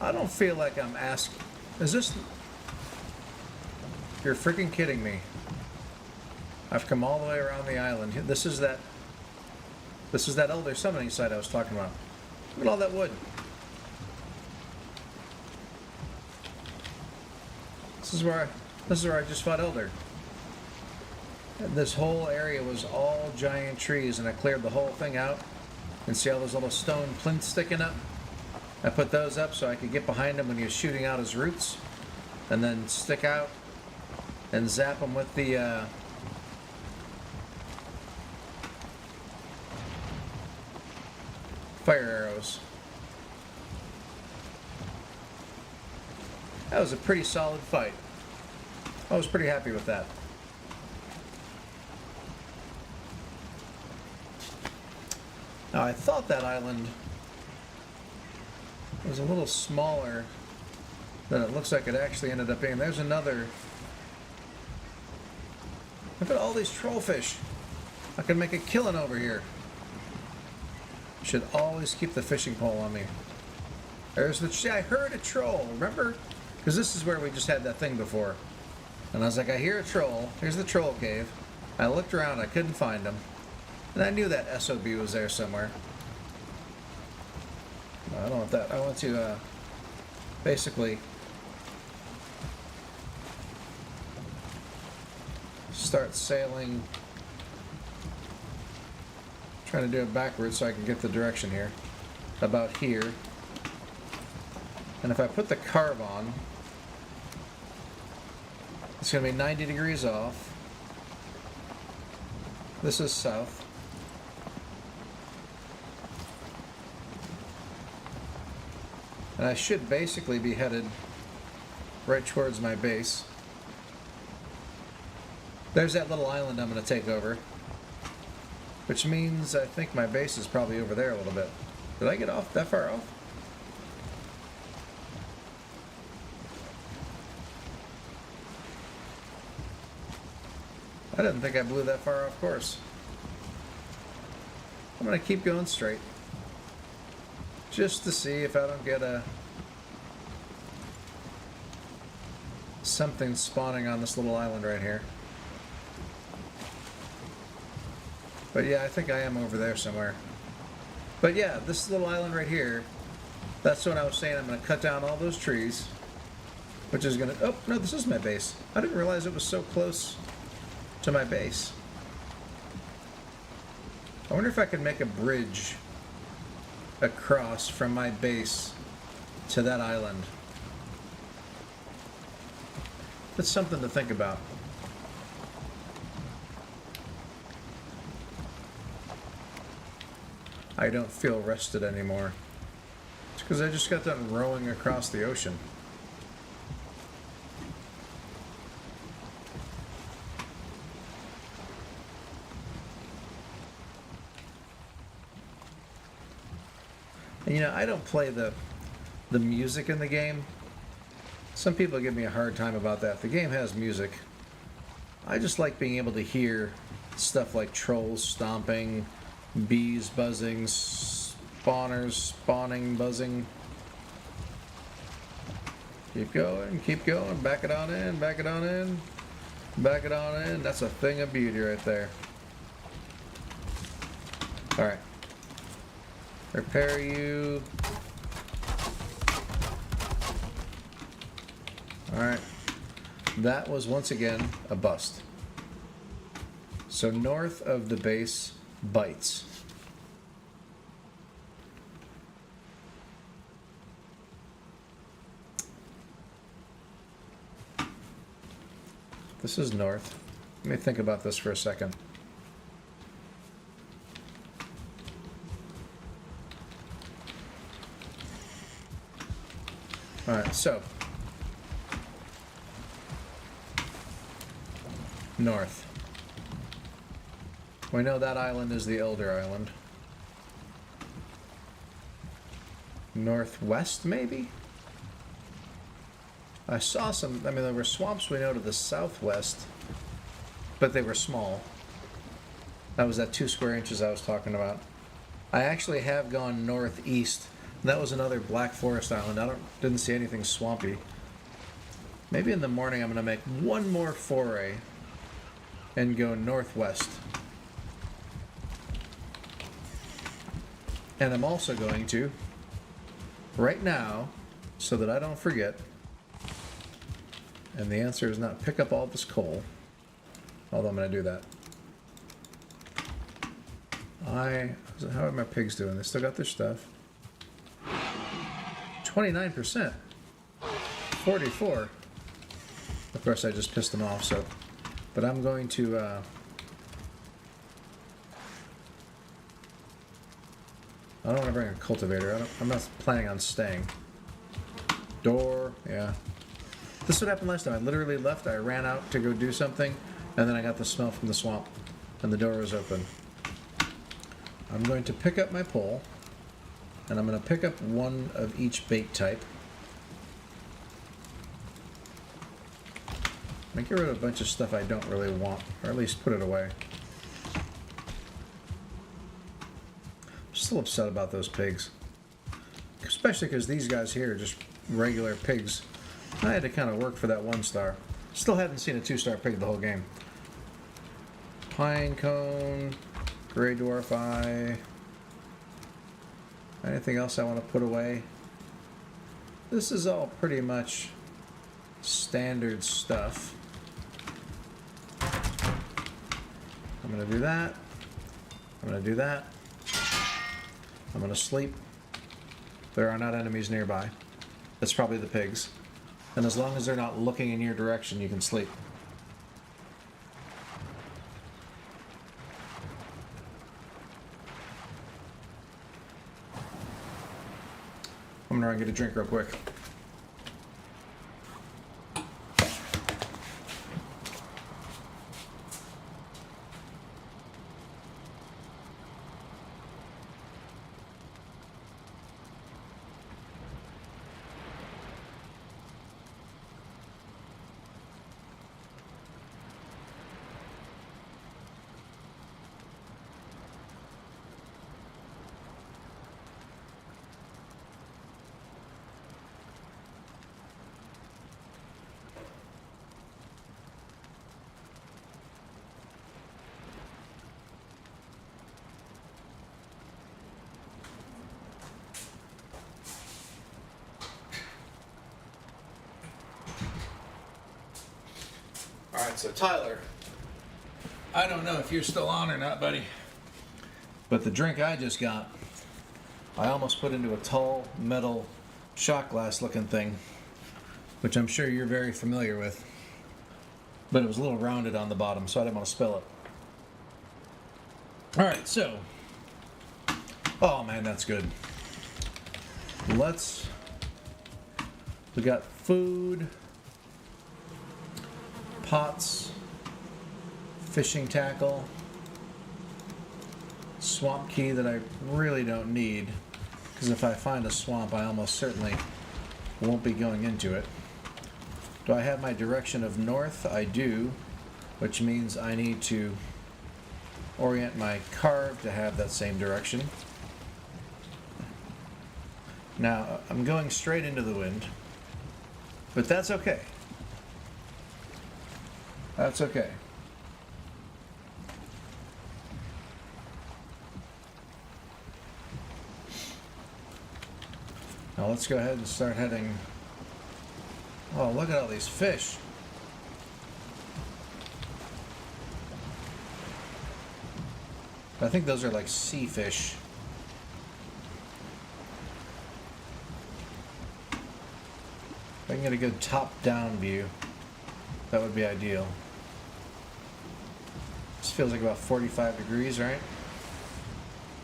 I don't feel like I'm asking... Is this... You're freaking kidding me. I've come all the way around the island. This is that elder summoning site I was talking about. Look at all that wood. This is where I just fought Elder. This whole area was all giant trees, and I cleared the whole thing out. And see all those little stone plinths sticking up? I put those up so I could get behind him when he was shooting out his roots, and then stick out and zap him with the fire arrows. That was a pretty solid fight. I was pretty happy with that. Now, I thought that island was a little smaller than it looks like it actually ended up being. There's another Look at all these trollfish. I can make a killing over here. Should always keep the fishing pole on me. There's the... I heard a troll, remember? Because this is where we just had that thing before. And I was like, I hear a troll. Here's the troll cave. I looked around, I couldn't find him. And I knew that SOB was there somewhere. No, I don't want that. I want to, basically... start sailing. Trying to do it backwards so I can get the direction here. About here. And if I put the carve on, it's going to be 90 degrees off. This is south. And I should basically be headed right towards my base. There's that little island I'm going to take over. Which means I think my base is probably over there a little bit. Did I get off that far off? I didn't think I blew that far off course. I'm going to keep going straight. Just to see if I don't get something spawning on this little island right here. But yeah, I think I am over there somewhere. But yeah, this little island right here, that's what I was saying. I'm going to cut down all those trees, which is going to... Oh, no, this is my base. I didn't realize it was so close to my base. I wonder if I could make a bridge across from my base to that island. That's something to think about. I don't feel rested anymore. It's because I just got done rowing across the ocean. And you know, I don't play the music in the game. Some people give me a hard time about that. The game has music. I just like being able to hear stuff like trolls stomping, bees buzzing, spawners spawning, buzzing. Keep going, back it on in, back it on in, back it on in. That's a thing of beauty right there. Alright. Repair you. Alright. That was once again a bust. So north of the base bites. This is north. Let me think about this for a second. Alright, so north. We know that island is the Elder Island. Northwest, maybe? I saw some, I mean, there were swamps we know to the southwest, but they were small. That was that 2 square inches I was talking about. I actually have gone northeast. That was another Black Forest island. Didn't see anything swampy. Maybe in the morning I'm going to make one more foray and go northwest. And I'm also going to, right now, so that I don't forget, and the answer is not pick up all this coal, although I'm going to do that. How are my pigs doing? They still got their stuff. 29%. 44. Of course, I just pissed them off, so. But I'm going to, I don't want to bring a cultivator. I'm not planning on staying. Door, yeah. This is what happened last time. I literally left, I ran out to go do something, and then I got the smell from the swamp, and the door was open. I'm going to pick up my pole, and I'm going to pick up one of each bait type. I get rid of a bunch of stuff I don't really want, or at least put it away. I'm still upset about those pigs. Especially because these guys here are just regular pigs. I had to kind of work for that 1 star. Still haven't seen a 2-star pig the whole game. Pine cone, gray dwarf eye. Anything else I want to put away? This is all pretty much standard stuff. I'm going to do that. I'm going to do that. I'm going to sleep. There are not enemies nearby. That's probably the pigs. And as long as they're not looking in your direction, you can sleep. I'm gonna run and get a drink real quick. Alright, so Tyler, I don't know if you're still on or not, buddy, but the drink I just got, I almost put into a tall metal shot glass looking thing, which I'm sure you're very familiar with, but it was a little rounded on the bottom, so I didn't want to spill it. Alright, so, oh man, that's good. We got food, pots, fishing tackle, swamp key that I really don't need, because if I find a swamp, I almost certainly won't be going into it. Do I have my direction of north? I do, which means I need to orient my carve to have that same direction. Now, I'm going straight into the wind, but that's okay. That's okay. Now let's go ahead and start heading. Oh, look at all these fish. I think those are like sea fish. If I can get a good top-down view, that would be ideal. This feels like about 45 degrees, right?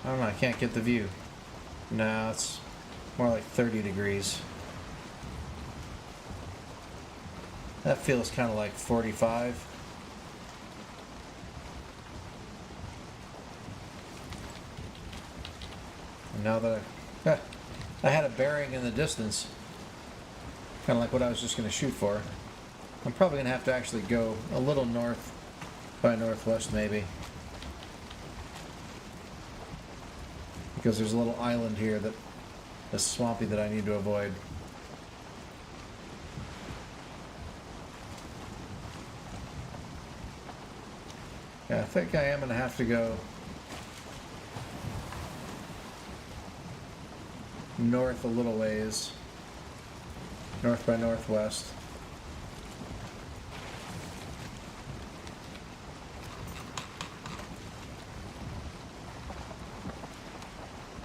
I don't know, I can't get the view. No, it's more like 30 degrees. That feels kind of like 45. And now that I had a bearing in the distance, kind of like what I was just going to shoot for, I'm probably going to have to actually go a little north by northwest maybe, because there's a little island here that is swampy that I need to avoid. Yeah, I think I am going to have to go north a little ways, north by northwest.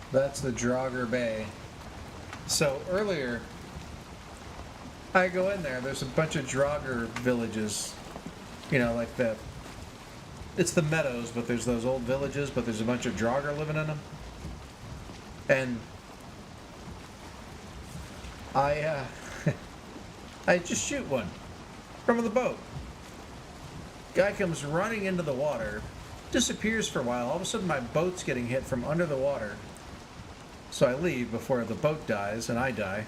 That's the Draugr Bay. So earlier, I go in there, there's a bunch of Draugr villages, you know, like it's the meadows, but there's those old villages, but there's a bunch of Draugr living in them. And I just shoot one from the boat. Guy comes running into the water, disappears for a while. All of a sudden, my boat's getting hit from under the water. So I leave before the boat dies and I die.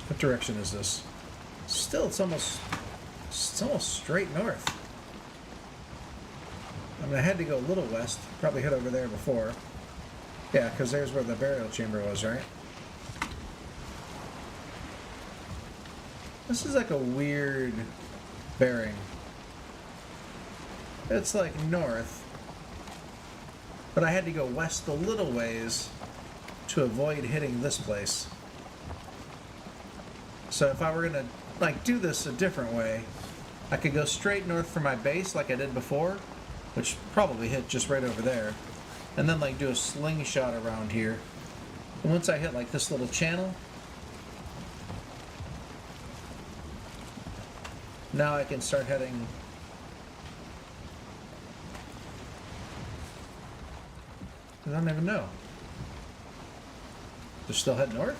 What direction is this? Still, it's almost It's almost straight north. I mean, I had to go a little west. Probably hit over there before. Yeah, because there's where the burial chamber was, right? This is like a weird bearing. It's like north. But I had to go west a little ways to avoid hitting this place. So if I were going to like do this a different way, I could go straight north for my base like I did before, which probably hit just right over there, and then like do a slingshot around here. And once I hit like this little channel, now I can start heading I don't even know. Just still head north?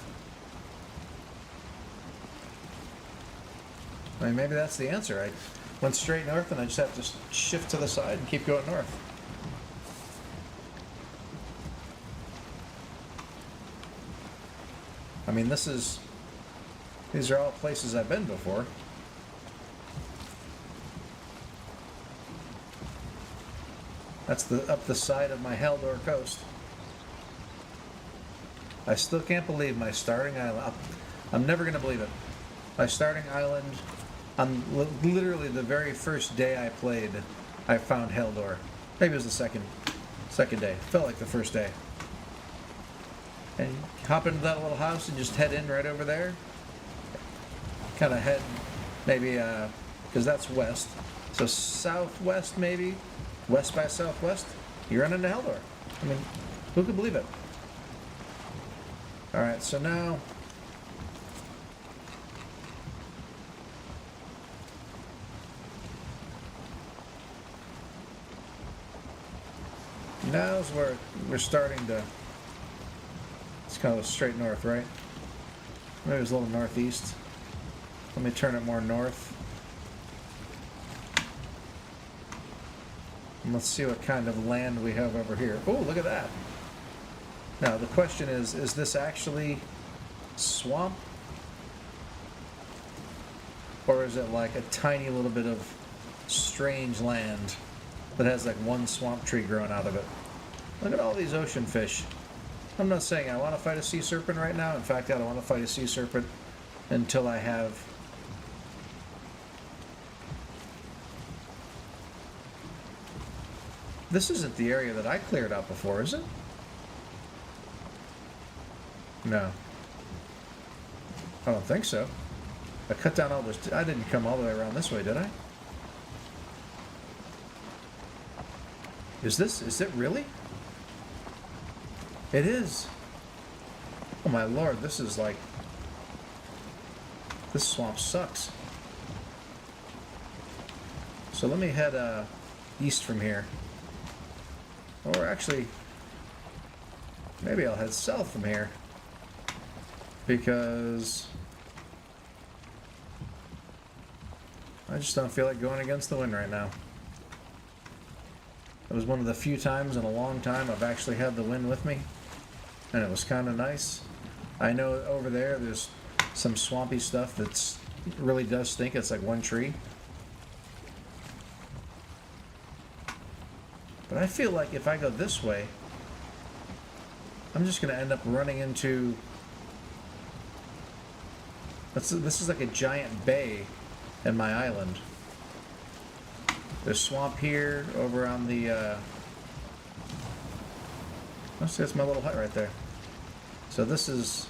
I mean, maybe that's the answer. I went straight north and I just have to shift to the side and keep going north. I mean, these are all places I've been before. That's up the side of my Haldor coast. I still can't believe my starting island. I'm never going to believe it. My starting island, on literally the very first day I played, I found Haldor. Maybe it was the second day. Felt like the first day. And hop into that little house and just head in right over there. Kind of head, maybe, because that's west. So southwest maybe, west by southwest, you run into Haldor. I mean, who could believe it? Alright, so now now's where we're starting to, it's kind of straight north, right? Maybe it was a little northeast. Let me turn it more north. And let's see what kind of land we have over here. Oh, look at that. Now, the question is this actually swamp? Or is it like a tiny little bit of strange land that has like one swamp tree growing out of it? Look at all these ocean fish. I'm not saying I want to fight a sea serpent right now. In fact, I don't want to fight a sea serpent until I have This isn't the area that I cleared out before, is it? No. I don't think so. I cut down all this. I didn't come all the way around this way, did I? Is it really? It is. Oh my lord, this is like, this swamp sucks. So let me head east from here. Or actually, maybe I'll head south from here. Because I just don't feel like going against the wind right now. It was one of the few times in a long time I've actually had the wind with me, and it was kind of nice. I know over there there's some swampy stuff that's really does stink. It's like one tree. But I feel like if I go this way, I'm just going to end up running into... This is like a giant bay in my island. There's swamp here, over on the... Let's see, that's my little hut right there. So this is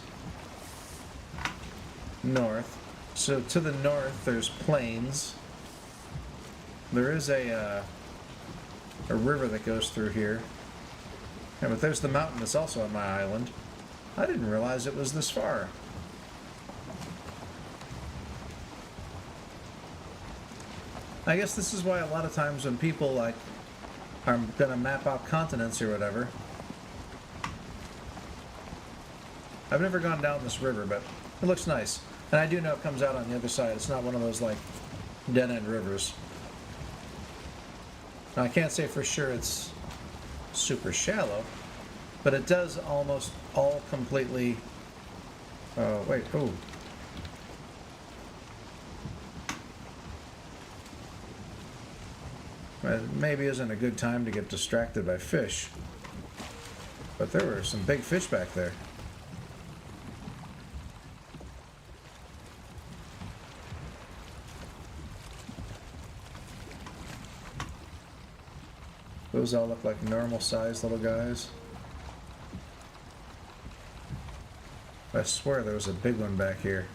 north. So to the north, there's plains. There is a river that goes through here. Yeah, but there's the mountain that's also on my island. I didn't realize it was this far. I guess this is why a lot of times when people like are gonna map out continents or whatever, I've never gone down this river, but it looks nice. And I do know it comes out on the other side. It's not one of those like dead-end rivers. Now, I can't say for sure it's super shallow, but it does almost all completely... Oh, wait, oh. maybe isn't a good time to get distracted by fish. But there were some big fish back there. Those all look like normal-sized little guys. I swear there was a big one back here.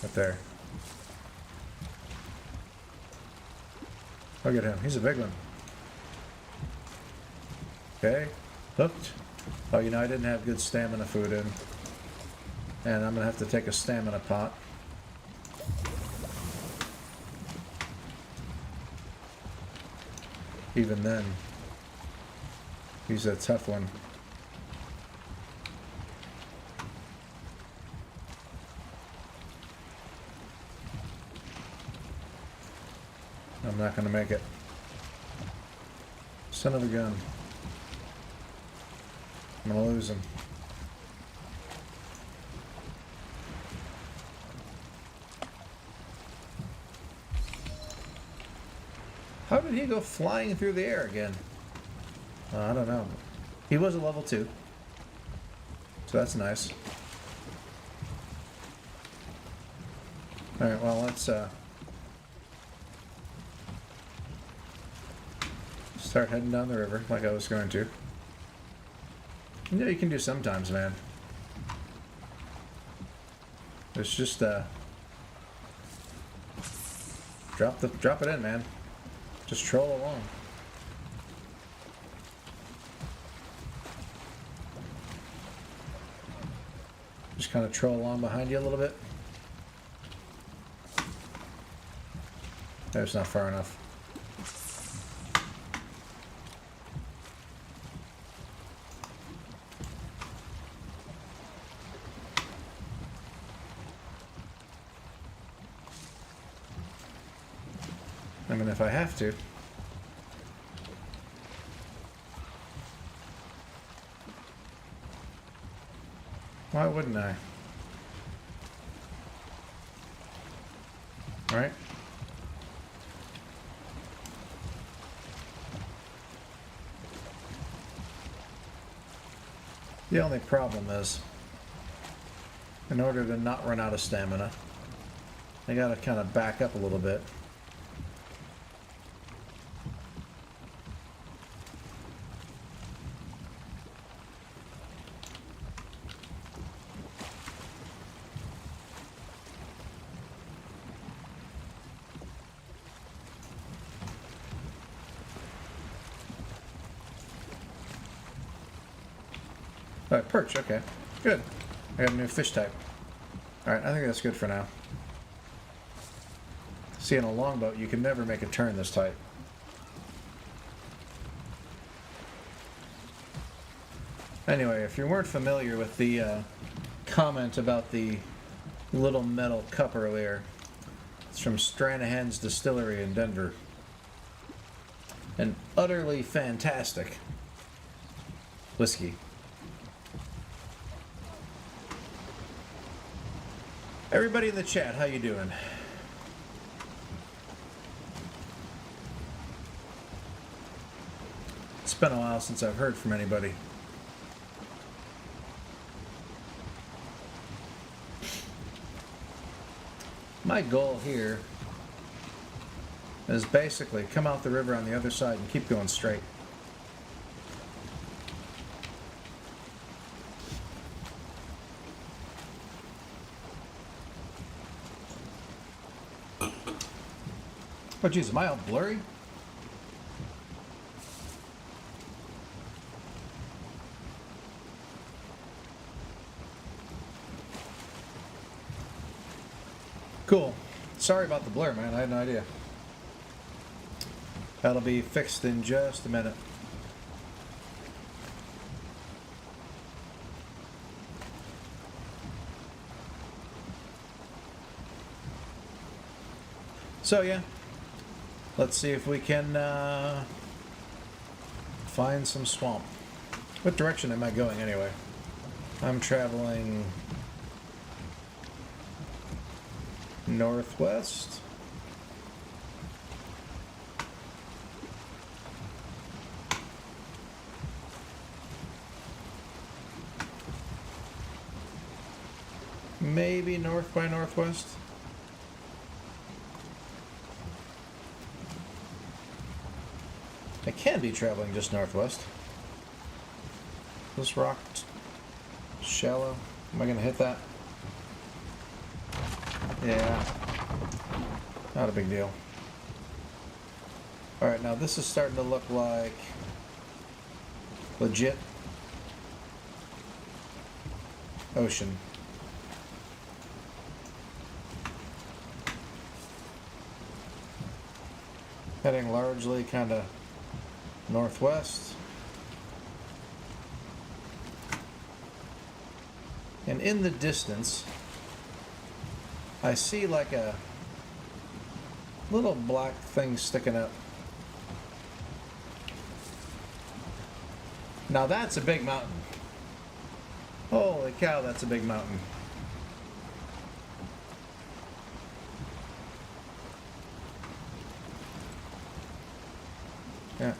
Right there. Look at him. He's a big one. Okay. Hooked. Oh, you know, I didn't have good stamina food in. And I'm going to have to take a stamina pot. Even then, he's a tough one. I'm not going to make it. Son of a gun. I'm going to lose him. How did he go flying through the air again? I don't know. He was a level 2. So that's nice. Alright, well, let's start heading down the river like I was going to. You know, you can do sometimes, man. It's just drop it in, man. Just troll along. Just kind of troll along behind you a little bit. That's not far enough. I mean, if I have to. Why wouldn't I? All right. The only problem is, in order to not run out of stamina, I gotta kind of back up a little bit. Alright, perch, okay. Good. I got a new fish type. Alright, I think that's good for now. See, in a longboat, you can never make a turn this tight. Anyway, if you weren't familiar with the comment about the little metal cup earlier, it's from Stranahan's Distillery in Denver. An utterly fantastic whiskey. Everybody in the chat, how you doing? It's been a while since I've heard from anybody. My goal here is basically come out the river on the other side and keep going straight. Oh geez, am I all blurry? Cool. Sorry about the blur, man. I had no idea. That'll be fixed in just a minute. So yeah, let's see if we can find some swamp. What direction am I going anyway? I'm traveling northwest. Maybe north by northwest. I can be traveling just northwest. This rock shallow. Am I going to hit that? Yeah. Not a big deal. Alright, now this is starting to look like legit ocean. Heading largely kind of northwest. And in the distance, I see like a little black thing sticking up. Now that's a big mountain. Holy cow, that's a big mountain. Yeah.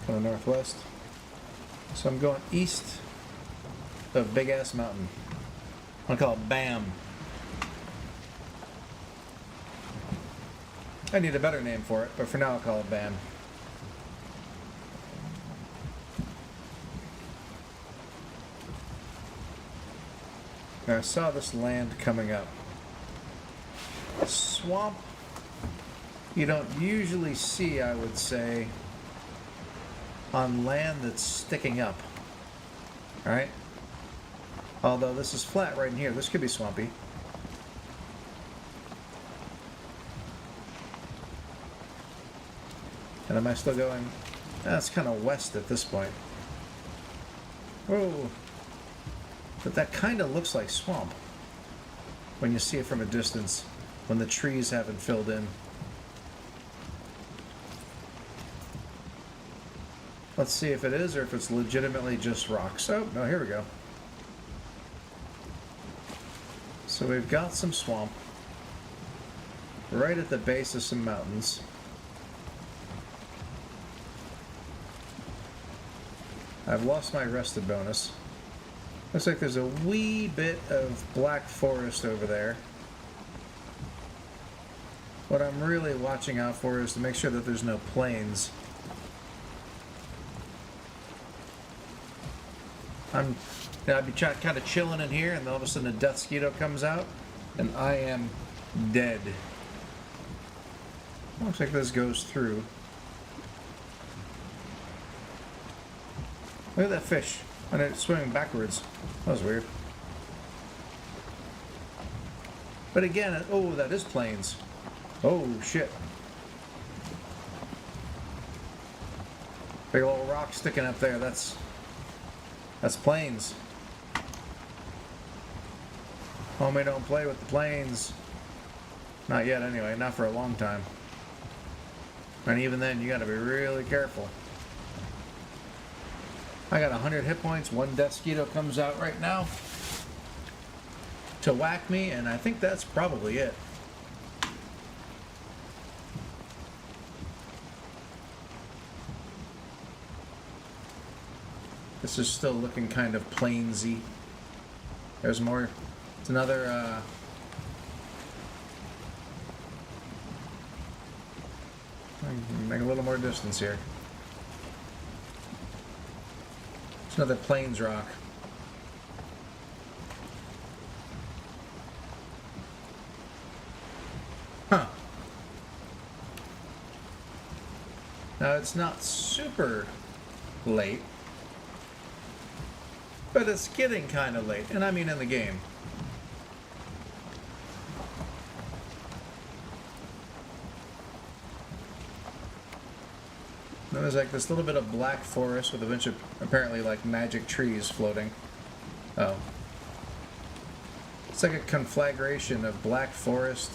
Kind of northwest. So I'm going east of Big Ass Mountain. I'm gonna call it BAM. I need a better name for it, but for now I'll call it BAM. Now I saw this land coming up. Swamp you don't usually see, I would say, on land that's sticking up. Alright? Although this is flat right in here. This could be swampy. And am I still going? That's kind of west at this point. Whoa. But that kind of looks like swamp when you see it from a distance, when the trees haven't filled in. Let's see if it is or if it's legitimately just rocks. Oh, no, here we go. So we've got some swamp right at the base of some mountains. I've lost my rested bonus. Looks like there's a wee bit of black forest over there. What I'm really watching out for is to make sure that there's no plains. I'd be kind of chilling in here, and all of a sudden a death mosquito comes out, and I am dead. Looks like this goes through. Look at that fish. And it's swimming backwards. That was weird. But again, oh, that is plains. Oh, shit. Big old rock sticking up there. That's plains. Homie, don't play with the plains. Not yet, anyway. Not for a long time. And even then, you gotta be really careful. I got 100 hit points. One death mosquito comes out right now to whack me, and I think that's probably it. This is still looking kind of plainsy. There's more. It's another. Make a little more distance here. It's another plains rock. Huh. Now it's not super late, but it's getting kind of late, and I mean in the game. Then there's like this little bit of black forest with a bunch of apparently like magic trees floating. Oh. It's like a conflagration of black forest,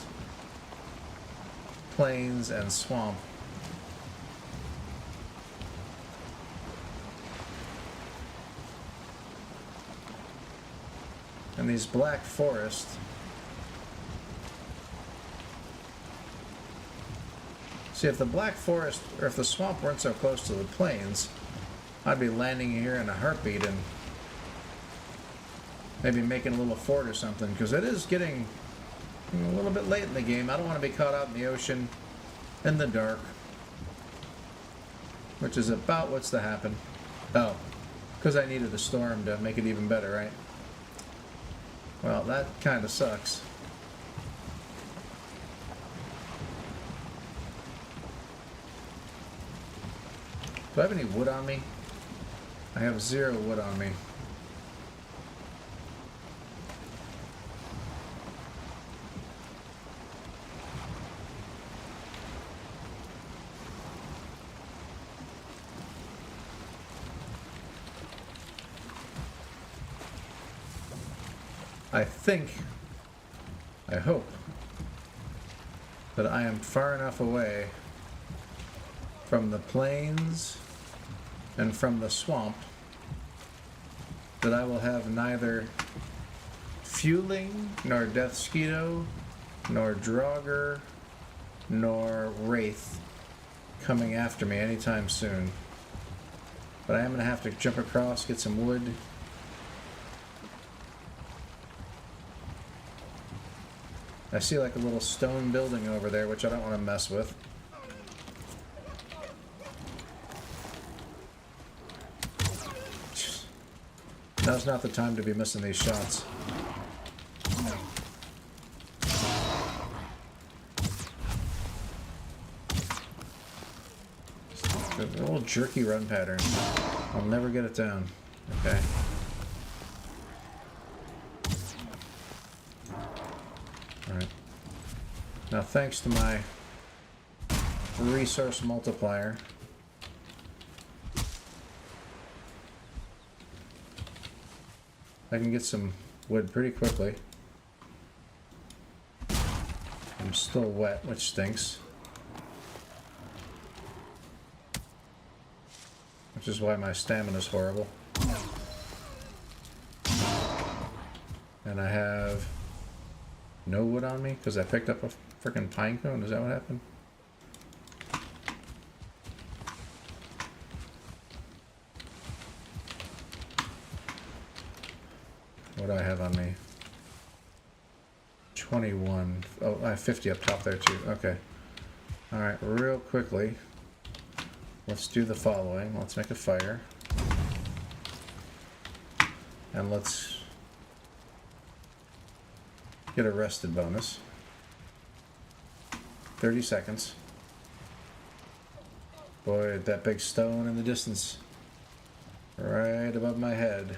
plains, and swamp. And these black forests. See, if the black forest, or if the swamp weren't so close to the plains, I'd be landing here in a heartbeat and maybe making a little fort or something, because it is getting a little bit late in the game. I don't want to be caught out in the ocean in the dark, which is about what's to happen. Oh, because I needed the storm to make it even better, right? Well, that kind of sucks. Do I have any wood on me? I have 0 wood on me. I hope that I am far enough away from the plains and from the swamp that I will have neither fueling, nor Deathsquito, nor Draugr, nor Wraith coming after me anytime soon. But I am going to have to jump across, get some wood. I see like a little stone building over there, which I don't want to mess with. Now's not the time to be missing these shots. A little jerky run pattern. I'll never get it down. Okay. Alright. Now, thanks to my resource multiplier, I can get some wood pretty quickly. I'm still wet, which stinks. Which is why my stamina's horrible. And I have no wood on me because I picked up a freaking pine cone. Is that what happened? What do I have on me? 21. Oh, I have 50 up top there too. Okay. Alright, real quickly, let's do the following. Let's make a fire. And let's get a rested bonus. 30 seconds. Boy, that big stone in the distance. Right above my head.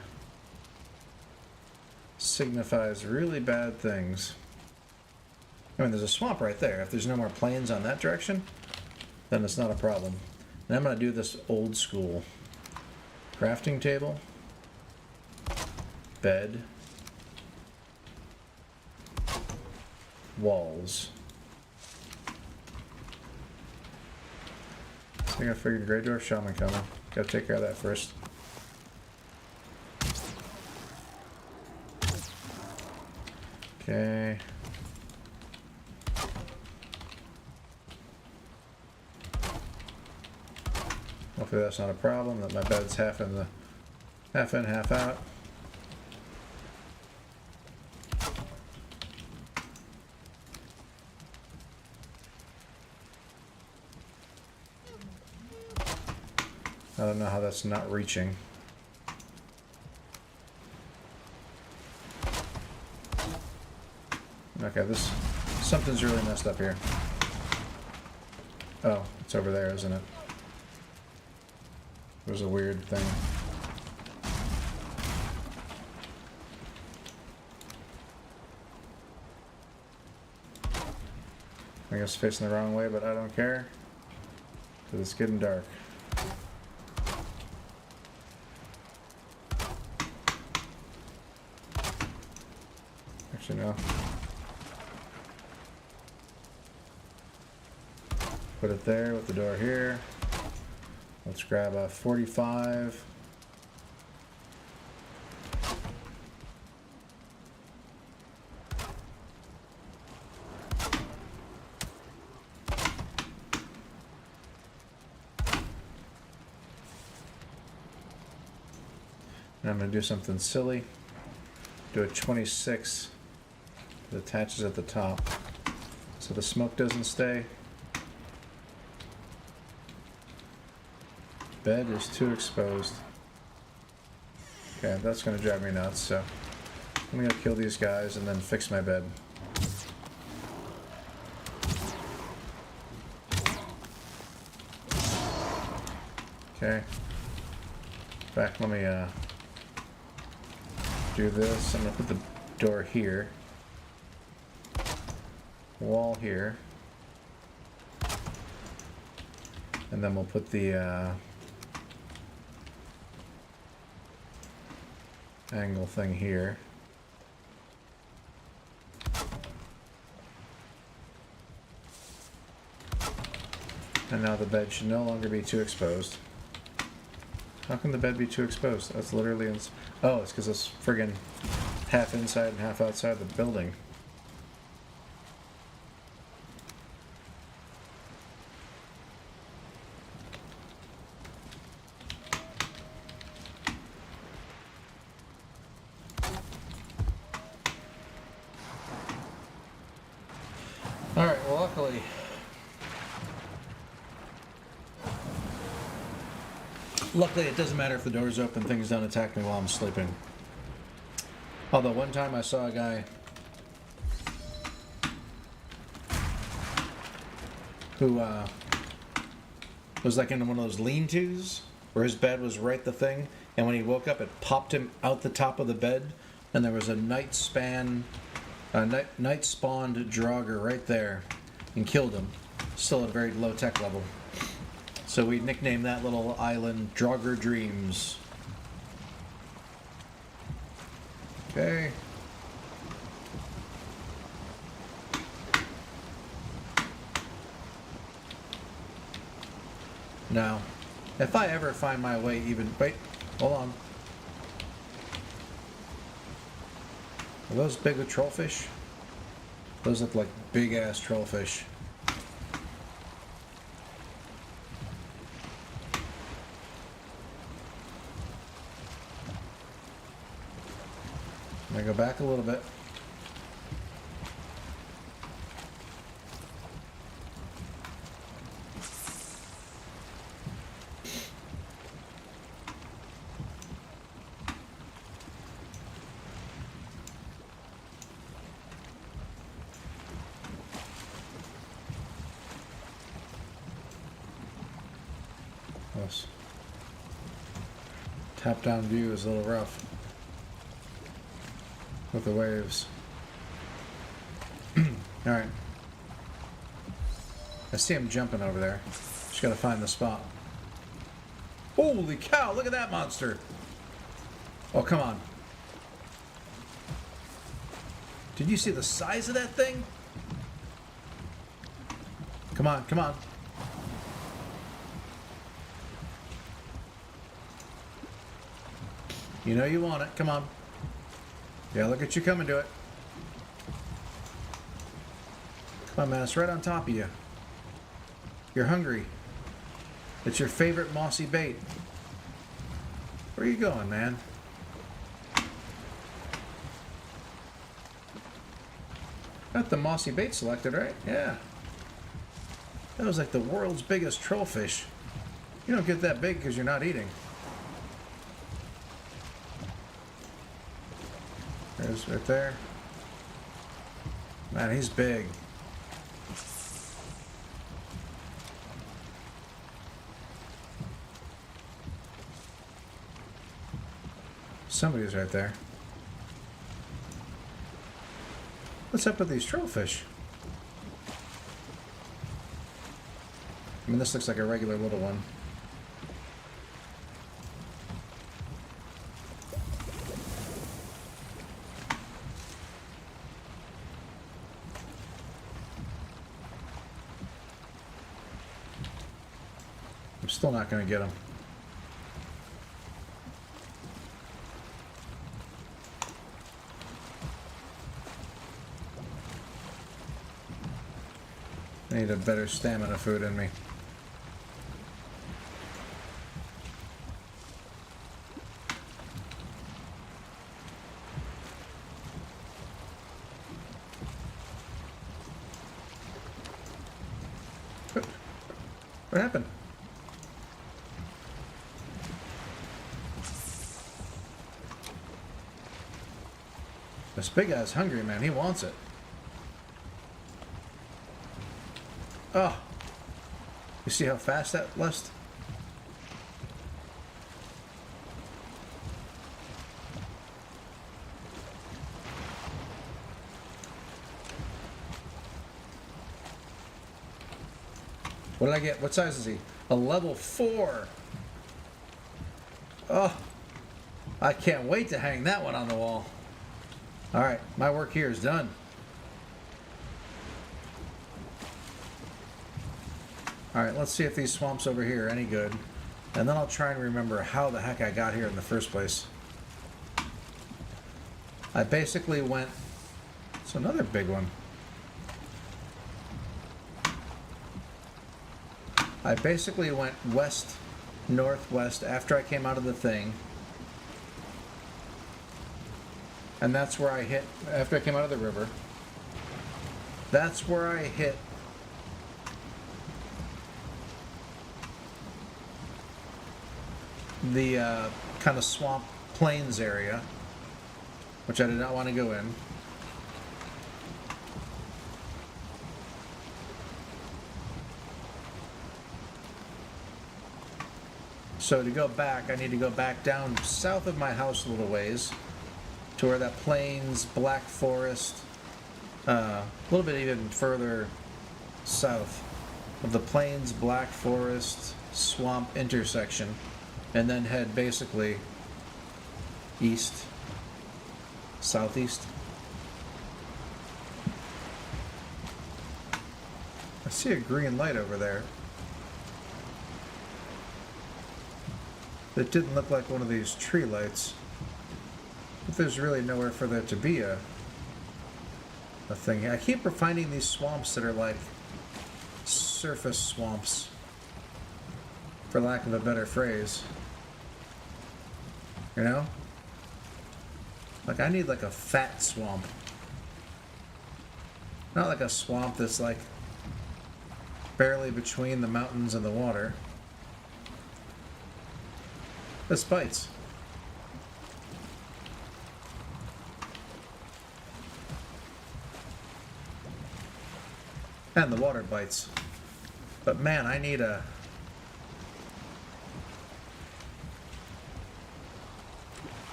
Signifies really bad things. I mean, there's a swamp right there. If there's no more plains on that direction, then it's not a problem. And I'm going to do this old school. Crafting table. Bed. Walls. I think I figured Grey Dwarf Shaman coming. Gotta take care of that first. Okay. Hopefully that's not a problem, that my bed's half in, half out. I don't know how that's not reaching. Okay, something's really messed up here. Oh, it's over there, isn't it? There's a weird thing. I guess facing the wrong way, but I don't care. Because it's getting dark. Actually, no. Put it there with the door here. Let's grab a 45. And I'm going to do something silly. Do a 26 that attaches at the top so the smoke doesn't stay. Bed is too exposed. Okay, that's going to drive me nuts, so I'm going to kill these guys and then fix my bed. Okay. Back, let me do this. I'm going to put the door here. Wall here. And then we'll put the angle thing here. And now the bed should no longer be too exposed. How can the bed be too exposed? That's literally... oh, it's because it's friggin' half inside and half outside the building. Alright, well luckily... luckily it doesn't matter if the door's open, things don't attack me while I'm sleeping. Although one time I saw a guy who was like in one of those lean-tos where his bed was right the thing, and when he woke up it popped him out the top of the bed, and there was a night spawned Draugr right there and killed him. Still at a very low tech level. So we nicknamed that little island Draugr Dreams. Okay. Now, if I ever find my way even... wait, hold on. Are those big trollfish? Those look like big-ass trollfish. I'm going to go back a little bit. This top-down view is a little rough with the waves. Alright. I see him jumping over there. Just gotta find the spot. Holy cow, look at that monster! Oh, come on. Did you see the size of that thing? Come on, come on. You know you want it. Come on. Yeah, look at you coming to it. Come on, man. It's right on top of you. You're hungry. It's your favorite mossy bait. Where are you going, man? Got the mossy bait selected, right? Yeah. That was like the world's biggest trollfish. You don't get that big because you're not eating. There's right there. Man, he's big. Somebody's right there. What's up with these trollfish? I mean, this looks like a regular little one. I'm still not going to get him. I need a better stamina food in me. happened? This big guy's hungry, man. He wants it. Oh. You see how fast that left? What did I get? What size is he? A level 4. Oh. I can't wait to hang that one on the wall. Alright, my work here is done. Alright, let's see if these swamps over here are any good. And then I'll try and remember how the heck I got here in the first place. I basically went... It's another big one. I basically went west, northwest after I came out of the thing. And that's where I hit, after I came out of the river, that's where I hit the kind of swamp plains area, which I did not want to go in. So to go back, I need to go back down south of my house a little ways, to where that plains, black forest, a little bit even further south of the plains, black forest, swamp intersection, and then head basically east, southeast. I see a green light over there. It didn't look like one of these tree lights. But there's really nowhere for there to be a thing. I keep finding these swamps that are like surface swamps, for lack of a better phrase. You know? Like I need like a fat swamp. Not like a swamp that's like barely between the mountains and the water. This bites. And the water bites. But man, I need a...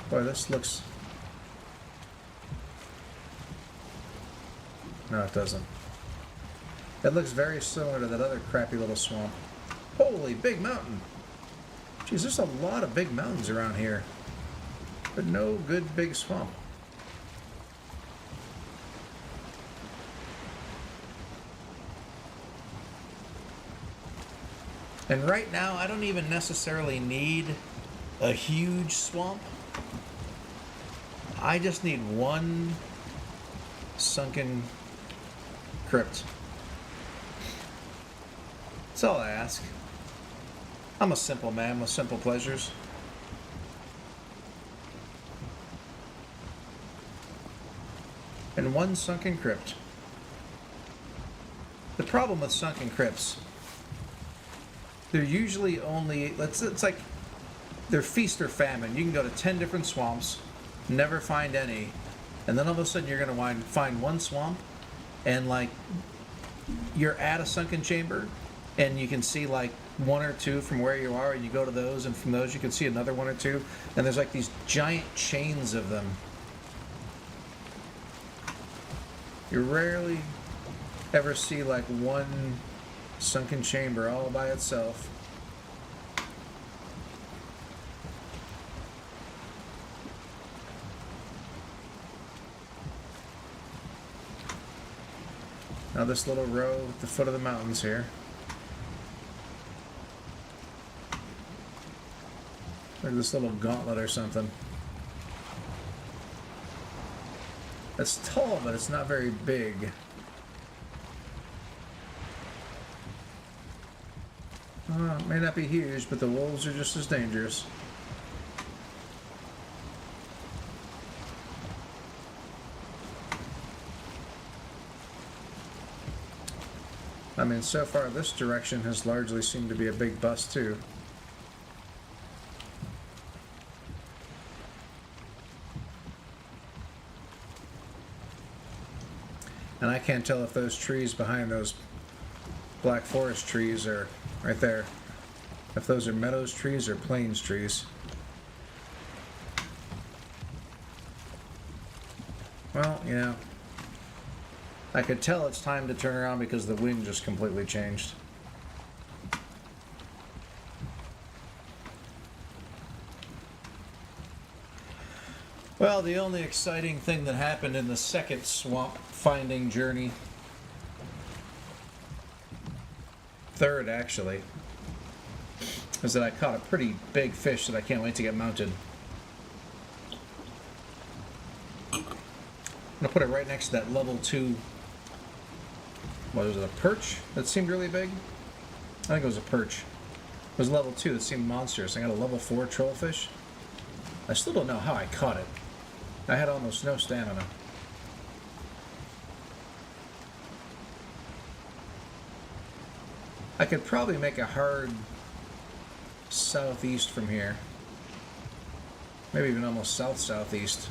Boy, this looks... No, it doesn't. It looks very similar to that other crappy little swamp. Holy, big mountain! Jeez, there's a lot of big mountains around here. But no good big swamp. And right now, I don't even necessarily need a huge swamp. I just need one sunken crypt. That's all I ask. I'm a simple man with simple pleasures. And one sunken crypt. The problem with sunken crypts, they're usually only, it's like, they're feast or famine. You can go to 10 different swamps, never find any, and then all of a sudden you're going to find one swamp, and like, you're at a sunken chamber, and you can see like one or two from where you are, and you go to those, and from those you can see another one or two, and there's like these giant chains of them. You rarely ever see like one sunken chamber all by itself. Now this little row at the foot of the mountains here. Like this little gauntlet or something. It's tall, but it's not very big. It may not be huge, but the wolves are just as dangerous. mean, so far this direction has largely seemed to be a big bust too. And I can't tell if those trees behind those black forest trees are right there, if those are meadows trees or plains trees. Well, you know, I could tell it's time to turn around because the wind just completely changed. Well, the only exciting thing that happened in the second swamp finding journey, third actually, is that I caught a pretty big fish that I can't wait to get mounted. I'm gonna put it right next to that level 2. What was it, a perch that seemed really big? I think it was a perch. It was level 2 that seemed monstrous. I got a level 4 trollfish. I still don't know how I caught it. I had almost no stamina. I could probably make a hard southeast from here. Maybe even almost south-southeast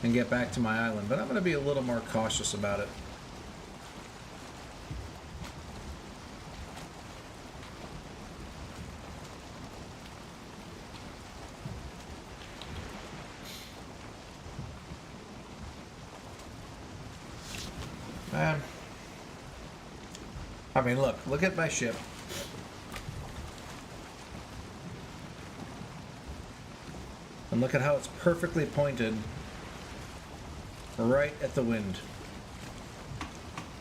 and get back to my island, but I'm going to be a little more cautious about it. I mean, look at my ship. And look at how it's perfectly pointed right at the wind.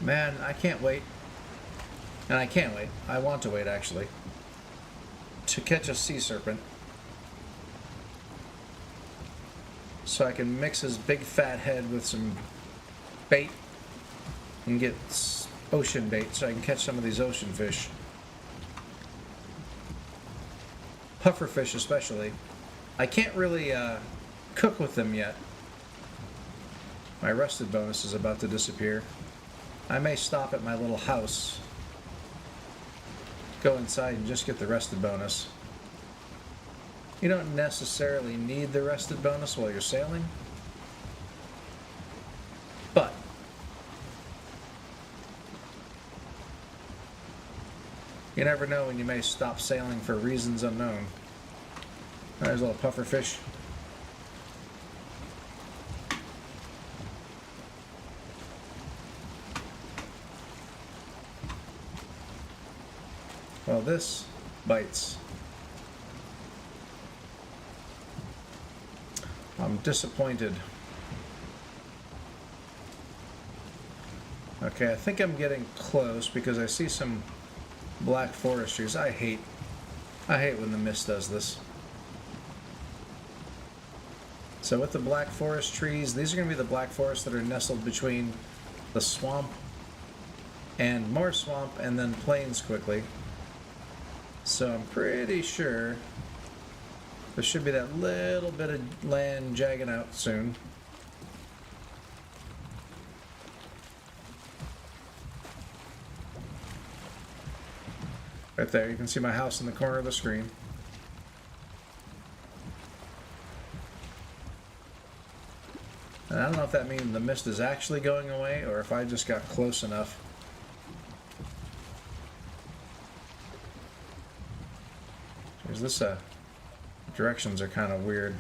Man, I can't wait. And I can't wait. I want to wait, actually. To catch a sea serpent. So I can mix his big fat head with some bait and get ocean bait so I can catch some of these ocean fish. Pufferfish especially. I can't really cook with them yet. My rusted bonus is about to disappear. I may stop at my little house, go inside and just get the rested bonus. You don't necessarily need the rested bonus while you're sailing, but you never know when you may stop sailing for reasons unknown. There's a little puffer fish. Well, this bites. I'm disappointed. Okay, I think I'm getting close because I see some black forest trees. I hate when the mist does this. So with the black forest trees, these are going to be the black forests that are nestled between the swamp and more swamp and then plains quickly. So I'm pretty sure there should be that little bit of land jagging out soon. Right there, you can see my house in the corner of the screen. And I don't know if that means the mist is actually going away or if I just got close enough. There's this, directions are kind of weird.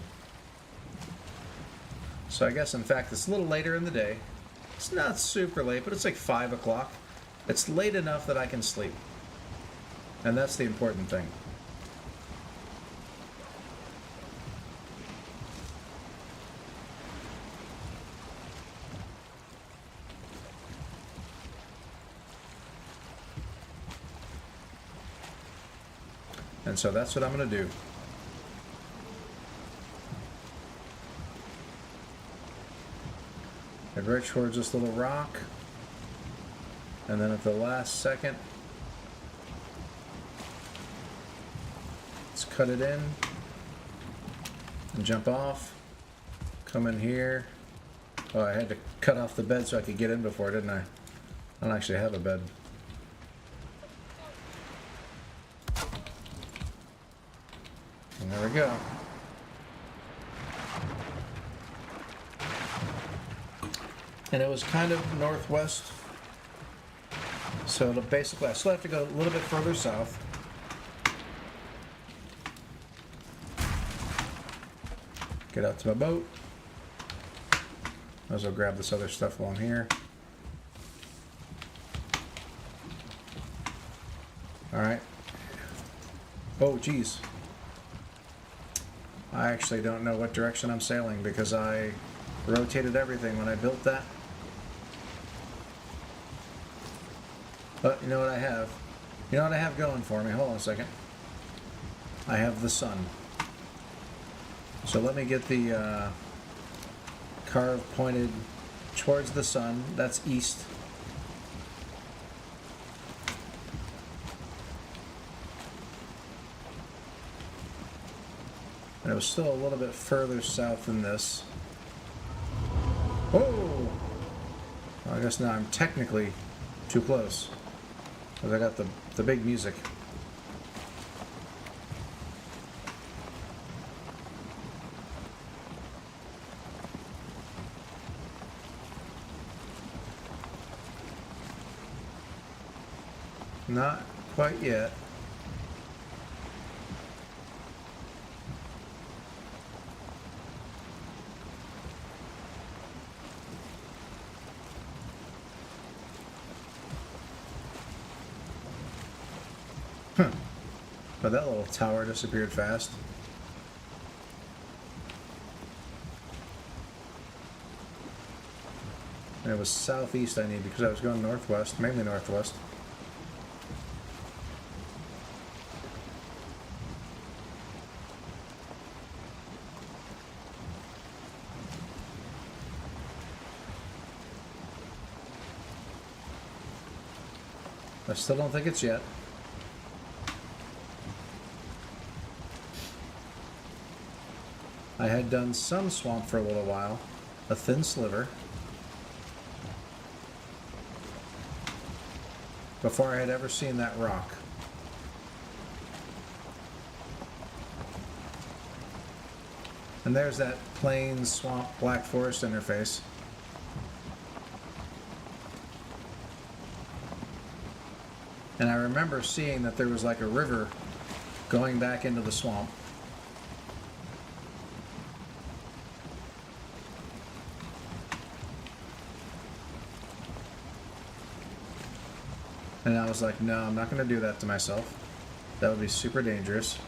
So I guess, in fact, it's a little later in the day. It's not super late, but it's like 5 o'clock. It's late enough that I can sleep. And that's the important thing. And so that's what I'm going to do. Head right towards this little rock. And then at the last second, let's cut it in and jump off. Come in here. Oh, I had to cut off the bed so I could get in before, didn't I? I don't actually have a bed. And there we go. And it was kind of northwest. So it'll basically, I still have to go a little bit further south. Get out to my boat. Might as well grab this other stuff along here. Alright. Oh, geez. I actually don't know what direction I'm sailing because I rotated everything when I built that. But you know what I have? You know what I have going for me? Hold on a second. I have the sun. So let me get the carve pointed towards the sun. That's east. And it was still a little bit further south than this. Oh! Well, I guess now I'm technically too close. Because I got the big music. Not quite yet. Huh. But that little tower disappeared fast. And it was southeast I need because I was going northwest, mainly northwest. I still don't think it's yet. I had done some swamp for a little while, a thin sliver, before I had ever seen that rock. And there's that plain swamp black forest interface. And I remember seeing that there was like a river going back into the swamp. And I was like, no, I'm not going to do that to myself. That would be super dangerous.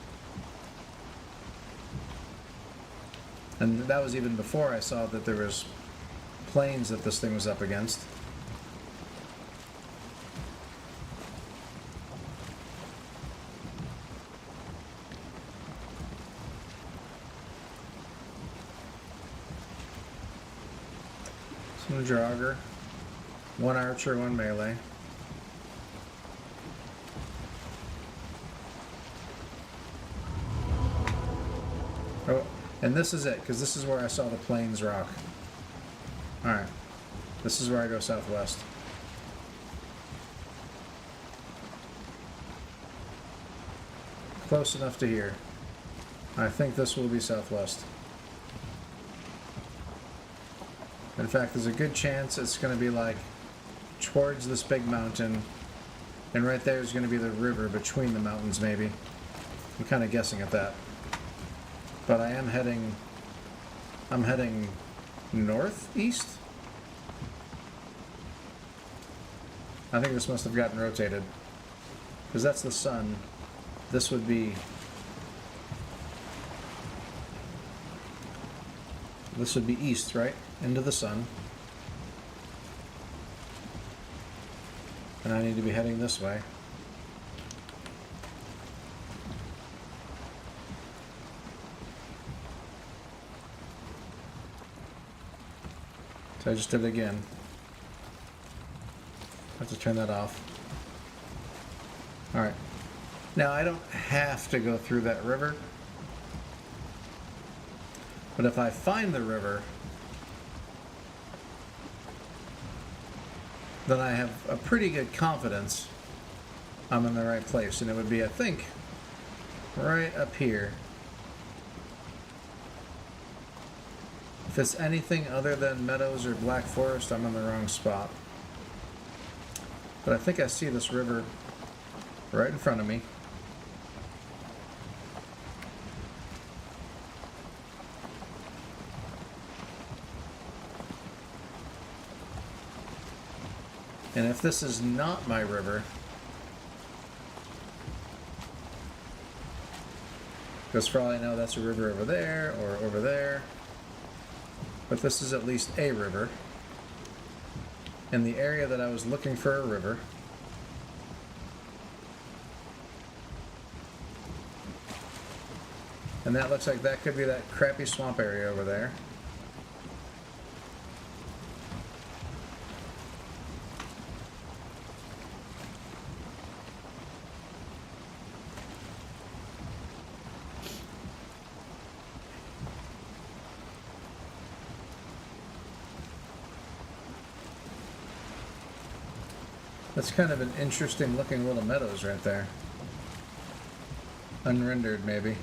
And that was even before I saw that there was plains that this thing was up against. Some jogger, one archer, one melee. Oh, and this is it, because this is where I saw the plains rock. Alright. This is where I go southwest. Close enough to here. I think this will be southwest. In fact, there's a good chance it's going to be like towards this big mountain, and right there is going to be the river between the mountains, maybe. I'm kind of guessing at that. But I'm heading northeast? I think this must have gotten rotated. Because that's the sun. This would be... This would be east, right? Into the sun. And I need to be heading this way. So I just did it again. I have to turn that off. Alright. Now I don't have to go through that river. But if I find the river, then I have a pretty good confidence I'm in the right place. And it would be, I think, right up here. If it's anything other than meadows or black forest, I'm in the wrong spot. But I think I see this river right in front of me. And if this is not my river, because for all I know that's a river over there or over there, but this is at least a river in the area that I was looking for a river. And that looks like that could be that crappy swamp area over there. That's kind of an interesting looking little meadows right there. Unrendered, maybe.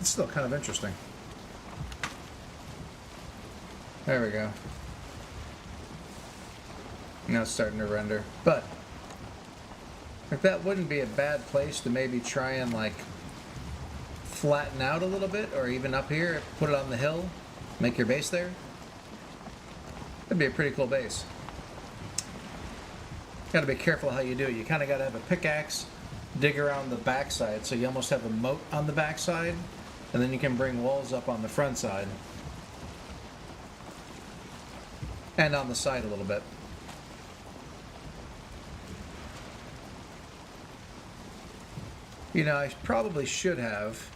It's still kind of interesting. There we go. Now it's starting to render. But like that wouldn't be a bad place to maybe try and like flatten out a little bit, or even up here, put it on the hill, make your base there. That'd be a pretty cool base. Got to be careful how you do it. You kind of got to have a pickaxe, dig around the backside, so you almost have a moat on the backside, and then you can bring walls up on the front side and on the side a little bit. You know, I probably should have,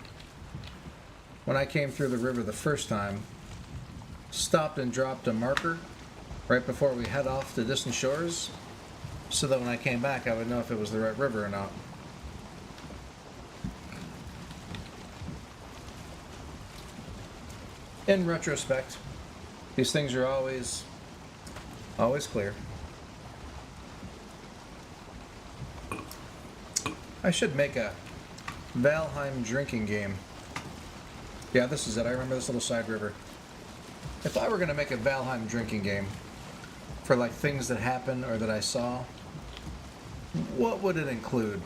when I came through the river the first time, stopped and dropped a marker right before we head off to distant shores, so that when I came back I would know if it was the right river or not. In retrospect, these things are always clear. I should make a Valheim drinking game. Yeah, this is it. I remember this little side river. If I were going to make a Valheim drinking game for like things that happen or that I saw, what would it include?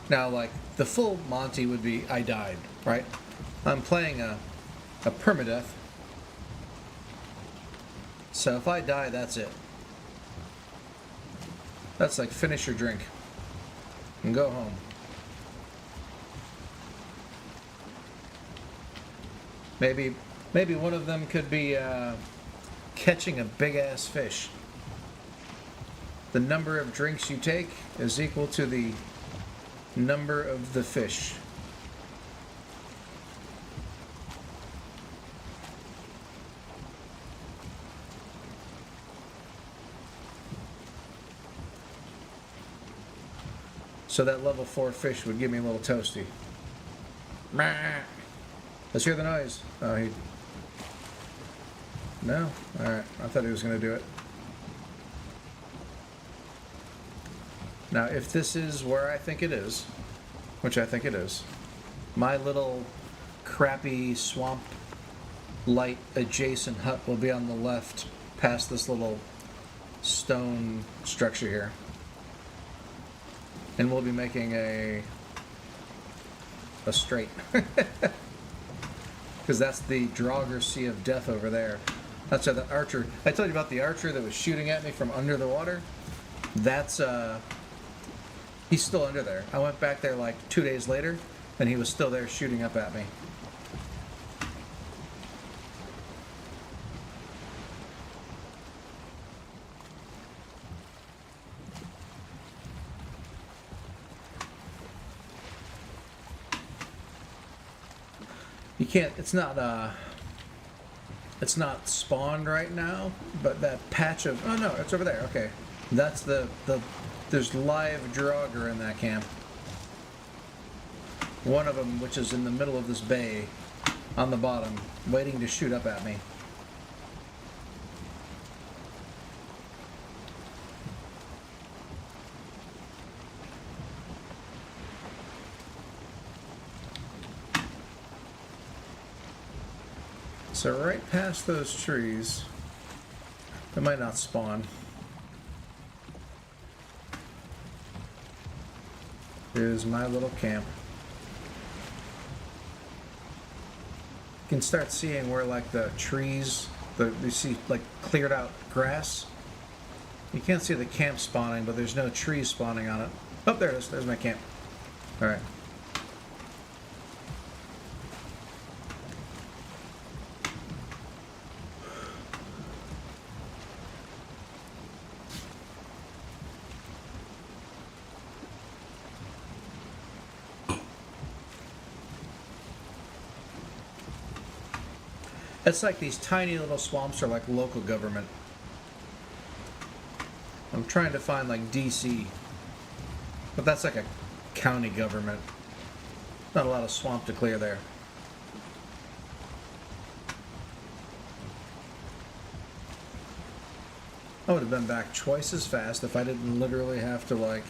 Now, like, the full Monty would be I died, right? I'm playing a permadeath. So if I die, that's it. That's like finish your drink and go home. Maybe one of them could be catching a big-ass fish. The number of drinks you take is equal to the number of the fish. So that level 4 fish would give me a little toasty. Let's hear the noise. Oh, he... No? Alright, I thought he was going to do it. Now, if this is where I think it is, which I think it is, my little crappy swamp light adjacent hut will be on the left past this little stone structure here. And we'll be making a straight. Because that's the Draugr Sea of Death over there. That's how the archer... I told you about the archer that was shooting at me from under the water. That's, he's still under there. I went back there like 2 days later, and he was still there shooting up at me. You can't, it's not spawned right now, but that patch of, oh no, it's over there, okay. That's there's live Draugr in that camp. One of them, which is in the middle of this bay, on the bottom, waiting to shoot up at me. So right past those trees, it might not spawn. Here's my little camp. You can start seeing where like the trees, you see like cleared out grass. You can't see the camp spawning, but there's no trees spawning on it. Oh, there it is. There's my camp. All right. It's like these tiny little swamps are like local government. I'm trying to find like DC, but that's like a county government. Not a lot of swamp to clear there. I would have been back twice as fast if I didn't literally have to like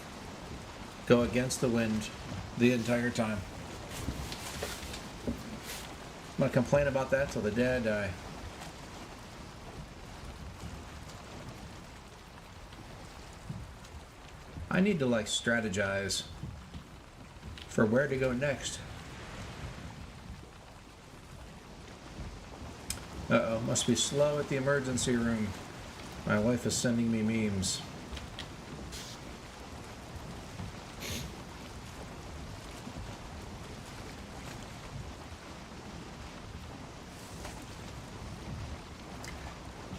go against the wind the entire time. I'm gonna complain about that till the day I die. I need to like strategize for where to go next. Uh-oh, must be slow at the emergency room. My wife is sending me memes.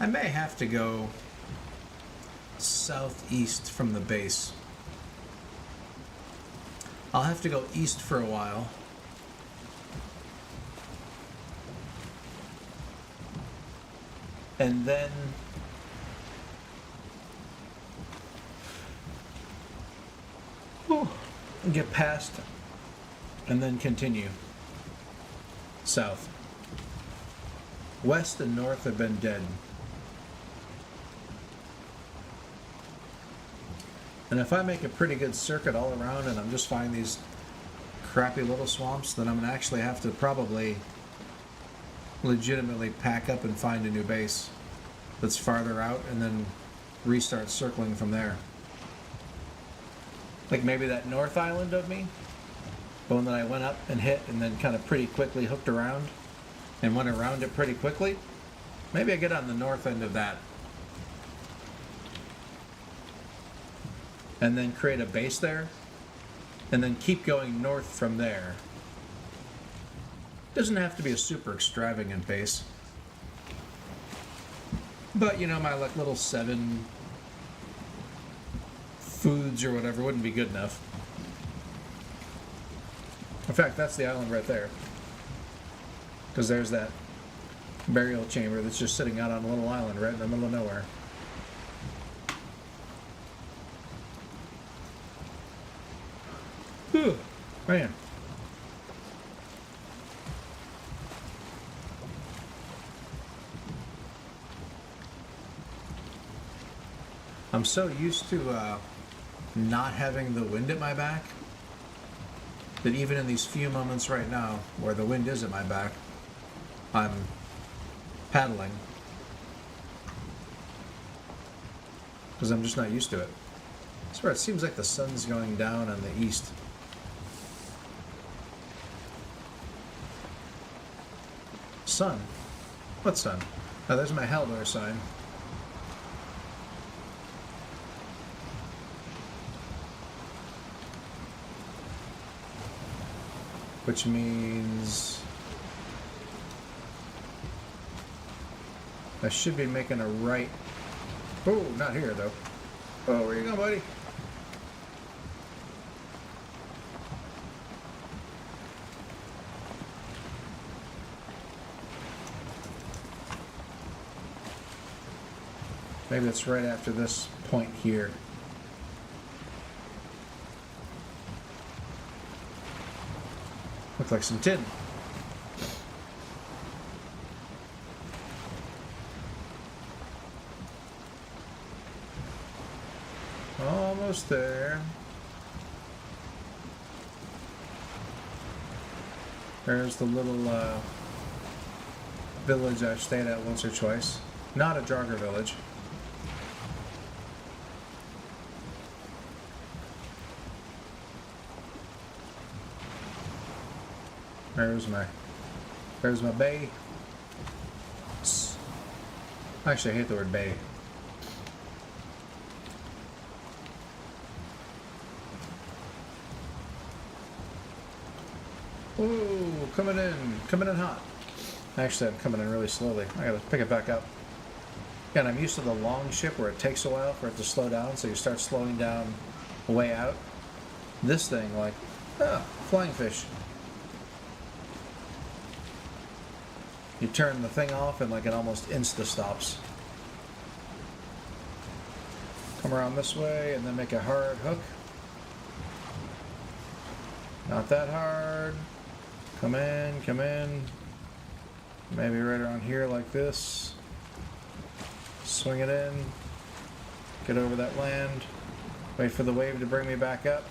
I may have to go southeast from the base. I'll have to go east for a while. And then get past and then continue south. West and north have been dead. And if I make a pretty good circuit all around and I'm just finding these crappy little swamps, then I'm going to actually have to probably legitimately pack up and find a new base that's farther out and then restart circling from there. Like maybe that north island of me, the one that I went up and hit and then kind of pretty quickly hooked around and went around it pretty quickly. Maybe I get on the north end of that. And then create a base there, and then keep going north from there. Doesn't have to be a super extravagant base. But, you know, my like little 7 foods or whatever wouldn't be good enough. In fact, that's the island right there. Because there's that burial chamber that's just sitting out on a little island right in the middle of nowhere. Whew, man. I'm so used to not having the wind at my back that even in these few moments right now where the wind is at my back, I'm paddling because I'm just not used to it. I swear it seems like the sun's going down in the east. Sun? What sun? Oh, there's my Haldor sign. Which means I should be making a right. Oh, not here though. Oh, where you going, buddy? Maybe it's right after this point here. Looks like some tin. Almost there. There's the little village I've stayed at once or twice. Not a jogger village. There's my bay. Actually, I hate the word bay. Ooh, coming in hot. Actually, I'm coming in really slowly. I gotta pick it back up. Yeah, and I'm used to the long ship where it takes a while for it to slow down, so you start slowing down way out. This thing, like, flying fish. You turn the thing off and like it almost insta-stops. Come around this way and then make a hard hook. Not that hard. Come in. Maybe right around here like this. Swing it in. Get over that land. Wait for the wave to bring me back up.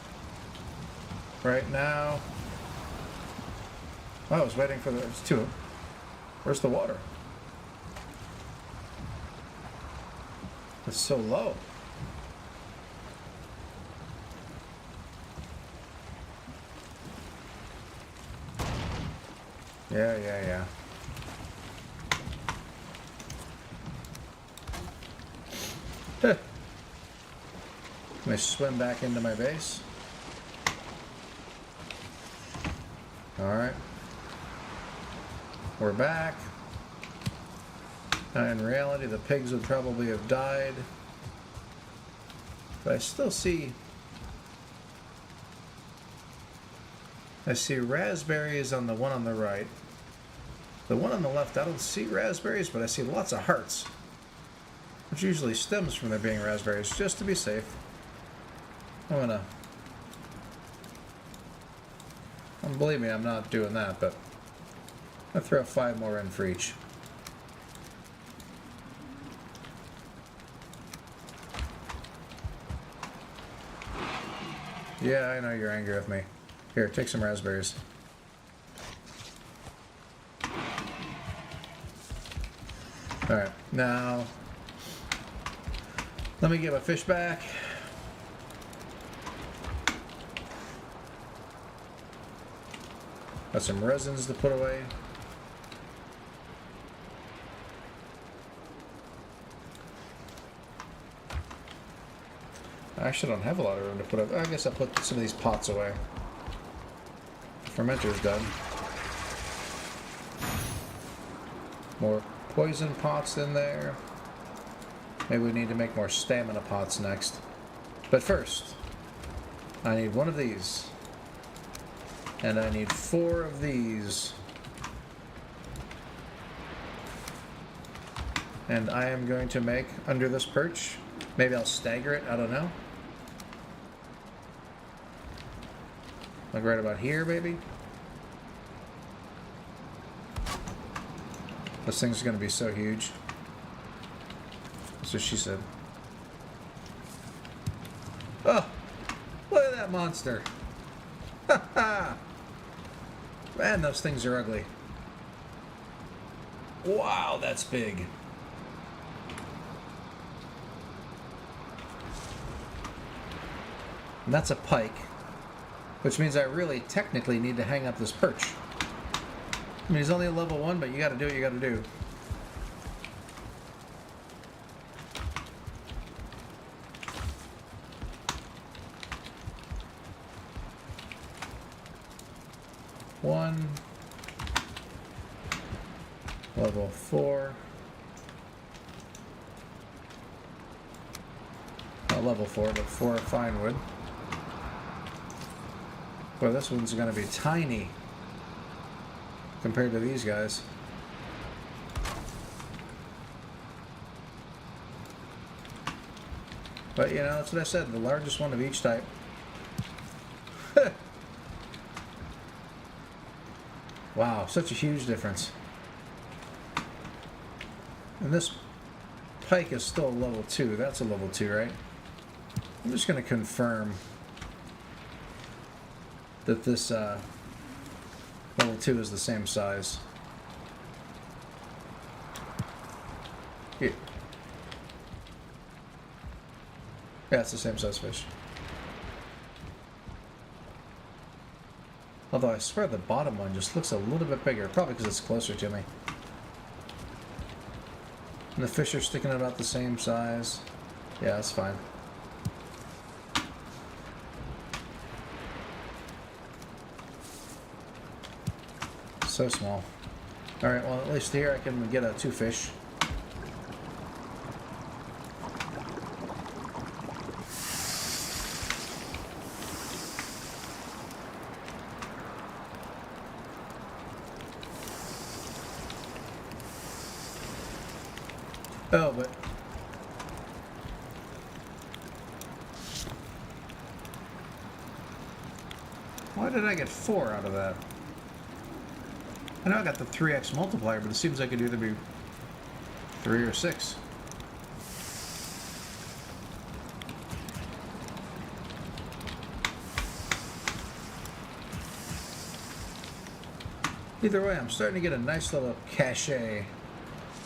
Right now. Oh, I was waiting for there's two. Where's the water? It's so low. Yeah. Let me swim back into my base. Alright. We're back. Now in reality, the pigs would probably have died. But I still see... I see raspberries on the one on the right. The one on the left, I don't see raspberries, but I see lots of hearts. Which usually stems from there being raspberries, just to be safe. I'm gonna... believe me, I'm not doing that, but... I'll throw 5 more in for each. Yeah, I know you're angry with me. Here, take some raspberries. Alright, now... let me get my fish back. Got some resins to put away. I actually don't have a lot of room to put up. I guess I'll put some of these pots away. Fermenter's done. More poison pots in there. Maybe we need to make more stamina pots next. But first, I need 1 of these. And I need 4 of these. And I am going to make, under this perch, maybe I'll stagger it, I don't know. Like right about here, maybe? This thing's gonna be so huge. That's what she said. Oh! Look at that monster! Ha ha! Man, those things are ugly. Wow, that's big. And that's a pike. Which means I really technically need to hang up this perch. I mean, he's only a level 1, but you gotta do what you gotta do. One. Level 4. Not level 4, but 4 fine wood. Boy, this one's gonna be tiny compared to these guys. But you know, that's what I said, the largest one of each type. Wow, such a huge difference. And this pike is still a level 2. That's a level 2, right? I'm just gonna confirm that this level 2 is the same size. Yeah. Yeah, it's the same size fish. Although I swear the bottom one just looks a little bit bigger, probably because it's closer to me. And the fish are sticking about the same size. Yeah, that's fine. So small. Alright, well at least here I can get 2 fish. Oh, but why did I get 4 out of that? I know I got the 3x multiplier, but it seems like it could either be 3 or 6. Either way, I'm starting to get a nice little cachet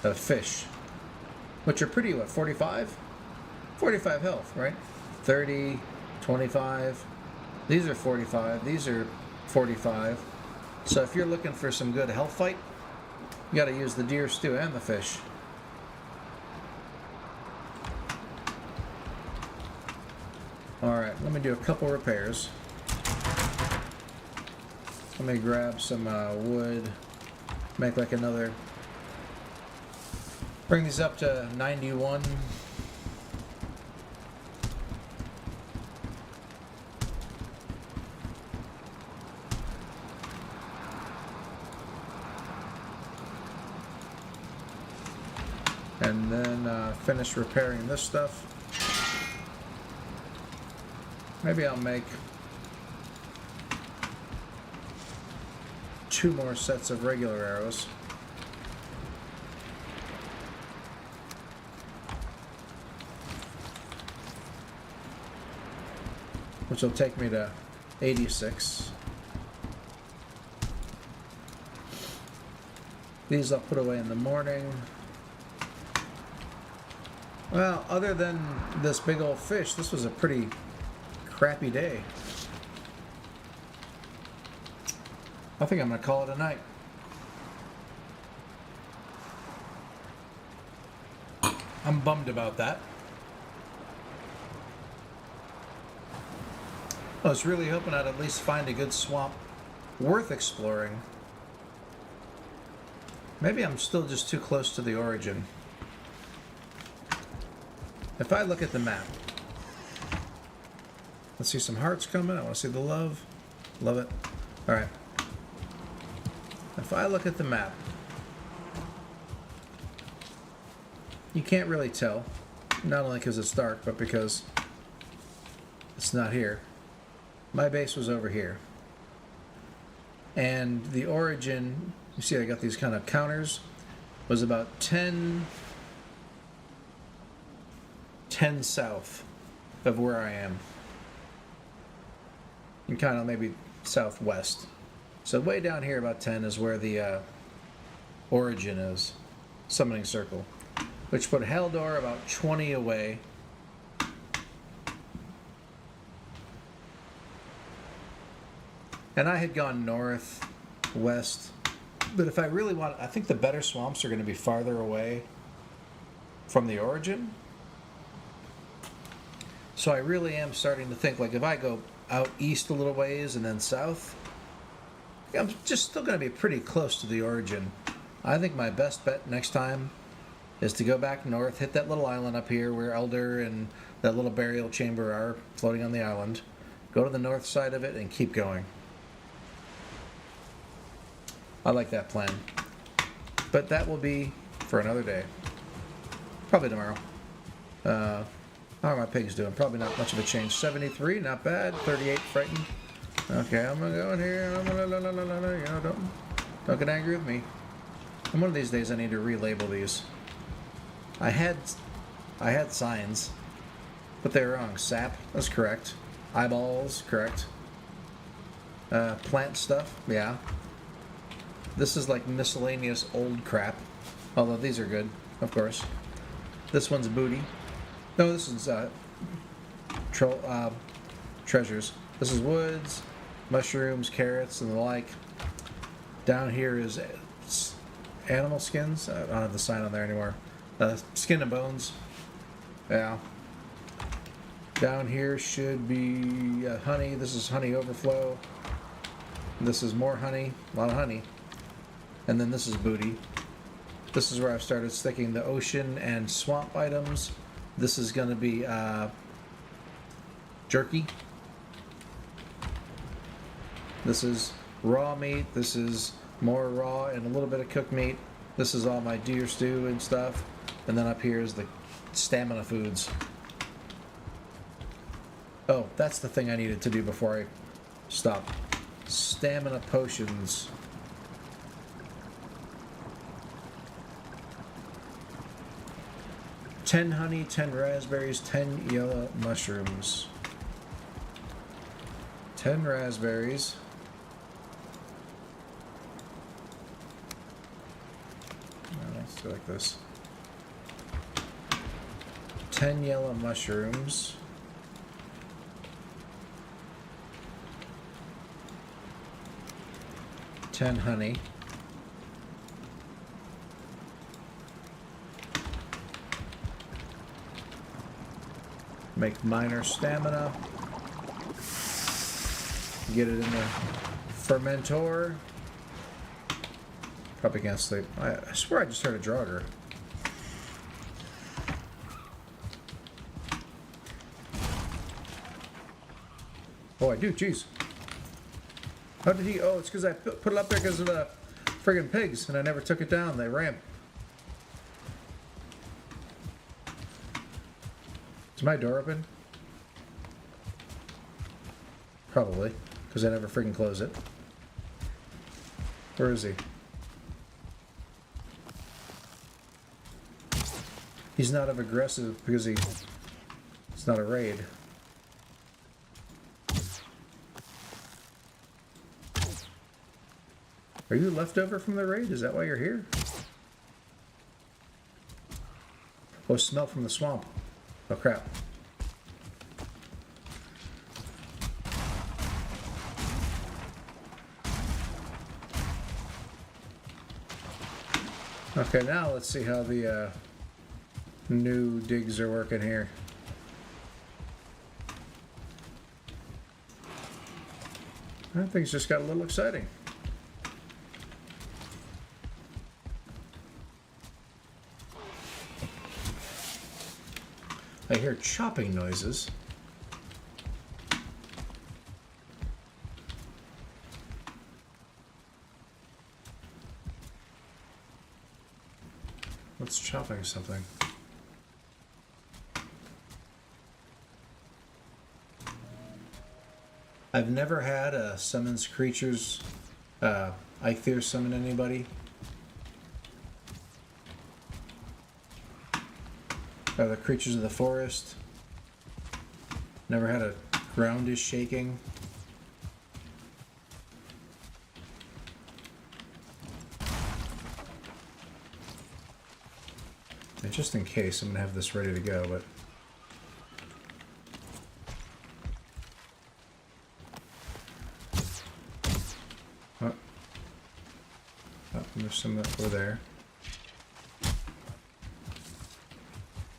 of fish, which are pretty, what, 45? 45 health, right? 30, 25. These are 45. These are 45. So if you're looking for some good health fight, you got to use the deer stew and the fish. Alright, let me do a couple repairs. Let me grab some wood, make like another, bring these up to 91. And then finish repairing this stuff. Maybe I'll make 2 more sets of regular arrows. Which will take me to 86. These I'll put away in the morning. Well, other than this big old fish, this was a pretty crappy day. I think I'm going to call it a night. I'm bummed about that. I was really hoping I'd at least find a good swamp worth exploring. Maybe I'm still just too close to the origin. If I look at the map, let's see some hearts coming. I want to see the love. Love it. All right. If I look at the map, you can't really tell, not only because it's dark, but because it's not here. My base was over here. And the origin, you see I got these kind of counters, was about 10 south of where I am. And kind of maybe southwest. So way down here about 10 is where the origin is, summoning circle. Which put Haldor about 20 away. And I had gone north, west. But if I really want, I think the better swamps are going to be farther away from the origin. So I really am starting to think, like, if I go out east a little ways and then south, I'm just still going to be pretty close to the origin. I think my best bet next time is to go back north, hit that little island up here where Elder and that little burial chamber are floating on the island, go to the north side of it, and keep going. I like that plan. But that will be for another day. Probably tomorrow. How are my pigs doing? Probably not much of a change. 73, not bad. 38, frightened. Okay, I'm gonna go in here. You know, don't get angry with me. And one of these days I need to relabel these. I had signs, but they were wrong. Sap, that's correct. Eyeballs, correct. Plant stuff, yeah. This is like miscellaneous old crap. Although these are good, of course. This one's booty. No, this is treasures. This is woods, mushrooms, carrots, and the like. Down here is animal skins. I don't have the sign on there anymore. Skin and bones. Yeah. Down here should be honey. This is honey overflow. This is more honey. A lot of honey. And then this is booty. This is where I've started sticking the ocean and swamp items. This is going to be jerky. This is raw meat. This is more raw and a little bit of cooked meat. This is all my deer stew and stuff. And then up here is the stamina foods. Oh, that's the thing I needed to do before I stop. Stamina potions. "10 honey, 10 raspberries, 10 yellow mushrooms." 10 raspberries. Let's do like this. 10 yellow mushrooms. 10 honey. Make minor stamina. Get it in the fermentor. Probably can't sleep. I swear I just heard a Draugr. Oh, I do. Jeez. How did he? Oh, it's because I put it up there because of the friggin' pigs, and I never took it down. They ran. Is my door open? Probably, because I never friggin' close it. Where is he? He's not of aggressive because it's not a raid. Are you leftover from the raid? Is that why you're here? Oh, smell from the swamp. Oh, crap. Okay, now let's see how the new digs are working here. Things just got a little exciting. I hear chopping noises. What's chopping something? I've never had a summons creatures. Eikthyr summon anybody. The creatures of the forest. Never had a ground is shaking. And just in case, I'm going to have this ready to go, but... there's some over there.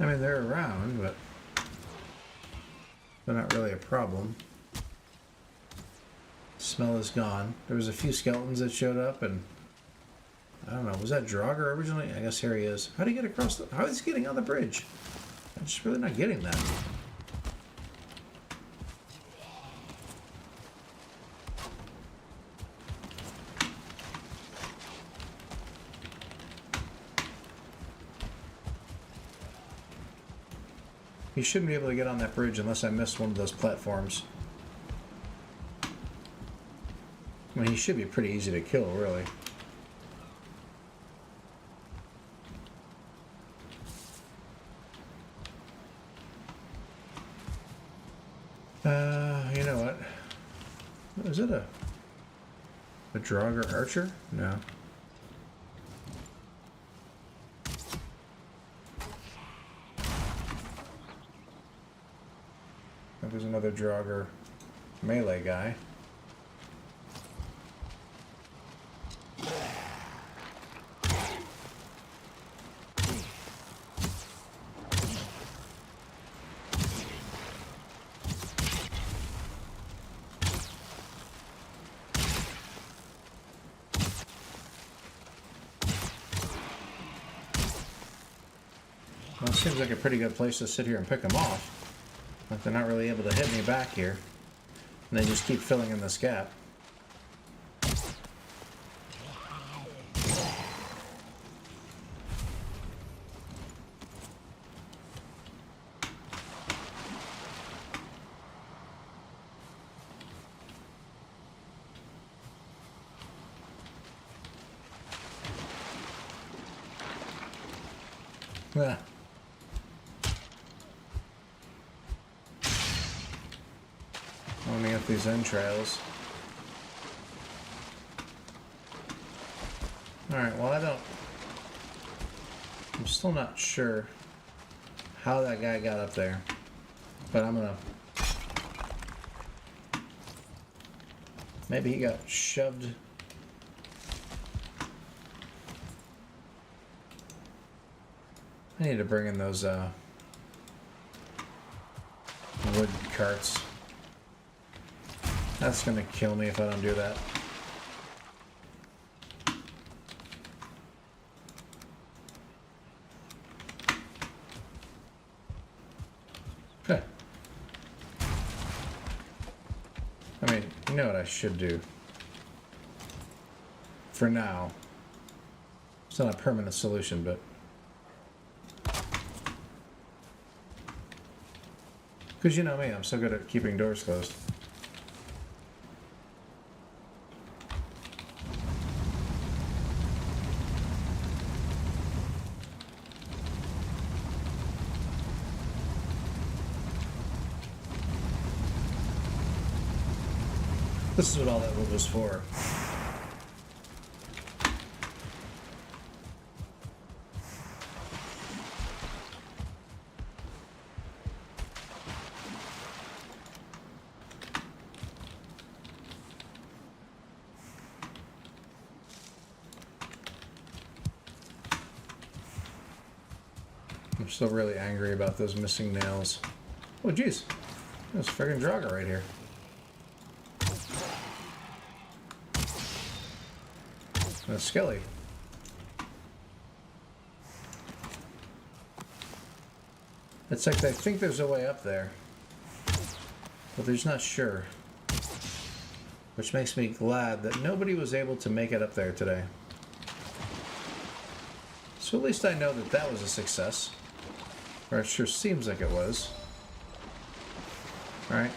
I mean, they're around, but they're not really a problem. Smell is gone. There was a few skeletons that showed up, and I don't know, was that Draugr originally? I guess here he is. How do you get across the... How is he getting on the bridge? I'm just really not getting that. He shouldn't be able to get on that bridge unless I missed one of those platforms. I mean, he should be pretty easy to kill, really. You know what? Is it a Draugr archer? No. there's another Draugr melee guy. Well, it seems like a pretty good place to sit here and pick them off. Like they're not really able to hit me back here. And they just keep filling in this gap. Yeah. Loading up these entrails. Alright, well I'm still not sure how that guy got up there. But I'm gonna... Maybe he got shoved... I need to bring in those wood carts. That's gonna kill me if I don't do that. Okay. I mean, you know what I should do. For now. It's not a permanent solution, but... Because you know me, I'm so good at keeping doors closed. This is what all that wood was for. I'm still really angry about those missing nails. Oh, jeez. There's friggin' Draugr right here. That's Skelly. It's like they think there's a way up there, but they're just not sure. Which makes me glad that nobody was able to make it up there today. So at least I know that that was a success. Or it sure seems like it was. Alright.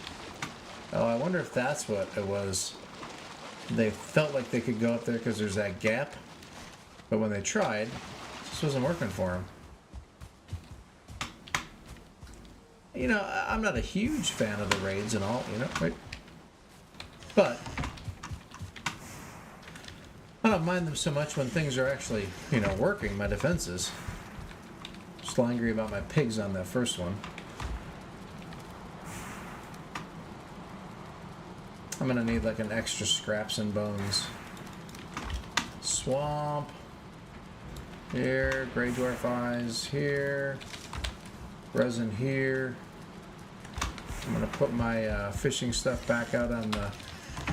Oh, I wonder if that's what it was. They felt like they could go up there because there's that gap. But when they tried, this wasn't working for them. You know, I'm not a huge fan of the raids and all, you know, right? But I don't mind them so much when things are actually, you know, working, my defenses. Still angry about my pigs on that first one. I'm gonna need like an extra scraps and bones. Swamp. Here. Grey dwarf eyes. Here. Resin here. I'm gonna put my fishing stuff back out on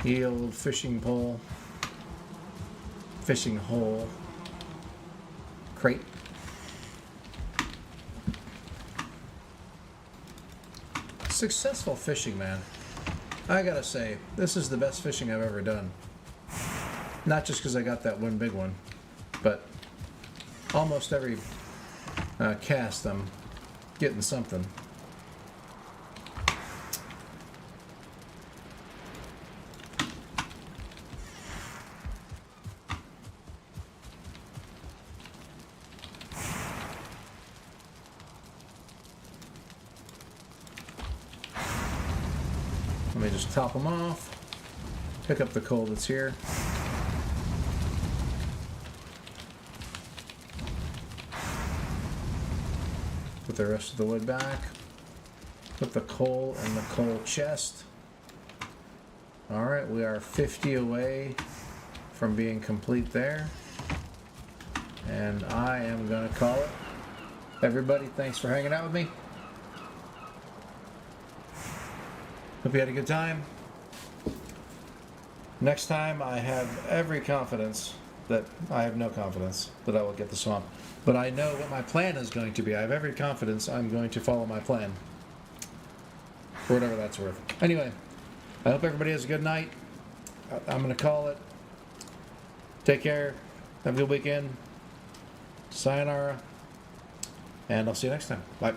the old fishing pole. Fishing hole. Crate. Successful fishing, man. I gotta say, this is the best fishing I've ever done. Not just because I got that one big one, but almost every cast I'm getting something. Let me just top them off, pick up the coal that's here. Put the rest of the wood back. Put the coal in the coal chest. Alright, we are 50 away from being complete there. And I am going to call it. Everybody, thanks for hanging out with me. Hope you had a good time. Next time, I have every confidence that I have no confidence that I will get the swamp. But I know what my plan is going to be. I have every confidence I'm going to follow my plan. For whatever that's worth. Anyway, I hope everybody has a good night. I'm going to call it. Take care. Have a good weekend. Sayonara. And I'll see you next time. Bye.